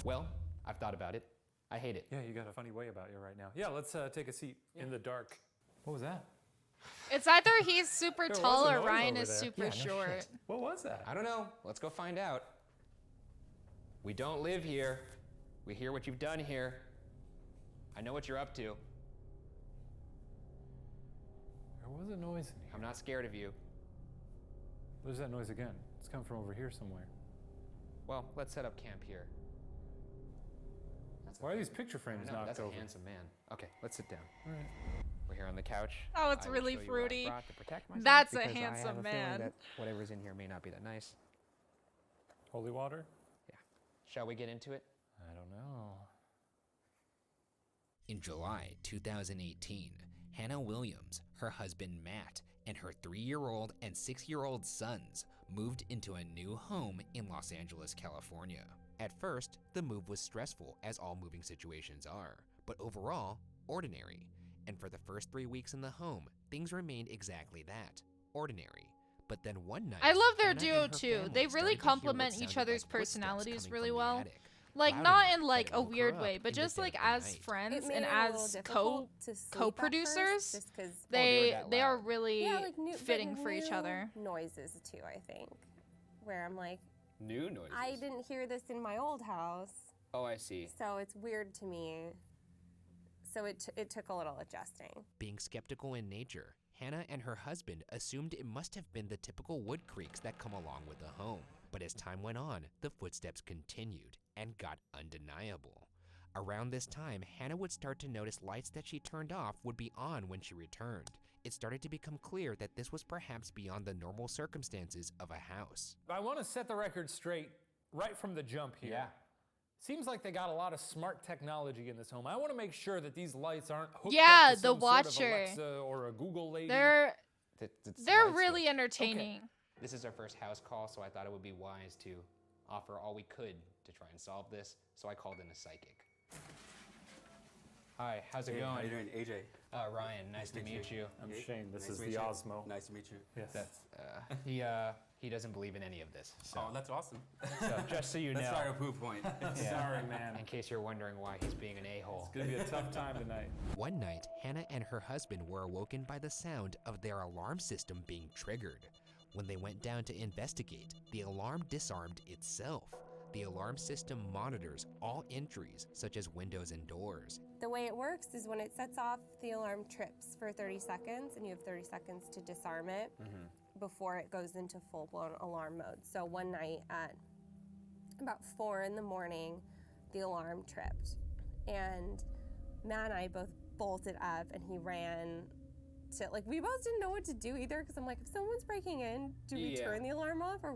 Well, I've thought about it. I hate it. Yeah, you got a funny way about you right now. Yeah, let's take a seat in the dark. What was that? It's either he's super There tall was a or noise Ryan over is there. super Yeah, no short. shit. What was that? I don't know. Let's go find out. We don't live here. We hear what you've done here. I know what you're up to. There was a noise in here. I'm not scared of you. There's that noise again. It's coming from over here somewhere. Well, let's set up camp here. Why are these picture frames I know, knocked that's over? a handsome man. Okay, let's sit down. All right. We're here on the couch. Oh, it's I will really show you what I fruity. brought to protect myself That's a because I have handsome a feeling man. that whatever's in here may not be that nice. Holy water? Yeah. Shall we get into it? I don't know. In July 2018, Hannah Williams, her husband Matt, and her 3-year-old and 6-year-old sons moved into a new home in Los Angeles, California. At first, the move was stressful, as all moving situations are, but overall, ordinary. And for the first 3 weeks in the home, things remained exactly that, ordinary. But then one night, I love their Hannah duo and her too. family They really started to hear what complement each sounded other's like footsteps personalities coming really from the well. attic. Like Loud not enough in like that it a woke her weird up way, but in the just dead like of the as night. friends It made and it a little as difficult to sleep at co-producers, first, just 'cause they are really yeah, like fitting for each other. Noises too, I think, where I'm like, New noises. I didn't hear this in my old house, Oh, I see. so it's weird to me. So it took a little adjusting. Being skeptical in nature, Hannah and her husband assumed it must have been the typical wood creaks that come along with a home. But as time went on, the footsteps continued and got undeniable. Around this time, Hannah would start to notice lights that she turned off would be on when she returned. It started to become clear that this was perhaps beyond the normal circumstances of a house. I want to set the record straight right from the jump here. Yeah. Seems like they got a lot of smart technology in this home. I want to make sure that these lights aren't hooked Yeah, up to the some Watcher. sort of Alexa or a Google lady. They're It's really entertaining. This is our first house call, so I thought it would be wise to offer all we could to try and solve this, so I called in a psychic. Hi, how's it Hey, going? how you doing, AJ? Ryan, nice to meet you. I'm Shane. This Nice is to the meet you. Osmo. Nice to meet you. Yes. That's, he doesn't believe in any of this. So. Oh, that's awesome. So just so you know. Let's try a proof point. Sorry, man. In case you're wondering why he's being an a-hole. It's gonna be a tough time tonight. One night, Hannah and her husband were awoken by the sound of their alarm system being triggered. When they went down to investigate, the alarm disarmed itself. The alarm system monitors all entries, such as windows and doors. The way it works is when it sets off, the alarm trips for 30 seconds, and you have 30 seconds to disarm it before it goes into full-blown alarm mode. So one night at about 4 in the morning, the alarm tripped. And Matt and I both bolted up, and he ran to, like, we both didn't know what to do either, because I'm like, if someone's breaking in, do we turn the alarm off, or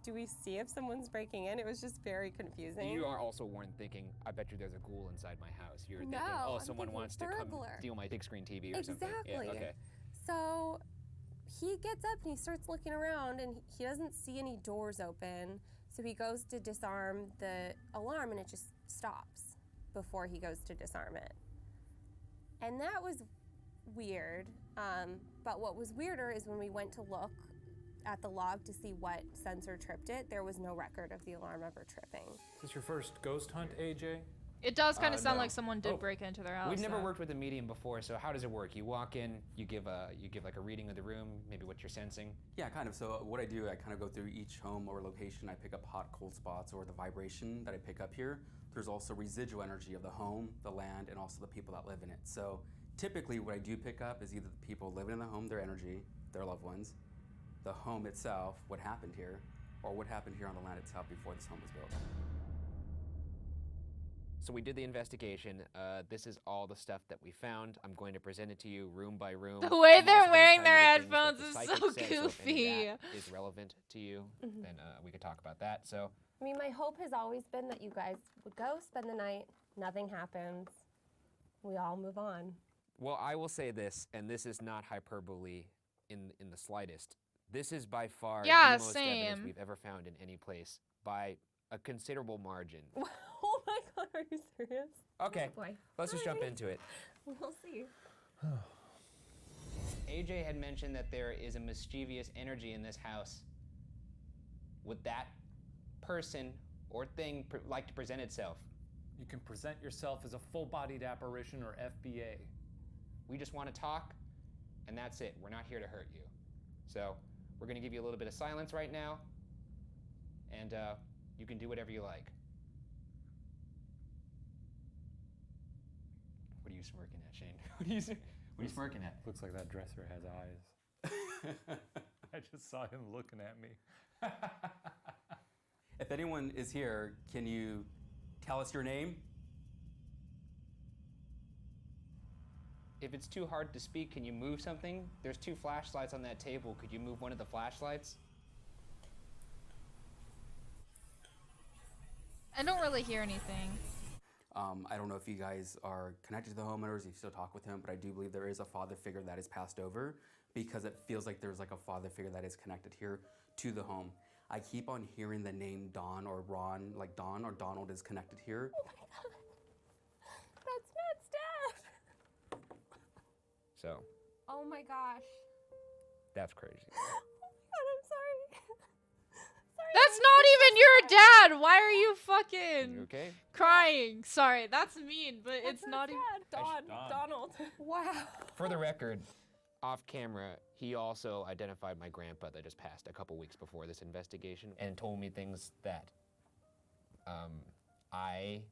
do we see if someone's breaking in? It was just very confusing. You are also weren't thinking, I bet you there's a ghoul inside my house. You're thinking, No, oh, I'm someone thinking wants to come burglar. steal my big screen TV or something. Exactly. Yeah, okay. So he gets up and he starts looking around, and he doesn't see any doors open. So he goes to disarm the alarm, and it just stops before he goes to disarm it. And that was weird. But what was weirder is when we went to look at the log to see what sensor tripped it, there was no record of the alarm ever tripping. Is this your first ghost hunt, AJ? It does kind of sound no. like someone did break into their house. We've never though. worked with a medium before, so how does it work? You walk in, you give like a reading of the room, maybe what you're sensing. Yeah, kind of. So what I do, I kind of go through each home or location. I pick up hot, cold spots or the vibration that I pick up here. There's also residual energy of the home, the land, and also the people that live in it. So typically what I do pick up is either the people living in the home, their energy, their loved ones, the home itself, what happened here, or what happened here on the land itself before this home was built. So we did the investigation. This is all the stuff that we found. I'm going to present it to you room by room. The way I'm they're also gonna wearing tell you their the things that headphones the is psychic so says, if any of goofy. that is relevant to you, then we could talk about that. So I mean, my hope has always been that you guys would go spend the night, nothing happens, we all move on. well, I will say this, and this is not hyperbole in the slightest. This is by far Yeah, the most evidence same. we've ever found in any place by a considerable margin. Oh my God, are you serious? Okay, Oh boy. let's just jump Alright. into it. We'll see. AJ had mentioned that there is a mischievous energy in this house. Would that person or thing like to present itself? You can present yourself as a full-bodied apparition or FBA. We just want to talk, and that's it. We're not here to hurt you. So we're going to give you a little bit of silence right now, and you can do whatever you like. What are you smirking at, Shane? What are you smirking at? Looks like that dresser has eyes. I just saw him looking at me. If anyone is here, can you tell us your name? If it's too hard to speak, can you move something? There's 2 flashlights on that table. Could you move one of the flashlights? I don't really hear anything. I don't know if you guys are connected to the homeowners, if you still talk with him, but I do believe there is a father figure that is passed over because it feels like there's like a father figure that is connected here to the home. I keep on hearing the name Don or Ron, like Don or Donald is connected here. Oh my god. That's Matt's dad. So, Oh my gosh. that's crazy. Oh my god, I'm sorry. That's not even your dad. Why are you fucking You okay? crying? Sorry, that's mean, but That's it's not even. Donald. Wow. For the record, off camera, he also identified my grandpa that just passed a couple weeks before this investigation and told me things that I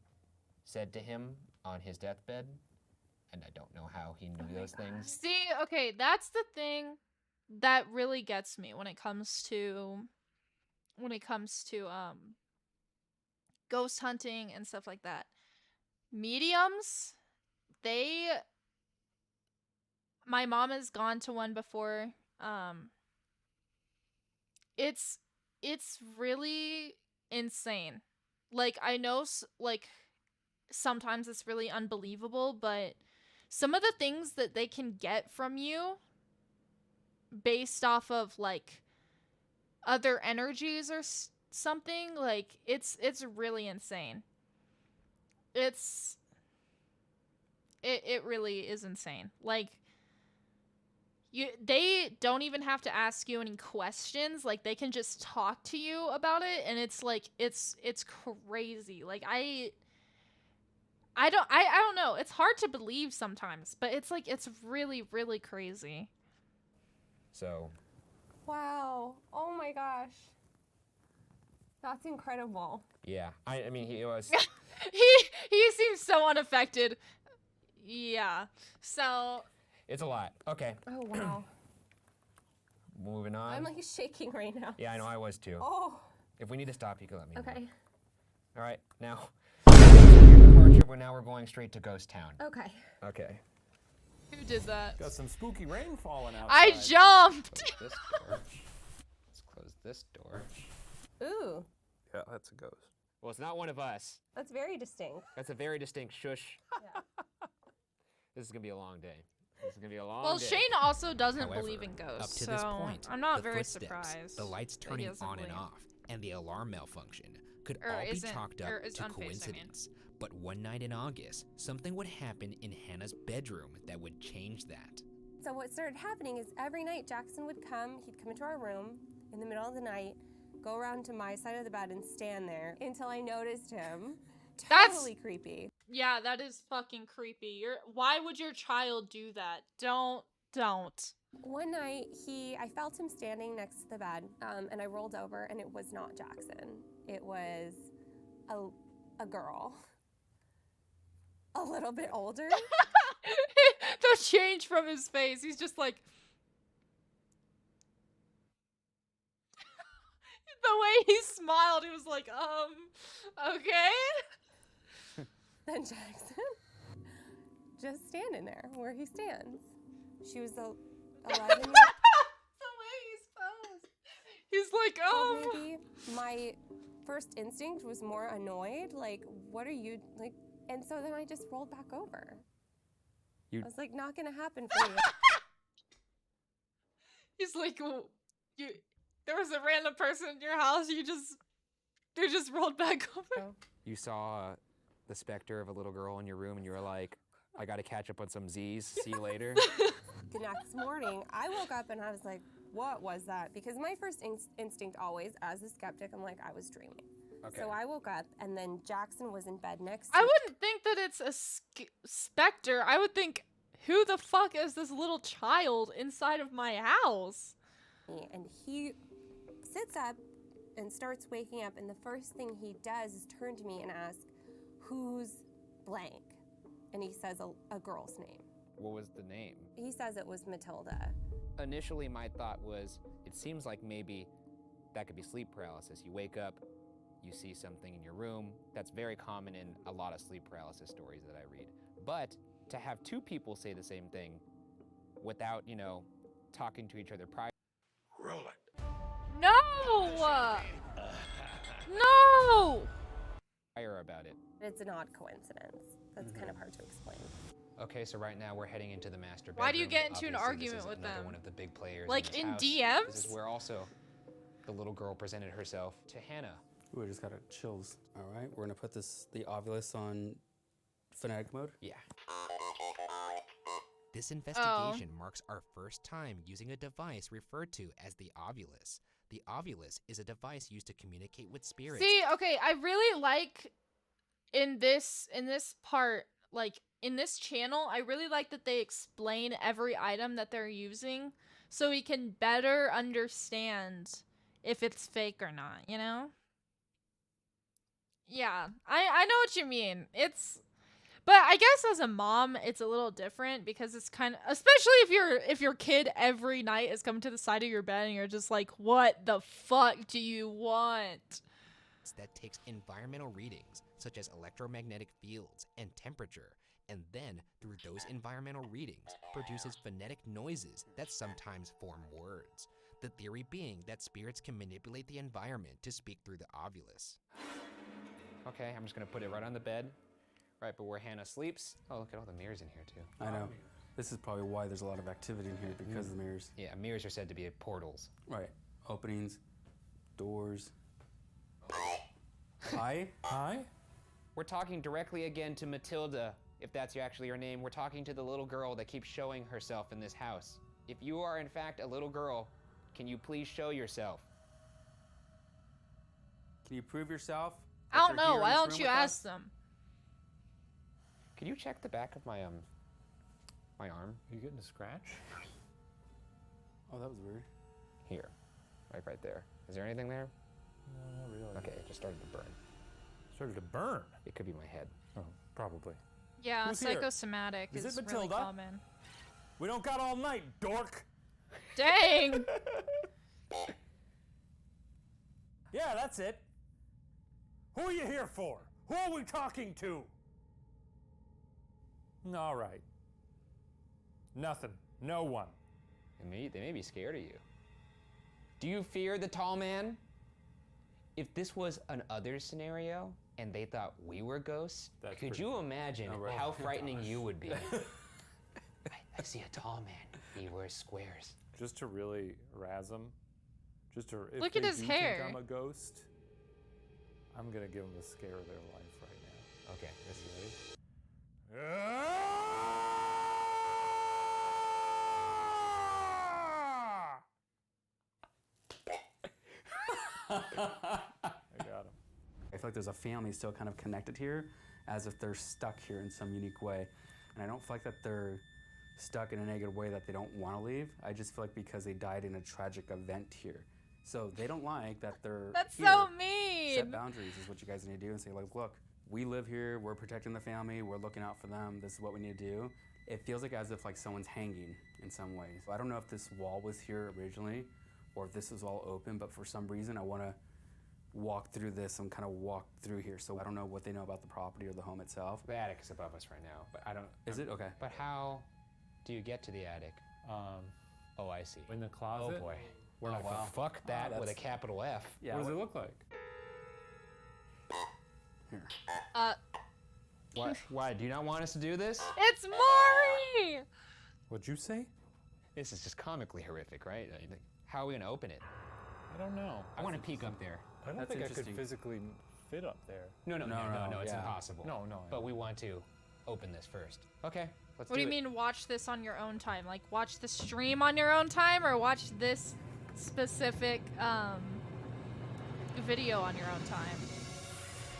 said to him on his deathbed, and I don't know how he knew those things. See, okay, that's the thing that really gets me when it comes to ghost hunting and stuff like that. Mediums, my mom has gone to one before. It's really insane. Like, I know like sometimes it's really unbelievable, but some of the things that they can get from you based off of like other energies or something, like it's really insane. It really is insane. Like, they don't even have to ask you any questions. Like, they can just talk to you about it, and it's like it's crazy. Like, I don't know. It's hard to believe sometimes, but it's like it's really, really crazy. So, Wow. Oh my gosh. That's incredible. yeah. I mean, he was... he seems so unaffected. Yeah. So... It's a lot. Okay. Oh, wow. Moving on. I'm like shaking right now. Yeah, I know, I was too. Oh. If we need to stop, you can let me know. Okay. All right, now, departure, but now we're going straight to Ghost Town. Okay. Okay. Who did that? Got some spooky rain falling outside. I jumped! This door. Let's close this door. Ooh. Yeah, that's a ghost. Well, it's not one of us. That's very distinct. That's a very distinct shush. Yeah. This is going to be a long day. This is going to be a long Well, day. Shane also doesn't However, believe in ghosts, up to so this point, I'm not the very footsteps, surprised. the lights that he turning doesn't on and believe. off, and the alarm malfunction could Or all be isn't- chalked or up is to unfazing, I mean. coincidence. But one night in August, something would happen in Hannah's bedroom that would change that. So what started happening is every night Jackson would come, he'd come into our room in the middle of the night, go around to my side of the bed and stand there until I noticed him. Totally creepy. Yeah, that is fucking creepy. Why would your child do that? Don't. One night, I felt him standing next to the bed, and I rolled over, and it was not Jackson. It was a girl. A little bit older. The change from his face. He's just like... the way he smiled, he was like, okay. Then Jackson, just standing there where he stands. She was 11 years The way he's posed. He's like, maybe my first instinct was more annoyed. Like, what are you, like, and so then I just rolled back over. I was like, not gonna happen for you. He's like, well, there was a random person in your house, you just rolled back over. You saw the specter of a little girl in your room, and you were like, I gotta catch up on some Z's. See you later. The next morning, I woke up and I was like, what was that? Because my first instinct always, as a skeptic, I'm like, I was dreaming. Okay. So I woke up, and then Jackson was in bed next to I me. wouldn't think that it's a specter. I would think, who the fuck is this little child inside of my house? And he sits up and starts waking up, and the first thing he does is turn to me and ask, who's blank? And he says a girl's name. What was the name? He says it was Matilda. Initially, my thought was, it seems like maybe that could be sleep paralysis. You wake up, you see something in your room. That's very common in a lot of sleep paralysis stories that I read. But to have two people say the same thing without, talking to each other prior. Roll it. No! No! Prior about it. It's an odd coincidence. That's kind of hard to explain. Okay, so right now we're heading into the master bedroom. Why do you get into an Obviously, argument this is with another them? one of the big players Like this in house. DMs? This is where also the little girl presented herself to Hannah. Ooh, I just got chills. All right, we're gonna put the ovulus on phonetic mode. Yeah. This investigation marks our first time using a device referred to as the ovulus. The ovulus is a device used to communicate with spirits. See, okay, I really like in this part, like in this channel, I really like that they explain every item that they're using so we can better understand if it's fake or not, you know? Yeah, I know what you mean. But I guess as a mom, it's a little different because it's kind of, especially if your kid every night is coming to the side of your bed and you're just like, what the fuck do you want? That takes environmental readings such as electromagnetic fields and temperature, and then through those environmental readings produces phonetic noises that sometimes form words. The theory being that spirits can manipulate the environment to speak through the ovulus. Okay, I'm just gonna put it right on the bed, right where Hannah sleeps. Oh, look at all the mirrors in here too. I know. This is probably why there's a lot of activity in here, because of the mirrors. Yeah, mirrors are said to be portals. Right. Openings, doors. Hi? Hi? We're talking directly again to Matilda, if that's actually your name. We're talking to the little girl that keeps showing herself in this house. If you are in fact a little girl, can you please show yourself? Can you prove yourself? I don't know. Why don't you ask them? Can you check the back of my my arm? You getting a scratch? Oh, that was weird. Here, right there. Is there anything there? No, not really. Okay, it just started to burn. Started to burn? It could be my head. Oh, probably. Yeah, Who's here? psychosomatic Is is it really Matilda? common. We don't got all night, dork. Dang! Yeah, that's it. Who are you here for? Who are we talking to? All right. Nothing. No one. They may be scared of you. Do you fear the tall man? If this was an other scenario and they thought we were ghosts, could you imagine how frightening you would be? I see a tall man. He wears squares. Just to really razz him. Just to if Look at they his do hair. Think I'm a ghost. I'm gonna give them the scare of their life right now. Okay, this is I got him. I feel like there's a family still kind of connected here, as if they're stuck here in some unique way. And I don't feel like that they're stuck in a negative way that they don't want to leave. I just feel like because they died in a tragic event here. So they don't like that they're That's here. so mean. Set boundaries is what you guys need to do and say, like, look, we live here, we're protecting the family, we're looking out for them, this is what we need to do. It feels like as if like someone's hanging in some ways. I don't know if this wall was here originally or if this is all open, but for some reason I want to walk through this and kind of walk through here. So I don't know what they know about the property or the home itself. The attic is above us right now, but I don't. Is it? Okay. But how do you get to the attic? Oh, I see. In the closet? Oh boy. We're not gonna fuck that with a capital F. Yeah. What does it look like? Here. What? Why? Do you not want us to do this? It's Maury! What'd you say? This is just comically horrific, right? How are we gonna open it? I don't know. I want to peek up there. I don't That's think I could interesting. physically fit up there. No, it's yeah. impossible. No. But we want to open this first. Okay, let's What do you mean watch this on your own time? Like watch the stream on your own time or watch this specific video on your own time?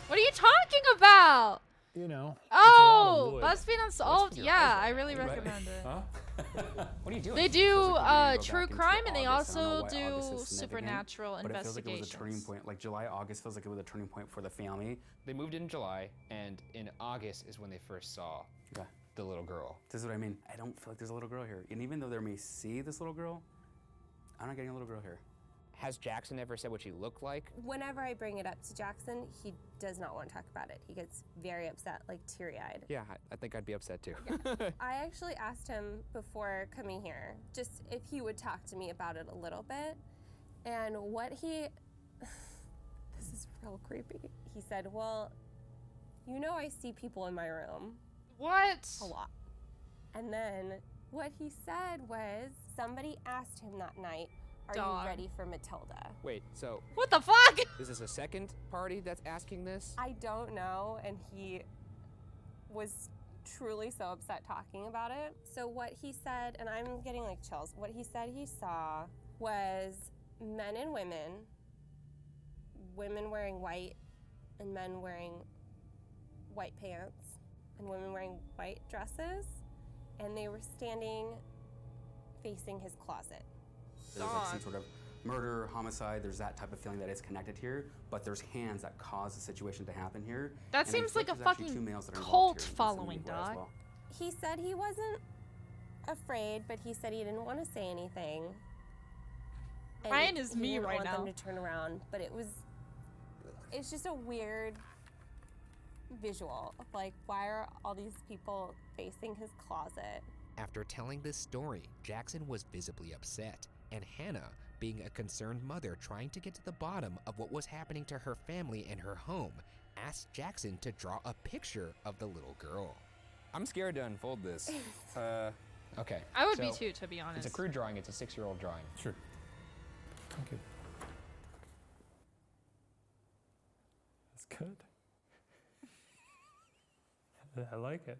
What are you talking about? You know. Oh, BuzzFeed Unsolved. Yeah, I really recommend it. Huh? What are you doing? They do Feels like we need to go true back into crime and they August. I don't know also why do August is significant, supernatural but it feels like it was a investigations. turning point. Like July, August feels like it was a turning point for the family. They moved in July, and in August is when they first saw the little girl. This is what I mean. I don't feel like there's a little girl here. And even though they may see this little girl, I'm not getting a little girl here. Has Jackson ever said what she looked like? Whenever I bring it up to Jackson, he does not want to talk about it. He gets very upset, like teary-eyed. Yeah, I think I'd be upset too. I actually asked him before coming here, just if he would talk to me about it a little bit. And what he, this is real creepy. He said, well, you know I see people in my room. What? A lot. And then what he said was somebody asked him that night, Are Dog. you ready for Matilda? Wait, so What the fuck? is this a second party that's asking this? I don't know, and he was truly so upset talking about it. So what he said, and I'm getting like chills, what he said he saw was men and women wearing white and men wearing white pants and women wearing white dresses, and they were standing facing his closet. There's like some sort of murder, homicide, there's that type of feeling that is connected here, but there's hands that cause the situation to happen here. That And I seems feel like a there's actually fucking two males that are involved cult here, and following, some as dog. well. He said he wasn't afraid, but he said he didn't want to say anything. And Ryan is he me didn't right want now. them to turn around, but it's just a weird visual of like, why are all these people facing his closet? After telling this story, Jackson was visibly upset, and Hannah, being a concerned mother trying to get to the bottom of what was happening to her family and her home, asked Jackson to draw a picture of the little girl. I'm scared to unfold this. Okay. I would be too, to be honest. It's a crude drawing. It's a 6-year-old drawing. Sure. Thank you. That's good. I like it.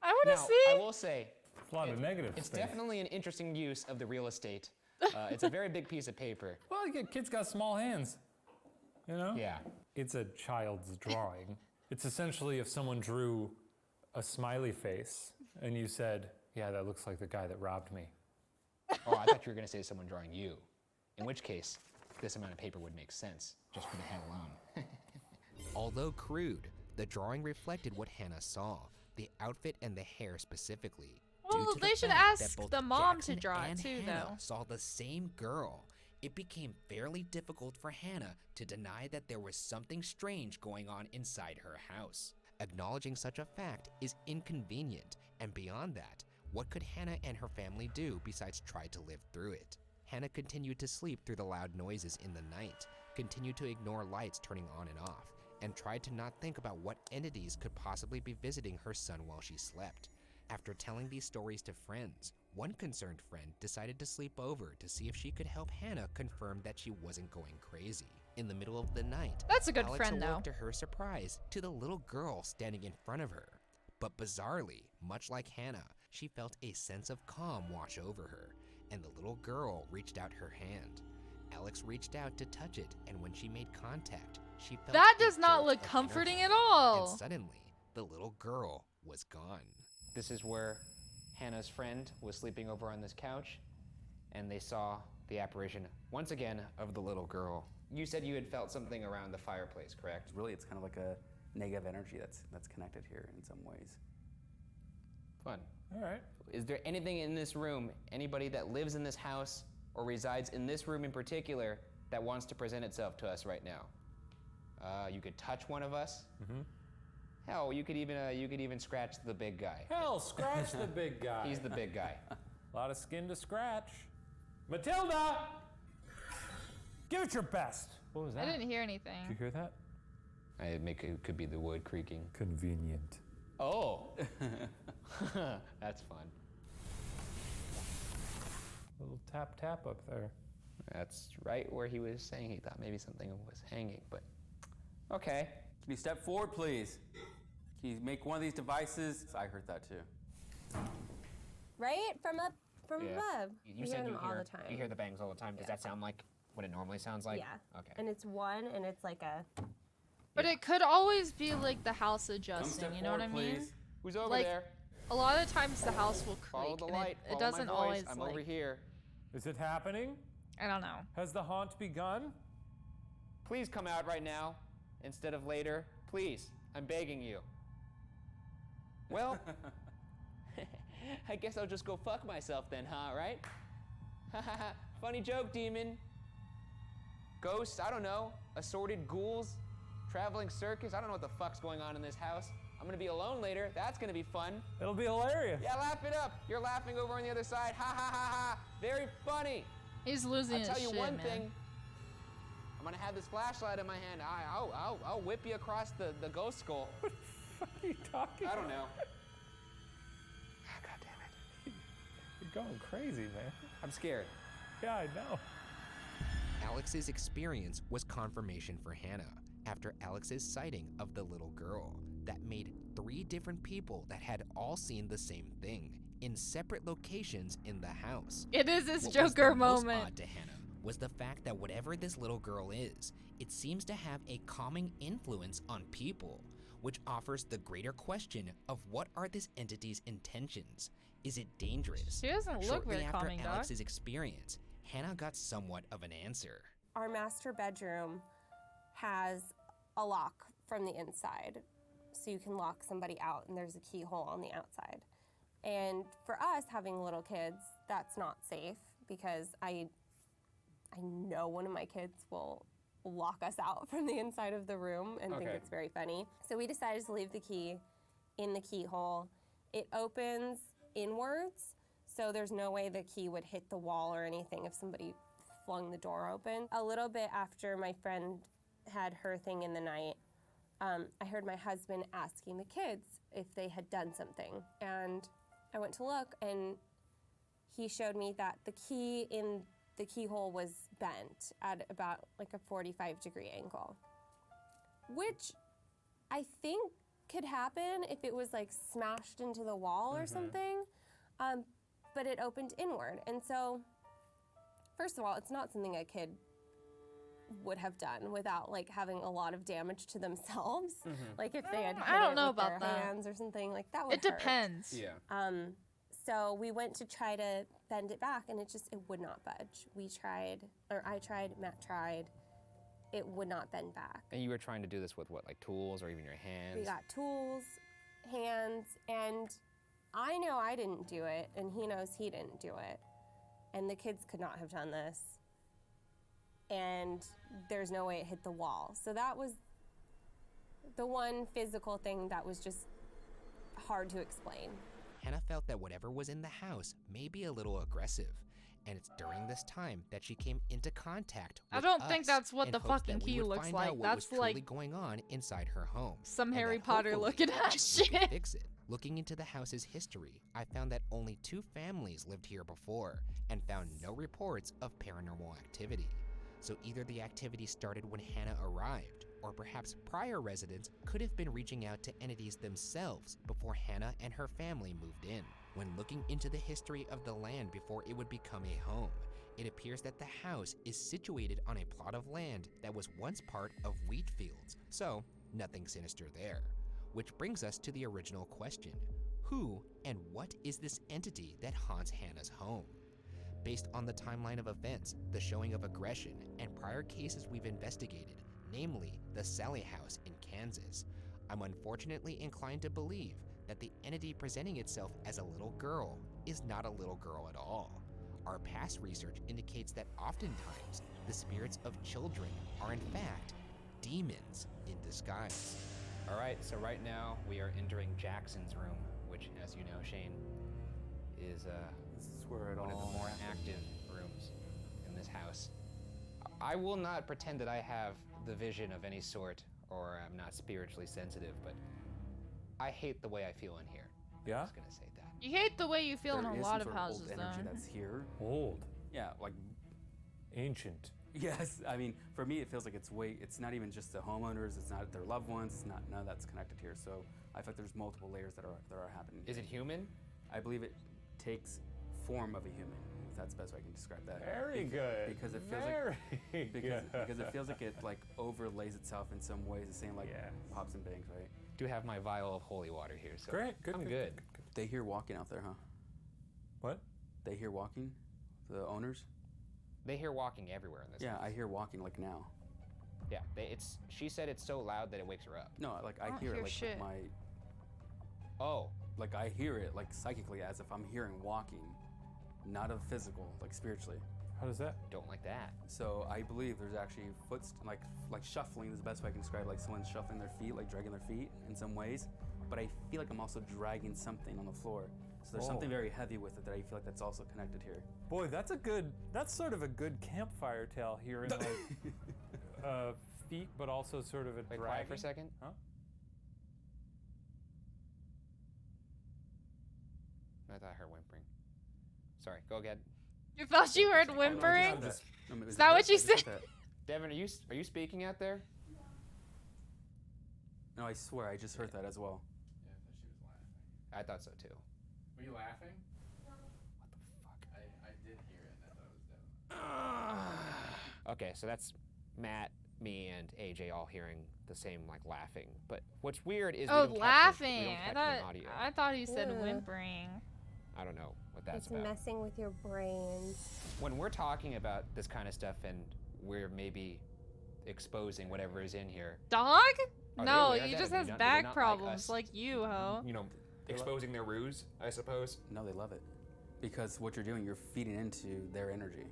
I want to Now, see. I will say, It's a lot of negative it's things. definitely an interesting use of the real estate. It's a very big piece of paper. Well, kids got small hands. You know? Yeah. It's a child's drawing. It's essentially if someone drew a smiley face and you said, yeah, that looks like the guy that robbed me. Oh, I thought you were going to say someone drawing you. In which case, this amount of paper would make sense, just for the head alone. Although crude, the drawing reflected what Hannah saw, the outfit and the hair specifically. Well, Due to they the should fact that ask both the mom Jackson to draw it and too, Hannah though. saw the same girl. It became fairly difficult for Hannah to deny that there was something strange going on inside her house. Acknowledging such a fact is inconvenient, and beyond that, what could Hannah and her family do besides try to live through it? Hannah continued to sleep through the loud noises in the night, continued to ignore lights turning on and off, and tried to not think about what entities could possibly be visiting her son while she slept. After telling these stories to friends, one concerned friend decided to sleep over to see if she could help Hannah confirm that she wasn't going crazy. In the middle of the night, That's a good Alex friend, awoke though. to her surprise to the little girl standing in front of her. But bizarrely, much like Hannah, she felt a sense of calm wash over her, and the little girl reached out her hand. Alex reached out to touch it, and when she made contact, she felt That a does not jolt look of comforting energy, at all. And suddenly, the little girl was gone. This is where Hannah's friend was sleeping over on this couch, and they saw the apparition, once again, of the little girl. You said you had felt something around the fireplace, correct? Really, it's kind of like a negative energy that's connected here in some ways. Fun. All right. Is there anything in this room, anybody that lives in this house or resides in this room in particular, that wants to present itself to us right now? You could touch one of us. Mm-hmm. Hell, you could even scratch the big guy. Hell, scratch the big guy. He's the big guy. A lot of skin to scratch. Matilda! Give it your best. What was I that? didn't hear anything. Did you hear that? It could be the wood creaking. Convenient. Oh! That's fun. Little tap tap up there. That's right where he was saying he thought maybe something was hanging, but okay. Can you step forward, please? Can you make one of these devices? I heard that too. Right? From above. You We said hear you them all hear, the time. you hear the bangs all the time. Does that sound like what it normally sounds like? Yeah. Okay. And it's one, and it's like a. But it could always be like the house adjusting, step you know what I forward, mean? please. Who's over Like, there? A lot of times the house will creak, Follow the and light. it Follow my doesn't voice. always I'm like. over here. Is it happening? I don't know. Has the haunt begun? Please come out right now instead of later. Please, I'm begging you. Well, I guess I'll just go fuck myself then, huh? Right? Funny joke, demon. Ghosts, I don't know. Assorted ghouls, traveling circus. I don't know what the fuck's going on in this house. I'm gonna be alone later. That's gonna be fun. It'll be hilarious. Yeah, laugh it up. You're laughing over on the other side. Ha ha ha ha. Very funny. He's losing I'll his tell you shit, one man. thing. I'm gonna have this flashlight in my hand. I'll whip you across the ghost skull. What the fuck are you talking I don't know. You're going crazy, man. I'm scared. Yeah, I know. Alex's experience was confirmation for Hannah after Alex's sighting of the little girl that made 3 different people that had all seen the same thing in separate locations in the house. It is his What Joker was the most moment. odd to Hannah was the fact that whatever this little girl is, it seems to have a calming influence on people, which offers the greater question of what are this entity's intentions? Is it dangerous? She doesn't look Shortly very after calming, dog. Alex's experience, Hannah got somewhat of an answer. Our master bedroom has a lock from the inside, so you can lock somebody out, and there's a keyhole on the outside. And for us, having little kids, that's not safe because I know one of my kids will lock us out from the inside of the room and think Okay. it's very funny. So we decided to leave the key in the keyhole. It opens inwards, so there's no way the key would hit the wall or anything if somebody flung the door open. A little bit after my friend had her thing in the night, I heard my husband asking the kids if they had done something. And I went to look, and he showed me that the key in the keyhole was bent at about like a 45-degree angle, which I think could happen if it was like smashed into the wall or something, but it opened inward. And so, first of all, it's not something a kid would have done without like having a lot of damage to themselves. Like if they had hit I don't it know with their about that. hands or something, like that would It hurt. depends. Yeah. So we went to try to bend it back, and it would not budge. We tried, or I tried, Matt tried. It would not bend back. And you were trying to do this with what, like tools or even your hands? We got tools, hands, and I know I didn't do it, and he knows he didn't do it. And the kids could not have done this. And there's no way it hit the wall. So that was the one physical thing that was just hard to explain. Hannah felt that whatever was in the house may be a little aggressive, and it's during this time that she came into contact with I don't think us that's what in the hopes fucking that we key would looks find like. out what That's was truly like going on inside her home. some and Harry that Potter hopefully looking at we could shit. fix it. Looking into the house's history, I found that only 2 families lived here before and found no reports of paranormal activity. So either the activity started when Hannah arrived, or perhaps prior residents could have been reaching out to entities themselves before Hannah and her family moved in. When looking into the history of the land before it would become a home, it appears that the house is situated on a plot of land that was once part of wheat fields, so nothing sinister there. Which brings us to the original question: who and what is this entity that haunts Hannah's home? Based on the timeline of events, the showing of aggression, and prior cases we've investigated, namely the Sally House in Kansas, I'm unfortunately inclined to believe that the entity presenting itself as a little girl is not a little girl at all. Our past research indicates that oftentimes the spirits of children are in fact demons in disguise. All right, so right now we are entering Jackson's room, which, as you know, Shane, is This is where it one of all the more happened. active rooms in this house. I will not pretend that I have the vision of any sort, or I'm not spiritually sensitive, but I hate the way I feel in here. Yeah? I'm just gonna say that. You hate the way you feel There in a is lot some of sort houses, old energy though. that's here. Old. Yeah, like Ancient. yes. I mean, for me, it feels like it's not even just the homeowners. It's not their loved ones. It's not none of that's connected here. So I feel like there's multiple layers that are happening. Is it human? I believe it takes form of a human. If that's the best way I can describe that. Very good. Because it feels Very like good. because it feels like it like overlays itself in some ways. The same like pops and bangs, right? Do have my vial of holy water here, so Great, good, I'm good, good. They hear walking out there, huh? What? They hear walking, the owners. They hear walking everywhere in this Yeah, house. I hear walking like now. Yeah, she said it's so loud that it wakes her up. No, like I don't hear it hear like shit. with my. Oh, Like I hear it like psychically as if I'm hearing walking, not of physical, like spiritually. How does that? don't like that. So I believe there's actually like shuffling is the best way I can describe it, like someone shuffling their feet, like dragging their feet in some ways. But I feel like I'm also dragging something on the floor. So there's something very heavy with it that I feel like that's also connected here. Boy, that's sort of a good campfire tale, hearing like feet, but also sort of a Wait, dragging. quiet for a second. Huh? I thought I heard whimpering. Sorry, go again. You thought you heard whimpering? Is that what you said? Devin, are you speaking out there? No, I swear, I just heard that as well. Yeah, I thought she was laughing. I thought so too. Were you laughing? What the fuck? I did hear it. I thought it was Devin. Okay, so that's Matt, me, and AJ all hearing the same like laughing. But what's weird is we don't catch laughing. We don't catch it in audio. I thought he said Yeah. whimpering. I don't know what that's It's about. messing with your brains. When we're talking about this kind of stuff and we're maybe exposing whatever is in here. Dog? Are they No, aware of he that? just Do they has not back like problems us? like you, ho. You know, exposing their ruse, I suppose. No, they love it. Because what you're doing, you're feeding into their energy.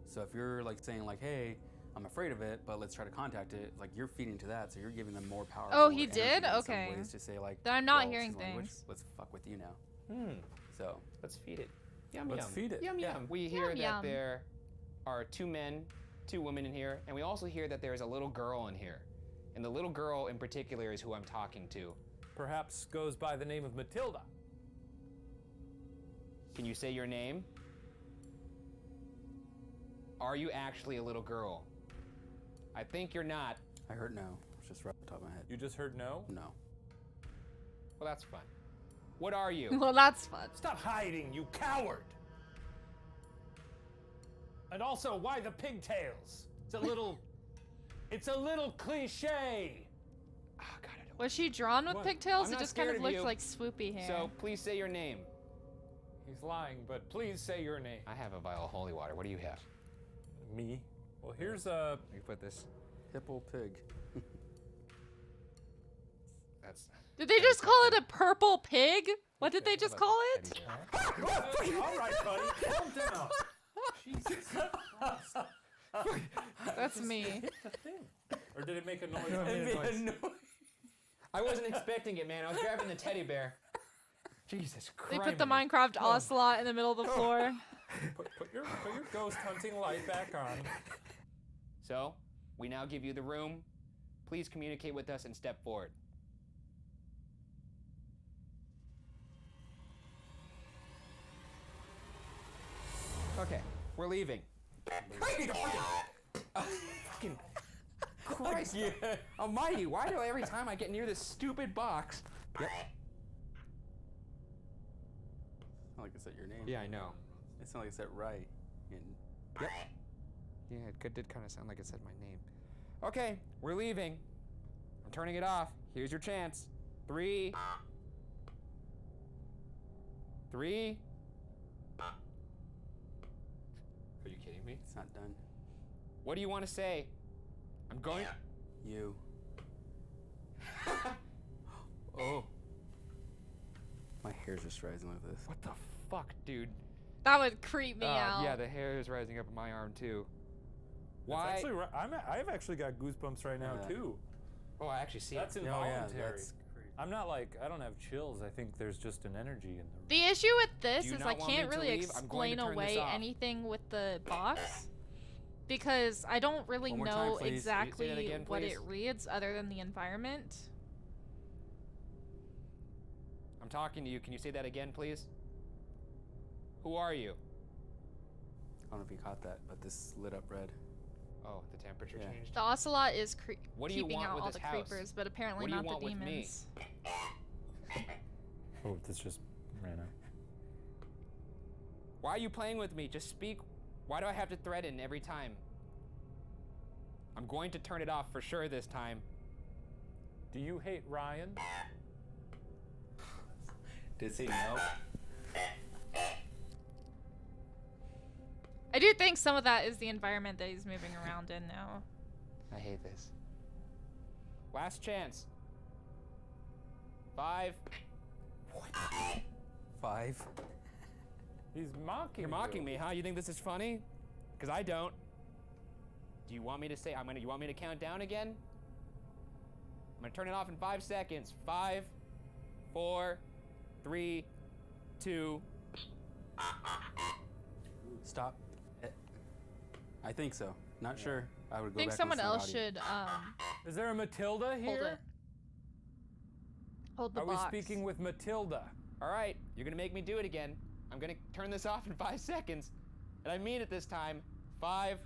So if you're like saying like, hey, I'm afraid of it, but let's try to contact it, like you're feeding to that, so you're giving them more power. Oh, more he energy did? in some Okay. ways to say like, Then I'm not well, hearing this is language, things. Let's fuck with you now. So let's feed it. Yum, Let's yum. feed it. Yum, Yeah. yum. We hear Yum, that yum. there are 2 men, 2 women in here, and we also hear that there is a little girl in here. And the little girl in particular is who I'm talking to. Perhaps goes by the name of Matilda. Can you say your name? Are you actually a little girl? I think you're not. I heard no. It's just right off the top of my head. You just heard no? No. Well, that's fun. What are you? Well, that's fun. Stop hiding, you coward! And also, why the pigtails? It's a little cliche. Was she drawn with What? pigtails? I'm It not just kind scared of of looked you. like swoopy hair. So please say your name. He's lying, but please say your name. I have a vial of holy water. What do you have? Me? Well, here's a... Let me put this. Hippo pig. That's... Did they just call it a purple pig? What did they just call it? All right, buddy, calm down. Jesus Christ. That's me. Hit the thing. Or did it make a noise? I wasn't expecting it, man. I was grabbing the teddy bear. Jesus They Christ. put the Minecraft ocelot in the middle of the floor. Put your ghost hunting light back on. So, we now give you the room. Please communicate with us and step forward. Okay, we're leaving. Fucking Christ. Almighty, why do every time I get near this stupid box? Yep. It's not like I said your name. Yeah, I know. It's not like I said right. Yep. Yeah, it did kind of sound like it said my name. Okay, we're leaving. I'm turning it off. Here's your chance. 3. 3. Are you kidding me? It's not done. What do you want to say? I'm going. You. Oh. My hair's just rising like this. What the fuck, dude? That would creep me out. Yeah, the hair is rising up in my arm too. Why? It's actually, I've actually got goosebumps right now too. Oh, I actually see That's it. involuntary. I'm not like, I don't have chills. I think there's just an energy in the The issue with this Do you is not I want me can't to really leave? I'm going explain to turn this away off. anything with the box because I don't really One more time, know please. Say that exactly again, what please. it reads other than the environment. I'm talking to you. Can you say that again, please? Who are you? I don't know if you caught that, but this lit up red. Oh, the temperature changed. The ocelot is What do you keeping want out with all this the house? creepers, but apparently What do you not want the with me? demons. Oh, this just ran out. Why are you playing with me? Just speak. Why do I have to threaten every time? I'm going to turn it off for sure this time. Do you hate Ryan? Did it say no? I do think some of that is the environment that he's moving around in now. I hate this. Last chance. 5. 5. He's mocking You're mocking me, huh? You think this is funny? Because I don't. Do you want me to say, you want me to count down again? I'm gonna turn it off in 5 seconds. 5, 4, 3, 2. Stop. I think so. Not sure. I would I go think back someone and else listen to should Is there a Matilda here? hold it. Hold the Are box. we speaking with Matilda? All right, you're gonna make me do it again. I'm gonna turn this off in 5 seconds. And I mean it this time. 5.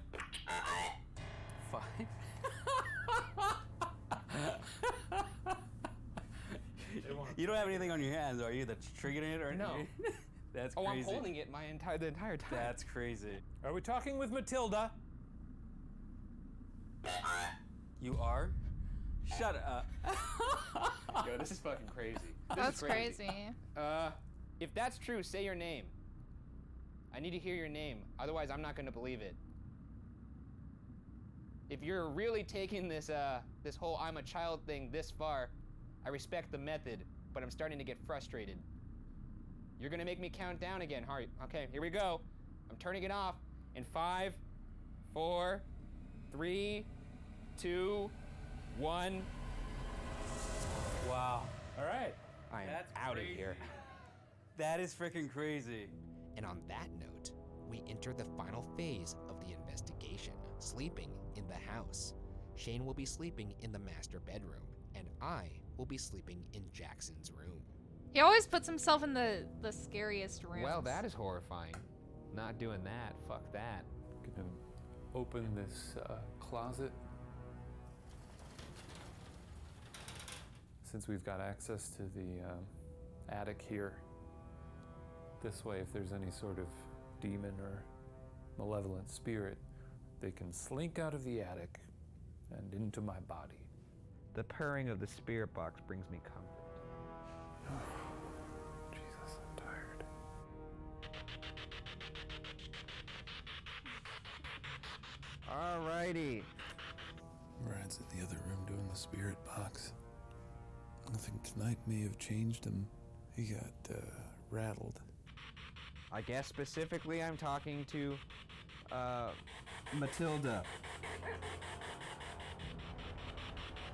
5? You don't have anything on your hands, are you? That's triggering it, or No. That's Oh, crazy. I'm holding it the entire time. That's crazy. Are we talking with Matilda? You are? Shut up. Yo, this is fucking crazy. This That's is crazy. If that's true, say your name. I need to hear your name. Otherwise, I'm not gonna believe it. If you're really taking this this whole I'm a child thing this far, I respect the method, but I'm starting to get frustrated. You're gonna make me count down again, Harry. Okay, here we go. I'm turning it off in 5, 4, 3, 2, 1. Wow. All right. I am That's out of crazy. here. That is freaking crazy. And on that note, we enter the final phase of the investigation, sleeping in the house. Shane will be sleeping in the master bedroom, and I will be sleeping in Jackson's room. He always puts himself in the scariest rooms. Well, that is horrifying. Not doing that. Fuck that. Gonna open this closet. Since we've got access to the attic here, this way if there's any sort of demon or malevolent spirit, they can slink out of the attic and into my body. The purring of the spirit box brings me comfort. Jesus, I'm tired. Alrighty. Brad's in the other room doing the spirit box. I think tonight may have changed him. He got rattled. I guess specifically I'm talking to, Matilda.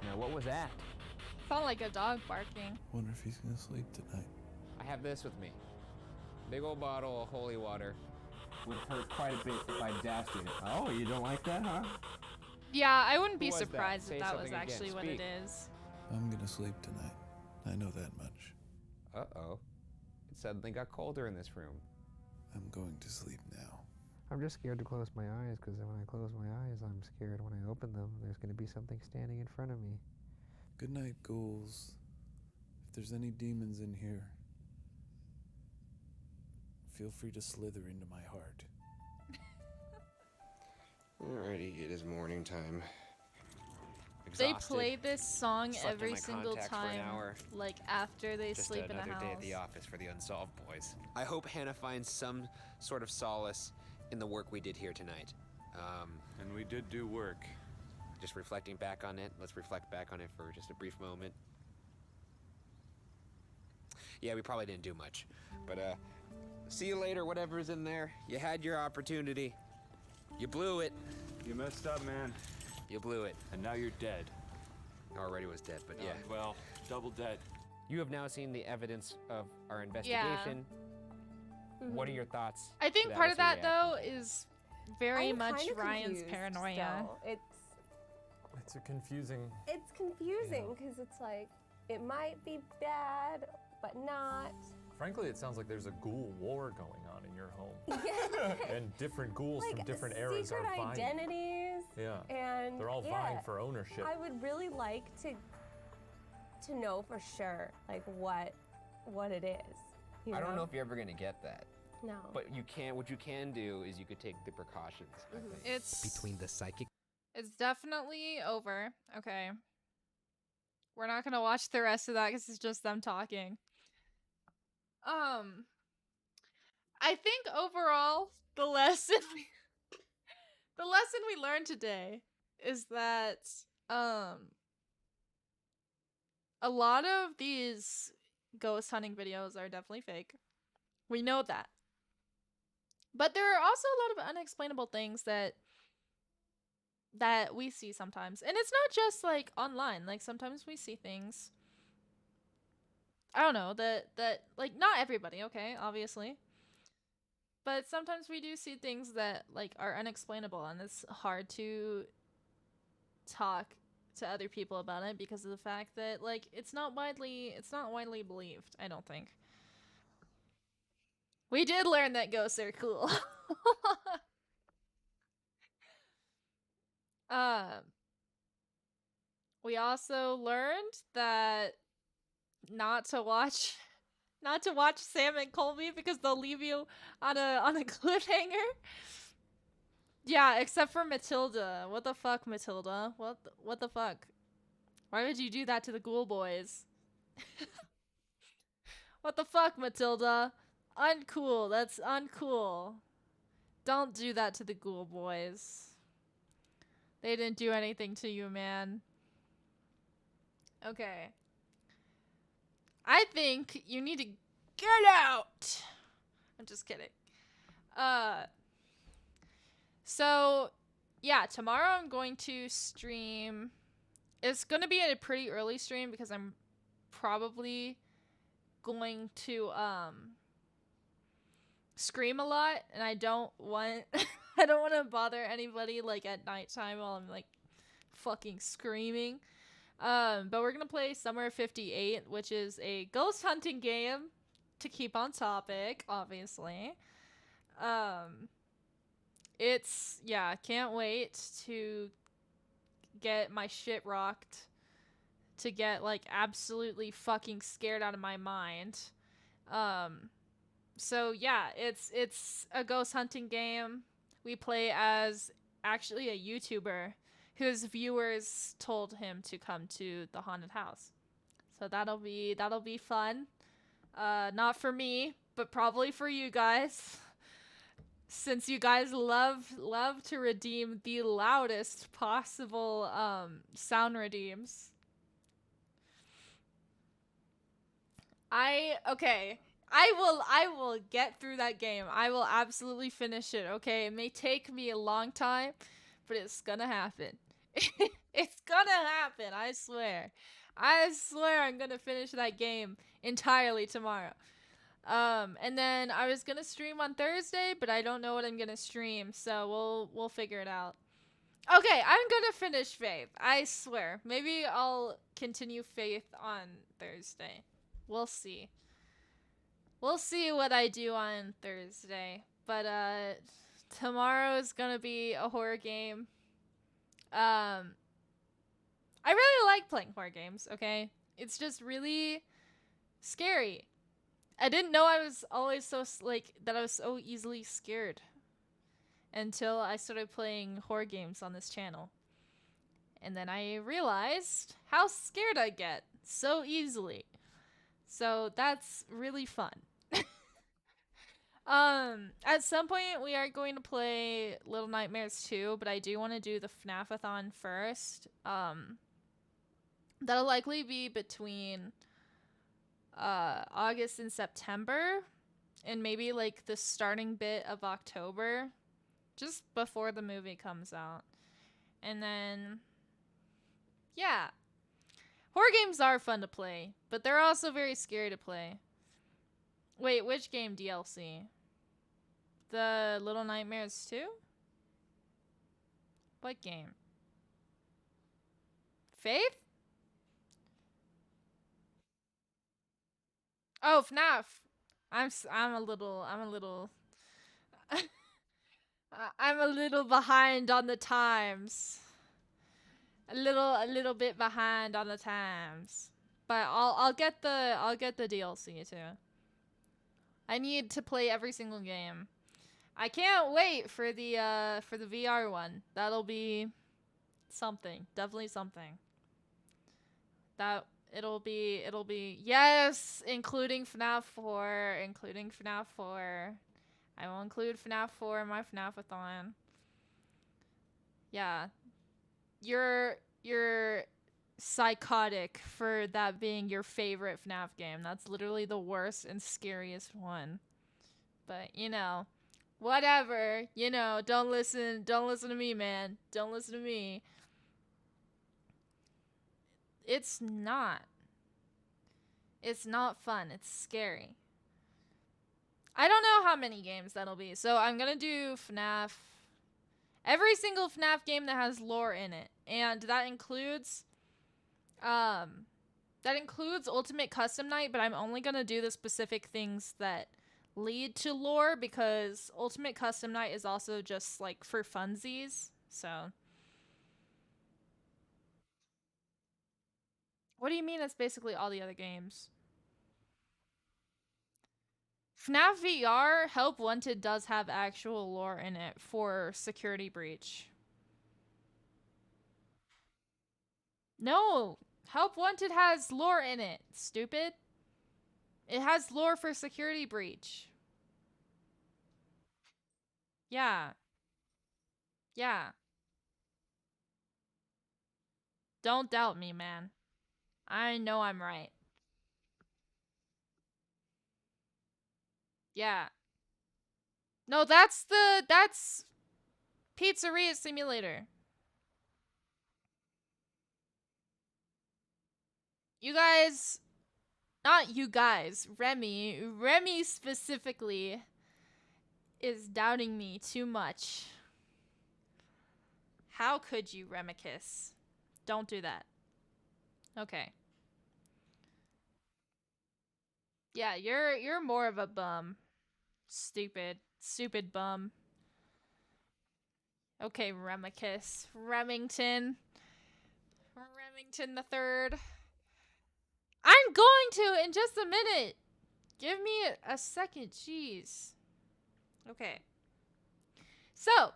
Now what was that? Felt like a dog barking. Wonder if he's gonna sleep tonight. I have this with me. Big old bottle of holy water. Would hurt quite a bit if I dashed it. Oh, you don't like that, huh? Yeah, I wouldn't be Who was that? surprised Say if that was something again. actually what it Speak. is. I'm gonna sleep tonight. I know that much. Uh-oh. It suddenly got colder in this room. I'm going to sleep now. I'm just scared to close my eyes because when I close my eyes, I'm scared when I open them, there's going to be something standing in front of me. Good night, ghouls. If there's any demons in here, feel free to slither into my heart. Alrighty, it is morning time. They play this song Slept in every my single contacts for an time, hour. like after they Just sleep in the another house. day at the office for the Unsolved Boys. I hope Hannah finds some sort of solace in the work we did here tonight. And we did do work. Just reflecting back on it. Let's reflect back on it for just a brief moment. Yeah, we probably didn't do much. But, see you later, whatever's in there. You had your opportunity. You blew it. You messed up, man. You blew it. And now you're dead. Already was dead, but yeah. Well, double dead. You have now seen the evidence of our investigation. What are your thoughts? I think to part of What's that your though is very I'm much kinda Ryan's confused paranoia. still. It's a confusing. It's confusing because it's like it might be bad, but not. Frankly, it sounds like there's a ghoul war going on in your home. Yeah. And different ghouls Like from different eras are secret vying. identities. Yeah. And They're all vying for ownership. I would really like to know for sure, like what it is. You I don't know if you're ever gonna get that. No. But you can. What you can do is you could take the precautions. I think. It's between the psychic. It's definitely over. Okay. We're not gonna watch the rest of that because it's just them talking. I think overall the lesson we learned today is that a lot of these ghost hunting videos are definitely fake. We know that. But there are also a lot of unexplainable things that we see sometimes. And it's not just like online. Like sometimes we see things, I don't know, that like not everybody, okay, obviously. But sometimes we do see things that like are unexplainable, and it's hard to talk to other people about it because of the fact that like it's not widely believed, I don't think. We did learn that ghosts are cool. We also learned that not to watch Sam and Colby because they'll leave you on a cliffhanger. Yeah, except for Matilda. What the fuck, Matilda? What the fuck? Why would you do that to the Ghoul Boys? What the fuck, Matilda? Uncool. That's uncool. Don't do that to the Ghoul Boys. They didn't do anything to you, man. Okay. I think you need to get out. I'm just kidding. So yeah, tomorrow I'm going to stream. It's going to be a pretty early stream because I'm probably going to scream a lot, and I don't want I don't want to bother anybody like at nighttime while I'm like fucking screaming. But we're gonna play Summer 58, which is a ghost hunting game to keep on topic, obviously. It's, yeah, can't wait to get my shit rocked, to get like absolutely fucking scared out of my mind. So yeah, it's a ghost hunting game. We play as actually a YouTuber whose viewers told him to come to the haunted house. So that'll be fun. Not for me, but probably for you guys. Since you guys love to redeem the loudest possible sound redeems. I will get through that game. I will absolutely finish it, okay? It may take me a long time, but it's gonna happen. It's gonna happen, I swear. I swear I'm gonna finish that game entirely tomorrow. And then I was gonna stream on Thursday, but I don't know what I'm gonna stream, so we'll figure it out. Okay, I'm gonna finish Faith. I swear. Maybe I'll continue Faith on Thursday. We'll see. We'll see what I do on Thursday. But tomorrow is gonna be a horror game. I really like playing horror games, okay? It's just really scary. I didn't know I was always so, that I was so easily scared until I started playing horror games on this channel. And then I realized how scared I get so easily. So that's really fun. At some point we are going to play Little Nightmares 2, but I do want to do the FNAF-a-thon first. That'll likely be between August and September, and maybe like the starting bit of October, just before the movie comes out. And then yeah, horror games are fun to play, but they're also very scary to play. Wait, which game DLC? The Little Nightmares 2? What game? Faith? Oh, FNAF. I'm a little I'm a little behind on the times. A little bit behind on the times. But I'll get the DLC too. I need to play every single game. I can't wait for the VR one. That'll be something. Definitely something. That it'll be yes, including FNAF 4, I will include FNAF 4 in my FNAF-a-thon. Yeah. You're psychotic for that being your favorite FNAF game. That's literally the worst and scariest one. But, you know, whatever. You know, don't listen to me, man. Don't listen to me. It's not fun. It's scary. I don't know how many games that'll be. So I'm gonna do FNAF. Every single FNAF game that has lore in it. And that includes Ultimate Custom Night, but I'm only gonna do the specific things that lead to lore, because Ultimate Custom Night is also just like for funsies. So What do you mean it's basically all the other games? FNAF VR Help Wanted does have actual lore in it for Security Breach. No! Help Wanted has lore in it, stupid. It has lore for Security Breach. Yeah. Yeah. Don't doubt me, man. I know I'm right. Yeah. No, that's Pizzeria Simulator. You guys, not you guys, Remy specifically is doubting me too much. How could you, Remicus? Don't do that. Okay. Yeah, you're more of a bum. Stupid bum. Okay, Remicus. Remington the third. I'm going to in just a minute. Give me a second, jeez. Okay. So,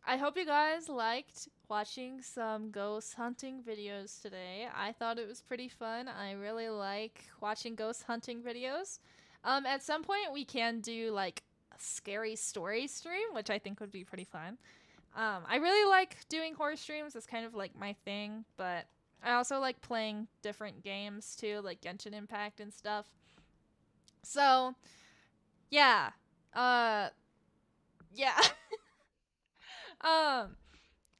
I hope you guys liked watching some ghost hunting videos today. I thought it was pretty fun. I really like watching ghost hunting videos. At some point we can do like a scary story stream, which I think would be pretty fun. I really like doing horror streams. It's kind of like my thing, but I also like playing different games too, like Genshin Impact and stuff. So, yeah. Yeah.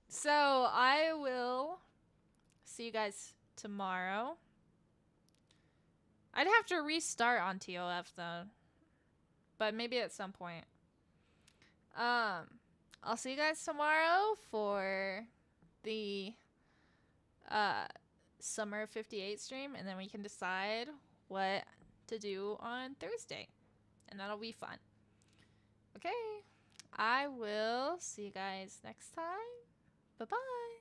So I will see you guys tomorrow. I'd have to restart on TOF though, but maybe at some point. I'll see you guys tomorrow for the Summer 58 stream, and then we can decide what to do on Thursday, and that'll be fun. Okay, I will see you guys next time. Bye-bye.